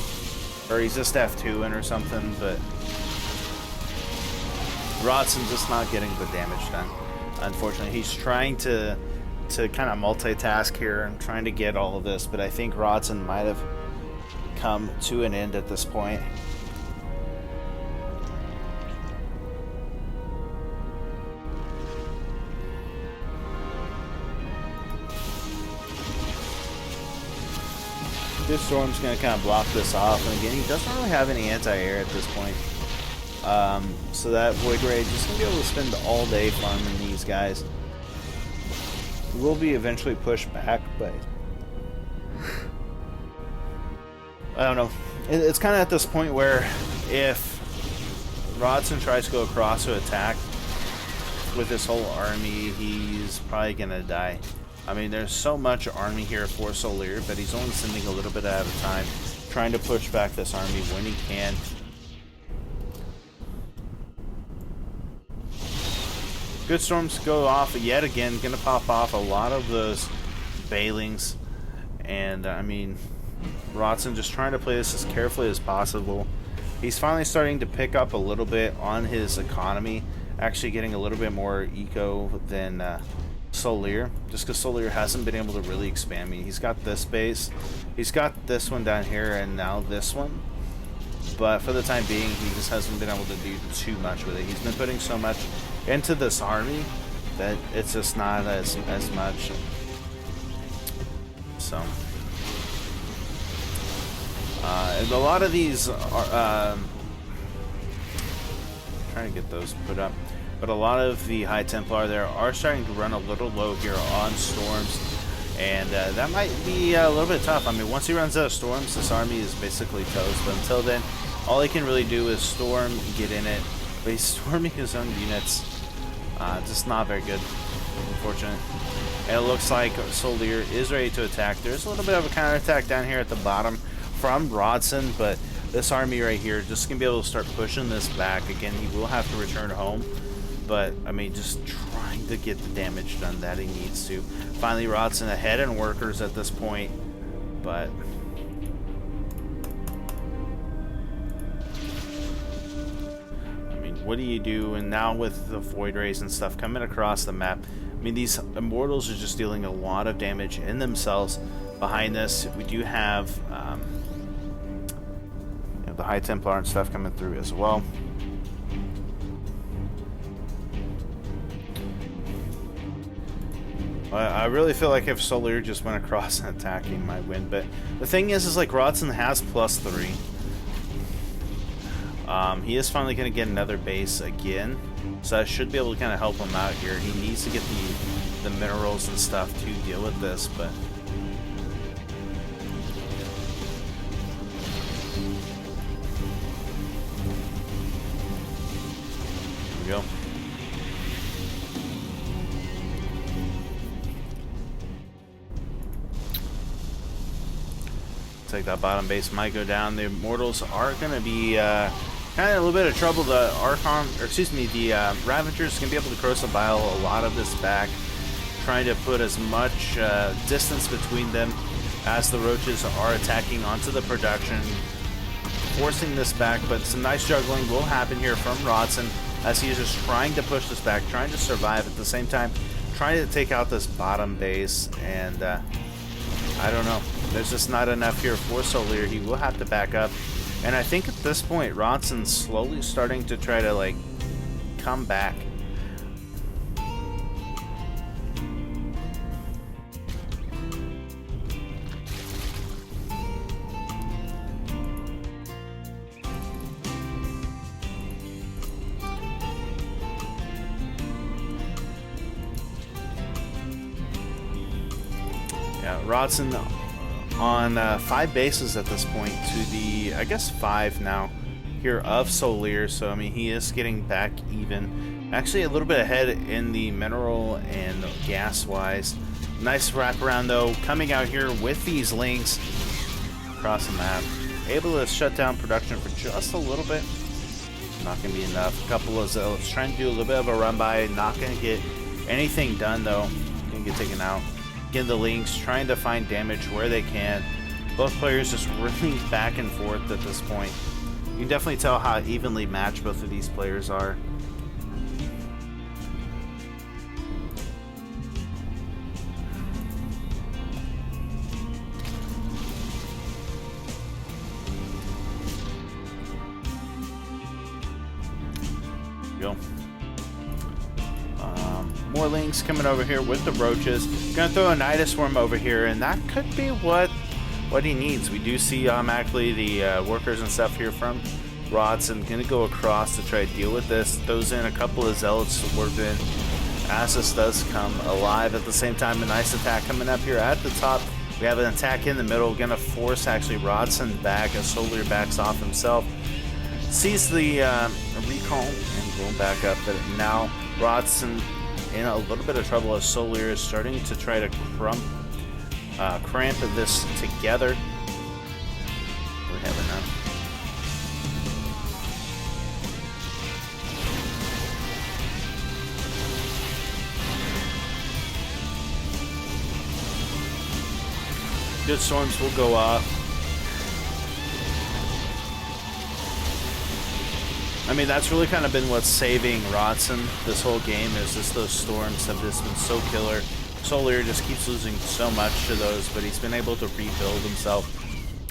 Or he's just F2-ing or something, but Rodzyn's just not getting the damage done. Unfortunately, he's trying to kind of multitask here and trying to get all of this, but I think Rodzyn might have come to an end at this point. This storm's going to kind of block this off, and again, he doesn't really have any anti-air at this point. So that Void Rage is going to be able to spend all day farming these guys. He will be eventually pushed back, but I don't know. It's kind of at this point where if Rodzyn tries to go across to attack with this whole army, he's probably going to die. I mean, there's so much army here for SouLeer, but he's only sending a little bit at a time, trying to push back this army when he can. Good storms go off yet again, gonna pop off a lot of those Bailings, and I mean, Rodzyn just trying to play this as carefully as possible. He's finally starting to pick up a little bit on his economy, actually getting a little bit more eco than SouLeer, just because SouLeer hasn't been able to really expand me. He's got this base, he's got this one down here, and now this one, but for the time being he just hasn't been able to do too much with it. He's been putting so much into this army that it's just not as much. So and a lot of these are trying to get those put up. But a lot of the High Templar there are starting to run a little low here on storms, and that might be a little bit tough. I mean, once he runs out of storms, this army is basically toast. But until then, all he can really do is storm, get in it. But he's storming his own units. Just not very good, unfortunately. And it looks like SouLeer is ready to attack. There's a little bit of a counterattack down here at the bottom from Rodzyn, but this army right here just going to be able to start pushing this back. Again, he will have to return home. But, I mean, just trying to get the damage done that he needs to. Finally, Rodzyn ahead in workers at this point. but I mean, what do you do? And now with the Void Rays and stuff coming across the map, I mean, these Immortals are just dealing a lot of damage in themselves. Behind this, we do have you know, the High Templar and stuff coming through as well. I really feel like if SouLeer just went across and attacked, he might win. But the thing is like Rodzyn has +3. He is finally going to get another base again, so I should be able to kind of help him out here. He needs to get the minerals and stuff to deal with this, but here we go. Like that bottom base might go down. The Immortals are going to be kind of a little bit of trouble. The Archon, or excuse me, the Ravagers can be able to Corrosive Bile a lot of this back, trying to put as much distance between them as the Roaches are attacking onto the production, forcing this back. But some nice juggling will happen here from Rodzyn as he is just trying to push this back, trying to survive at the same time, trying to take out this bottom base. And I don't know. There's just not enough here for SouLeer. He will have to back up. And I think at this point, Rodzyn's slowly starting to try to, like, come back. Yeah, Rodzyn on 5 bases at this point to the, I guess, 5 now here of SouLeer. So I mean, he is getting back even, actually a little bit ahead in the mineral and gas wise. Nice wraparound though, coming out here with these links across the map, able to shut down production for just a little bit. Not gonna be enough. A couple of zealots trying to do a little bit of a run by, not gonna get anything done though. Gonna get taken out. Again, the links trying to find damage where they can. Both players just really back and forth at this point. You can definitely tell how evenly matched both of these players are. Go. More links coming over here with the Roaches. Gonna throw a Nidus Swarm over here, and that could be what he needs. We do see automatically the workers and stuff here from Rodzyn. Gonna go across to try to deal with this. Throws in a couple of Zealots to warp in as this does come alive. At the same time, a nice attack coming up here at the top. We have an attack in the middle. Gonna force actually Rodzyn back as SouLeer backs off himself. Sees the recall and going back up. But now Rodzyn in a little bit of trouble as SouLeer is starting to try to cramp this together. We have it now. Good storms will go off. I mean, that's really kind of been what's saving Rodzyn this whole game, is just those storms have just been so killer. SouLeer just keeps losing so much to those, but he's been able to rebuild himself.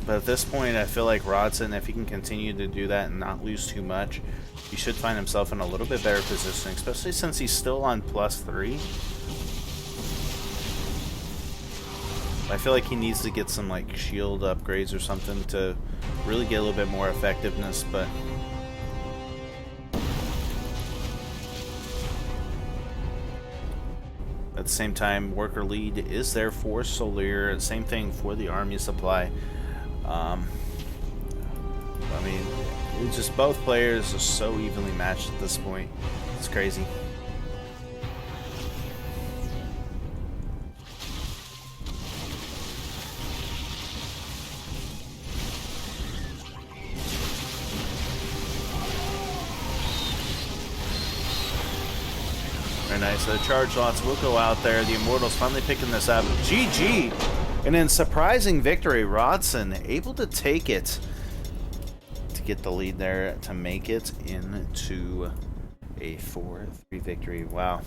But at this point, I feel like Rodzyn, if he can continue to do that and not lose too much, he should find himself in a little bit better position, especially since he's still on +3. I feel like he needs to get some like shield upgrades or something to really get a little bit more effectiveness, but at the same time, worker lead is there for SouLeer. Same thing for the army supply. I mean, it's just both players are so evenly matched at this point. It's crazy. Very nice. The charge lots will go out there. The Immortals finally picking this up. GG! And in surprising victory, Rodzyn able to take it to get the lead there to make it into a 4-3 victory. Wow.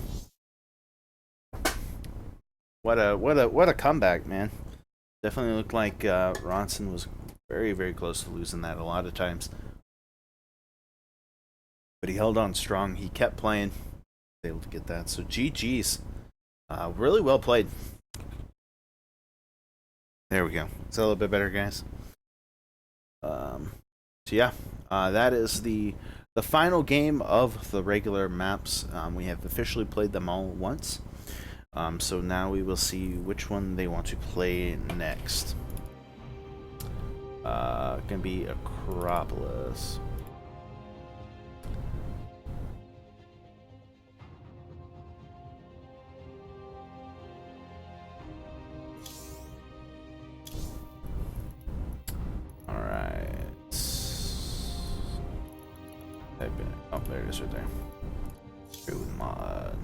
What a comeback, man. Definitely looked like Rodzyn was very, very close to losing that a lot of times. But he held on strong. He kept playing. Was able to get that. So GG's. Really well played. There we go. Is that a little bit better, guys? So yeah, that is the final game of the regular maps. We have officially played them all once. So now we will see which one they want to play next. Gonna be Acropolis. Oh, there it is right there. Food mod.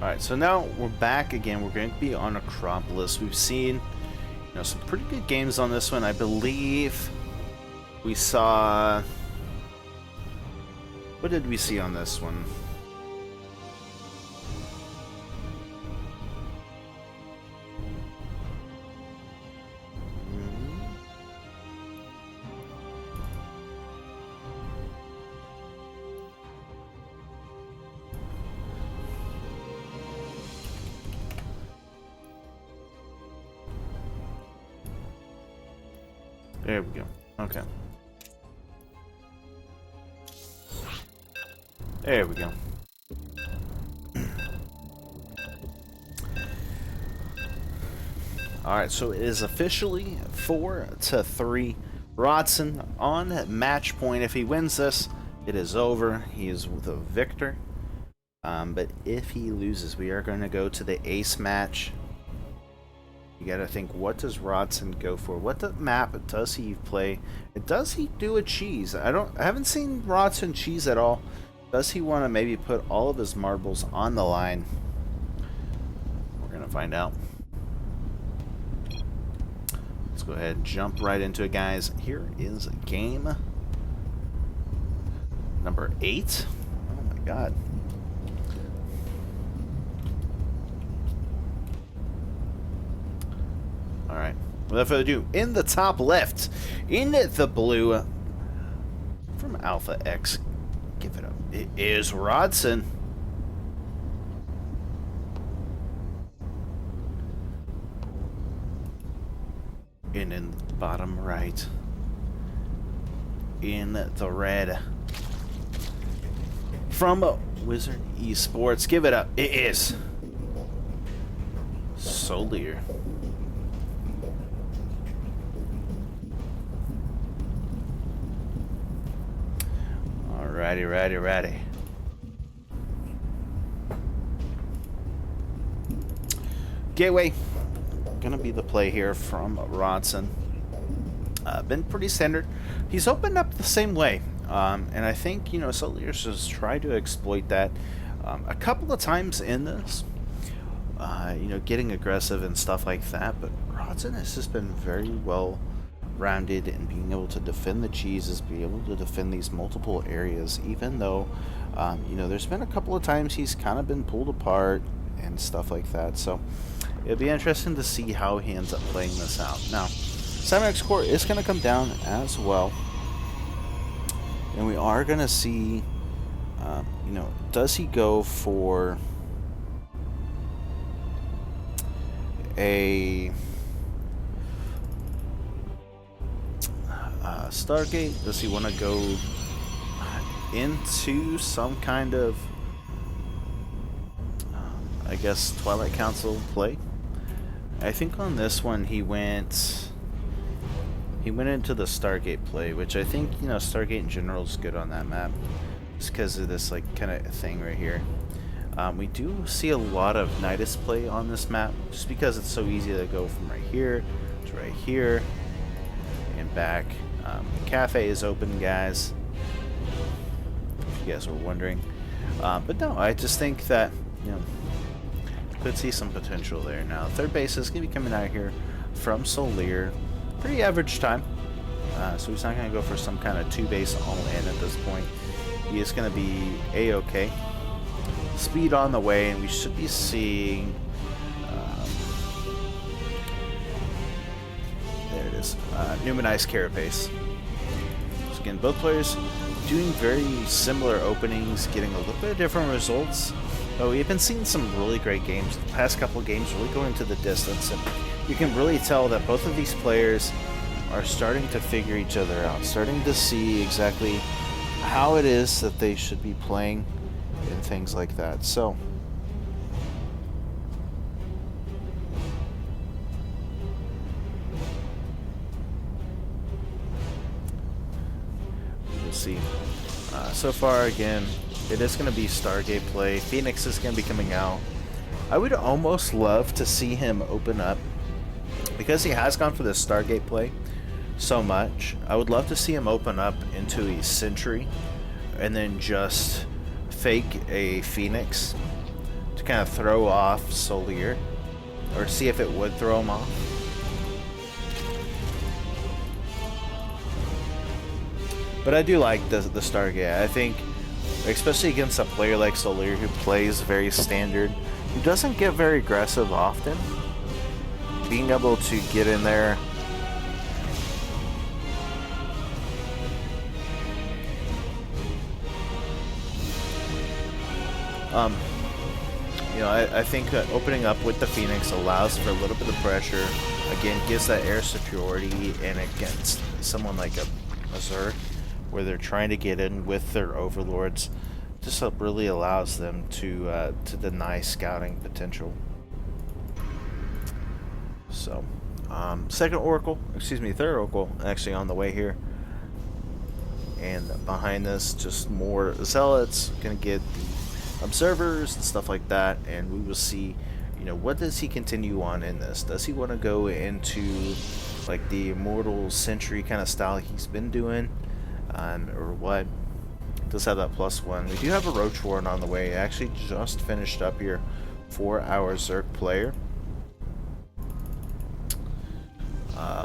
Alright, so now we're back again. We're going to be on Acropolis. We've seen, some pretty good games on this one. I believe we saw... What did we see on this one? There we go. Okay. There we go. Alright, so it is officially 4-3. Rodzyn on match point. If he wins this, it is over. He is the victor. But if he loses, we are going to go to the ace match. You gotta think, what does Rodzyn go for? What the map does he play? Does he do a cheese? I haven't seen Rodzyn cheese at all. Does he want to maybe put all of his marbles on the line? We're gonna find out. Let's go ahead and jump right into it, guys. Here is game number 8. Oh my god. Alright, without further ado, in the top left, in the blue, from Alpha X, give it up, it is Rodzyn. And in the bottom right, in the red, from Wizard Esports, give it up, it is SouLeer. Righty. Gateway, gonna be the play here from Rodzyn. Been pretty standard. He's opened up the same way, and I think SouLeer's just tried to exploit that a couple of times in this. Getting aggressive and stuff like that. But Rodzyn has just been very well rounded and being able to defend the cheeses, be able to defend these multiple areas, even though there's been a couple of times he's kind of been pulled apart and stuff like that. So it'll be interesting to see how he ends up playing this out. Now, Cybernetic score is going to come down as well, and we are going to see does he go for a Stargate? Does he want to go into some kind of I guess Twilight Council play? I think on this one he went He went into the Stargate play, which I think, you know, Stargate in general is good on that map. Just because of this, like, kind of thing right here. We do see a lot of Nidus play on this map, just because it's so easy to go from right here to right here and back. The cafe is open, guys, if you guys were wondering. But no, I just think that, you know, could see some potential there. Now, third base is going to be coming out here from SouLeer. Pretty average time. So he's not going to go for some kind of 2-base all-in at this point. He is going to be A-okay. Speed on the way, and we should be seeing... there it is. Numanized Carapace. So again, both players doing very similar openings, getting a little bit of different results. But we've been seeing some really great games. The past couple of games really going to the distance, and you can really tell that both of these players are starting to figure each other out, starting to see exactly how it is that they should be playing and things like that. So we'll see. So far, again, it is going to be Stargate play. Phoenix is going to be coming out. I would almost love to see him open up, because he has gone for the Stargate play so much. I would love to see him open up into a Sentry and then just fake a Phoenix to kind of throw off SouLeer, or see if it would throw him off. But I do like the Stargate. I think, especially against a player like SouLeer who plays very standard, who doesn't get very aggressive often, being able to get in there you know, I think that opening up with the Phoenix allows for a little bit of pressure. Again, gives that air superiority, and against someone like a Zerg, where they're trying to get in with their overlords, just really allows them to deny scouting potential. So, third Oracle actually on the way here, and behind this, just more Zealots. Gonna get the observers and stuff like that, and we will see, you know, what does he continue on in this? Does he want to go into like the Immortal Sentry kind of style he's been doing, or what? Does have that +1. We do have a Roach Warren on the way. Actually just finished up here for our Zerg player.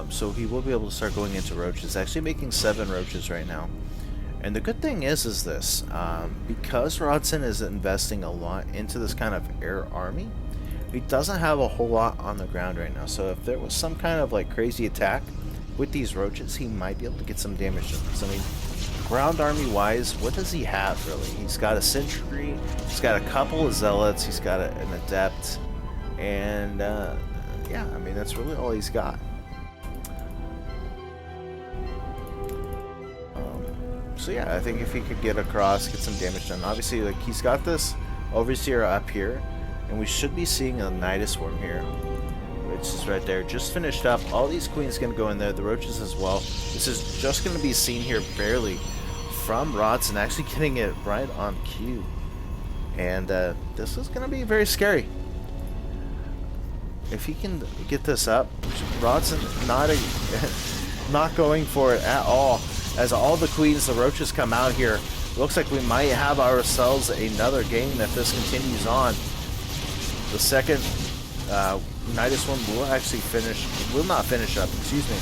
So he will be able to start going into roaches. Actually making 7 roaches right now. And the good thing is this, because Rodzyn is investing a lot into this kind of air army, he doesn't have a whole lot on the ground right now. So if there was some kind of like crazy attack with these roaches, he might be able to get some damage to this. I mean, ground army wise, what does he have really? He's got a Sentry, he's got a couple of Zealots, he's got an Adept, and yeah, I mean, that's really all he's got. So yeah, I think if he could get across, get some damage done. Obviously, like, he's got this Overseer up here, and we should be seeing a Nidus Worm here, which is right there. Just finished up. All these Queens going to go in there, the Roaches as well. This is just going to be seen here barely from Rodzyn, actually getting it right on cue. And this is going to be very scary. If he can get this up, Rodzyn not going for it at all. As all the Queens, the Roaches come out here, looks like we might have ourselves another game if this continues on. The second Nidus one will actually not finish up, excuse me.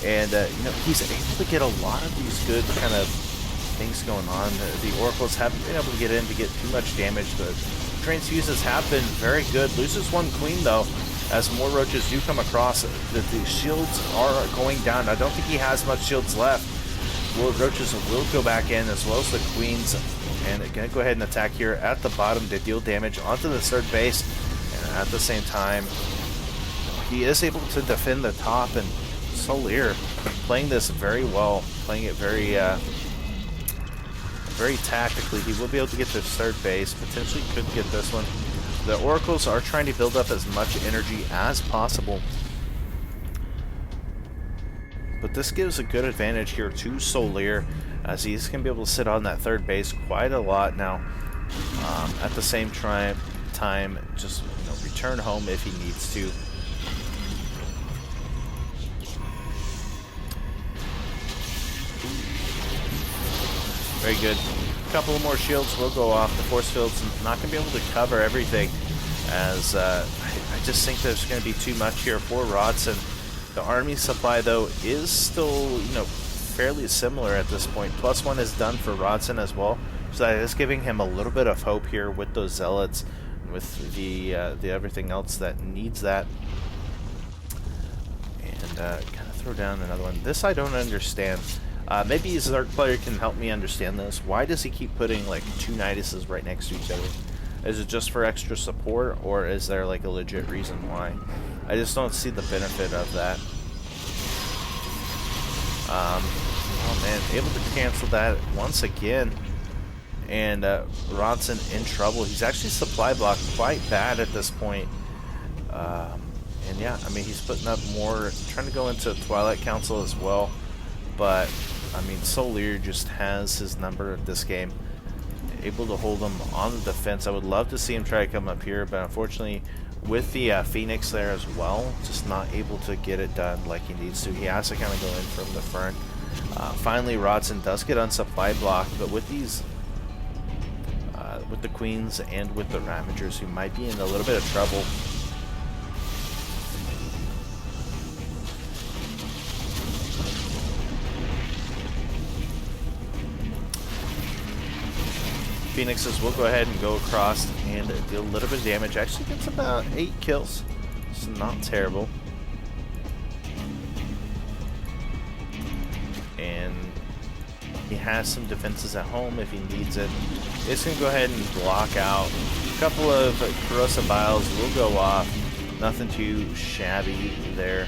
And you know, he's able to get a lot of these good kind of things going on. The Oracles haven't been able to get in to get too much damage. The transfuses have been very good. Loses 1 Queen though, as more Roaches do come across. The shields are going down. I don't think he has much shields left. Roaches will go back in, as well as the Queens, and gonna go ahead and attack here at the bottom to deal damage onto the third base. And at the same time, he is able to defend the top, and SouLeer playing this very well, playing it very very tactically. He will be able to get to third base, potentially could get this one. The Oracles are trying to build up as much energy as possible. but this gives a good advantage here to SouLeer, as he's going to be able to sit on that third base quite a lot now. At the same time, just return home if he needs to. Very good. A couple more shields will go off. The force field's not going to be able to cover everything, as I just think there's going to be too much here for Rodzyn. The army supply, though, is still, fairly similar at this point. +1 is done for Rodzyn as well, so that is giving him a little bit of hope here with those zealots, with the everything else that needs that. And kind of throw down another one. This I don't understand. Maybe a Zerg player can help me understand this. Why does he keep putting like 2 Niduses right next to each other? Is it just for extra support, or is there like a legit reason why? I just don't see the benefit of that. Oh man, able to cancel that once again. And Rodzyn in trouble. He's actually supply blocked quite bad at this point. And yeah, I mean, he's putting up more, trying to go into Twilight Council as well. But I mean, SouLeer just has his number at this game. Able to hold him on the defense. I would love to see him try to come up here, but unfortunately, with the Phoenix there as well, just not able to get it done like he needs to. He has to kind of go in from the front. Finally, Rodzyn does get on supply block, but with these, with the Queens and with the Ravagers, he might be in a little bit of trouble. Phoenixes will go ahead and go across and deal a little bit of damage. Actually gets about 8 kills. It's not terrible. And he has some defenses at home if he needs it. It's going to go ahead and block out. A couple of corrosive vials will go off. Nothing too shabby there.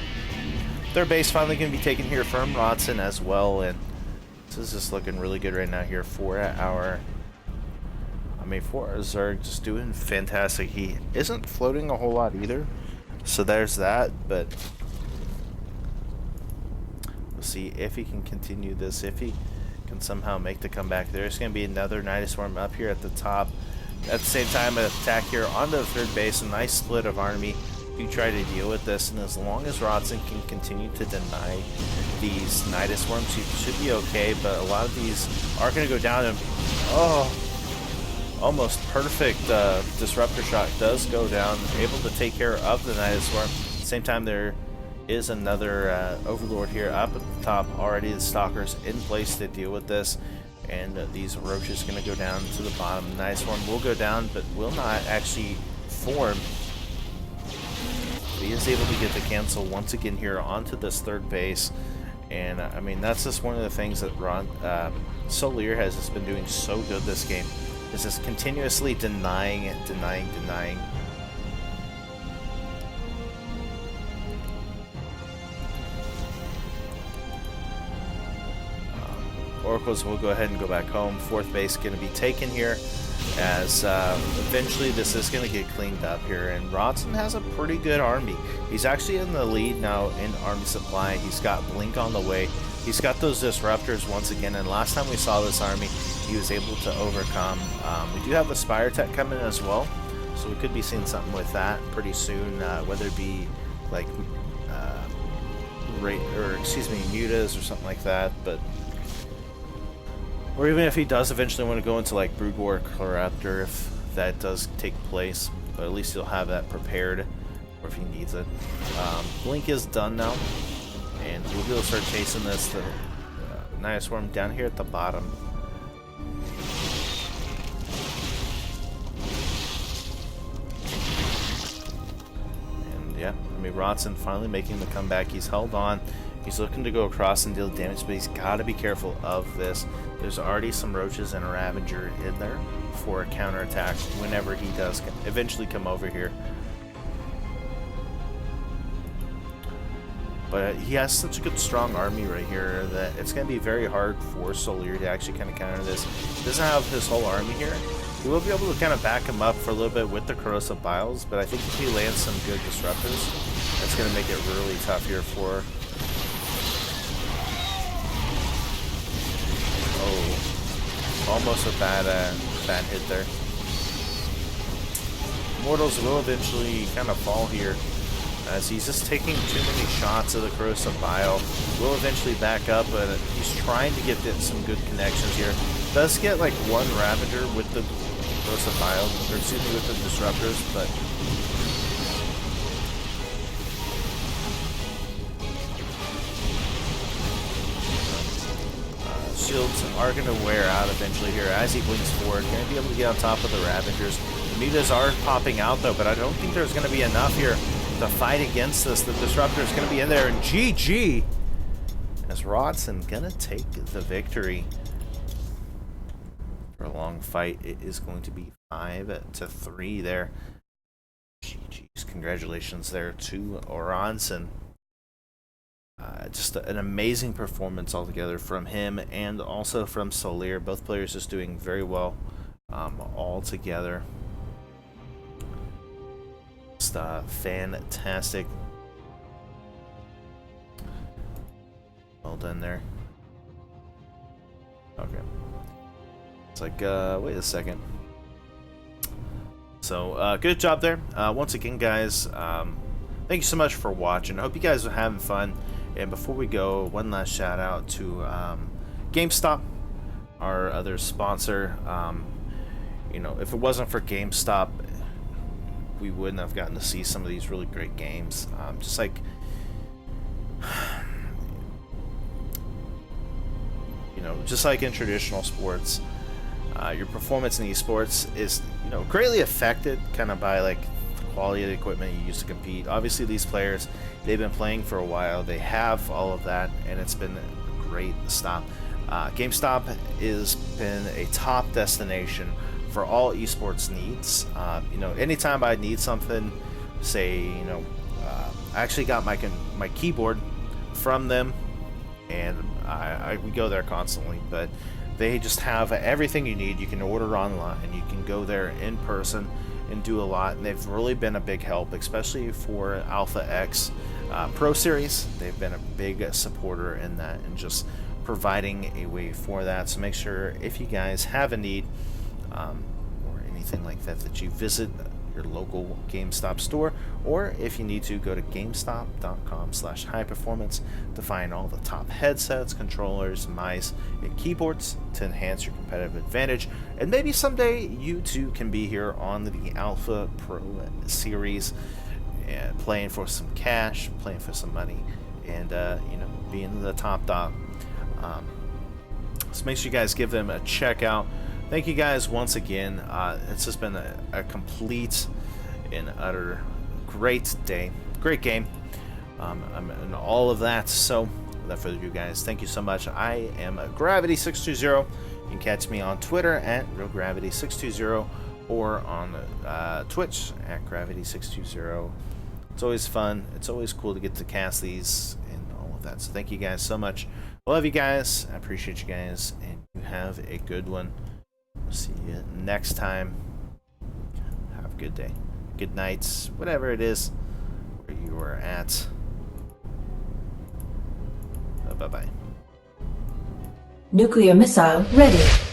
Third base finally going to be taken here from Rodzyn as well. And this is just looking really good right now here for our... for Zerg, just doing fantastic. He isn't floating a whole lot either, so there's that, but we'll see if he can continue this, if he can somehow make the comeback. There's going to be another Nidus Swarm up here at the top. At the same time, an attack here onto the third base, a nice split of army to try to deal with this, and as long as Rodzyn can continue to deny these Nidus Swarms, he should be okay, but a lot of these are going to go down, and almost perfect disruptor shot does go down, able to take care of the Nidus Swarm. At the same time, there is another Overlord here up at the top. Already the Stalkers in place to deal with this, and these Roaches going to go down to the bottom. The Nidus Swarm will go down, but will not actually form. But he is able to get the cancel once again here onto this third base, and I mean, that's just one of the things that SouLeer has just been doing so good this game. Is just continuously denying. Oracles will go ahead and go back home. Fourth base going to be taken here, as eventually this is going to get cleaned up here. And Rodzyn has a pretty good army. He's actually in the lead now in army supply. He's got Blink on the way. He's got those disruptors once again, and last time we saw this army, he was able to overcome. We do have a Spire Tech coming as well, so we could be seeing something with that pretty soon, whether it be like mutas or something like that, but or even if he does eventually want to go into like Brood War Corruptor, if that does take place, but at least he'll have that prepared, or if he needs it. Blink is done now. And we'll be able to start chasing this. The Nidus Swarm down here at the bottom. And yeah, I mean, Rodzyn finally making the comeback. He's held on. He's looking to go across and deal damage, but he's got to be careful of this. There's already some Roaches and a Ravager in there for a counterattack whenever he does eventually come over here. But he has such a good, strong army right here that it's going to be very hard for SouLeer to actually kind of counter this. He doesn't have his whole army here. He will be able to kind of back him up for a little bit with the Corrosive Vials, but I think if he lands some good disruptors, that's going to make it really tough here for Almost a bad hit there. Mortals will eventually kind of fall here, as he's just taking too many shots of the corrosive bile. Will eventually back up, but he's trying to get some good connections here. Does get like one Ravager with the corrosive bile, or excuse me, with the disruptors, but shields are going to wear out eventually here as he blinks forward. Going to be able to get on top of the Ravagers. The Mutas are popping out though, but I don't think there's going to be enough here to fight against this. The Disruptor is going to be in there, and GG! As Rodzyn going to take the victory. For a long fight, it is going to be 5-3 there. GG's. Congratulations there to Rodzyn. Just an amazing performance altogether from him and also from SouLeer. Both players just doing very well all together. Just fantastic. Well done there. Okay. It's like, wait a second. So, good job there. Once again, guys, thank you so much for watching. I hope you guys are having fun. And before we go, one last shout out to GameStop, our other sponsor. You know, if it wasn't for GameStop, we wouldn't have gotten to see some of these really great games. Just like, you know, just like in traditional sports, your performance in esports is, you know, greatly affected kind of by like the quality of the equipment you use to compete. Obviously, these players, they've been playing for a while. They have all of that, and it's been a great stop. GameStop has been a top destination for all esports needs. You know, anytime I need something, say, you know, I actually got my keyboard from them, and we go there constantly, but they just have everything you need. You can order online, you can go there in person and do a lot, and they've really been a big help, especially for Alpha X Pro Series. They've been a big supporter in that and just providing a way for that. So make sure, if you guys have a need or anything like that, that you visit your local GameStop store, or if you need to, go to gamestop.com/highperformance to find all the top headsets, controllers, mice, and keyboards to enhance your competitive advantage. And maybe someday you too can be here on the Alpha Pro Series and playing for some cash, playing for some money, and you know, being the top dog. So make sure you guys give them a check out. Thank you guys once again. It's just been a complete and utter great day, great game, and all of that. So without further ado, guys, thank you so much. I am Gravity620. You can catch me on Twitter at RealGravity620 or on Twitch at Gravity620. It's always fun. It's always cool to get to cast these and all of that. So thank you guys so much. I love you guys. I appreciate you guys, and you have a good one. See you next time. Have a good day, good night, whatever it is where you are at. Bye bye. Nuclear missile ready.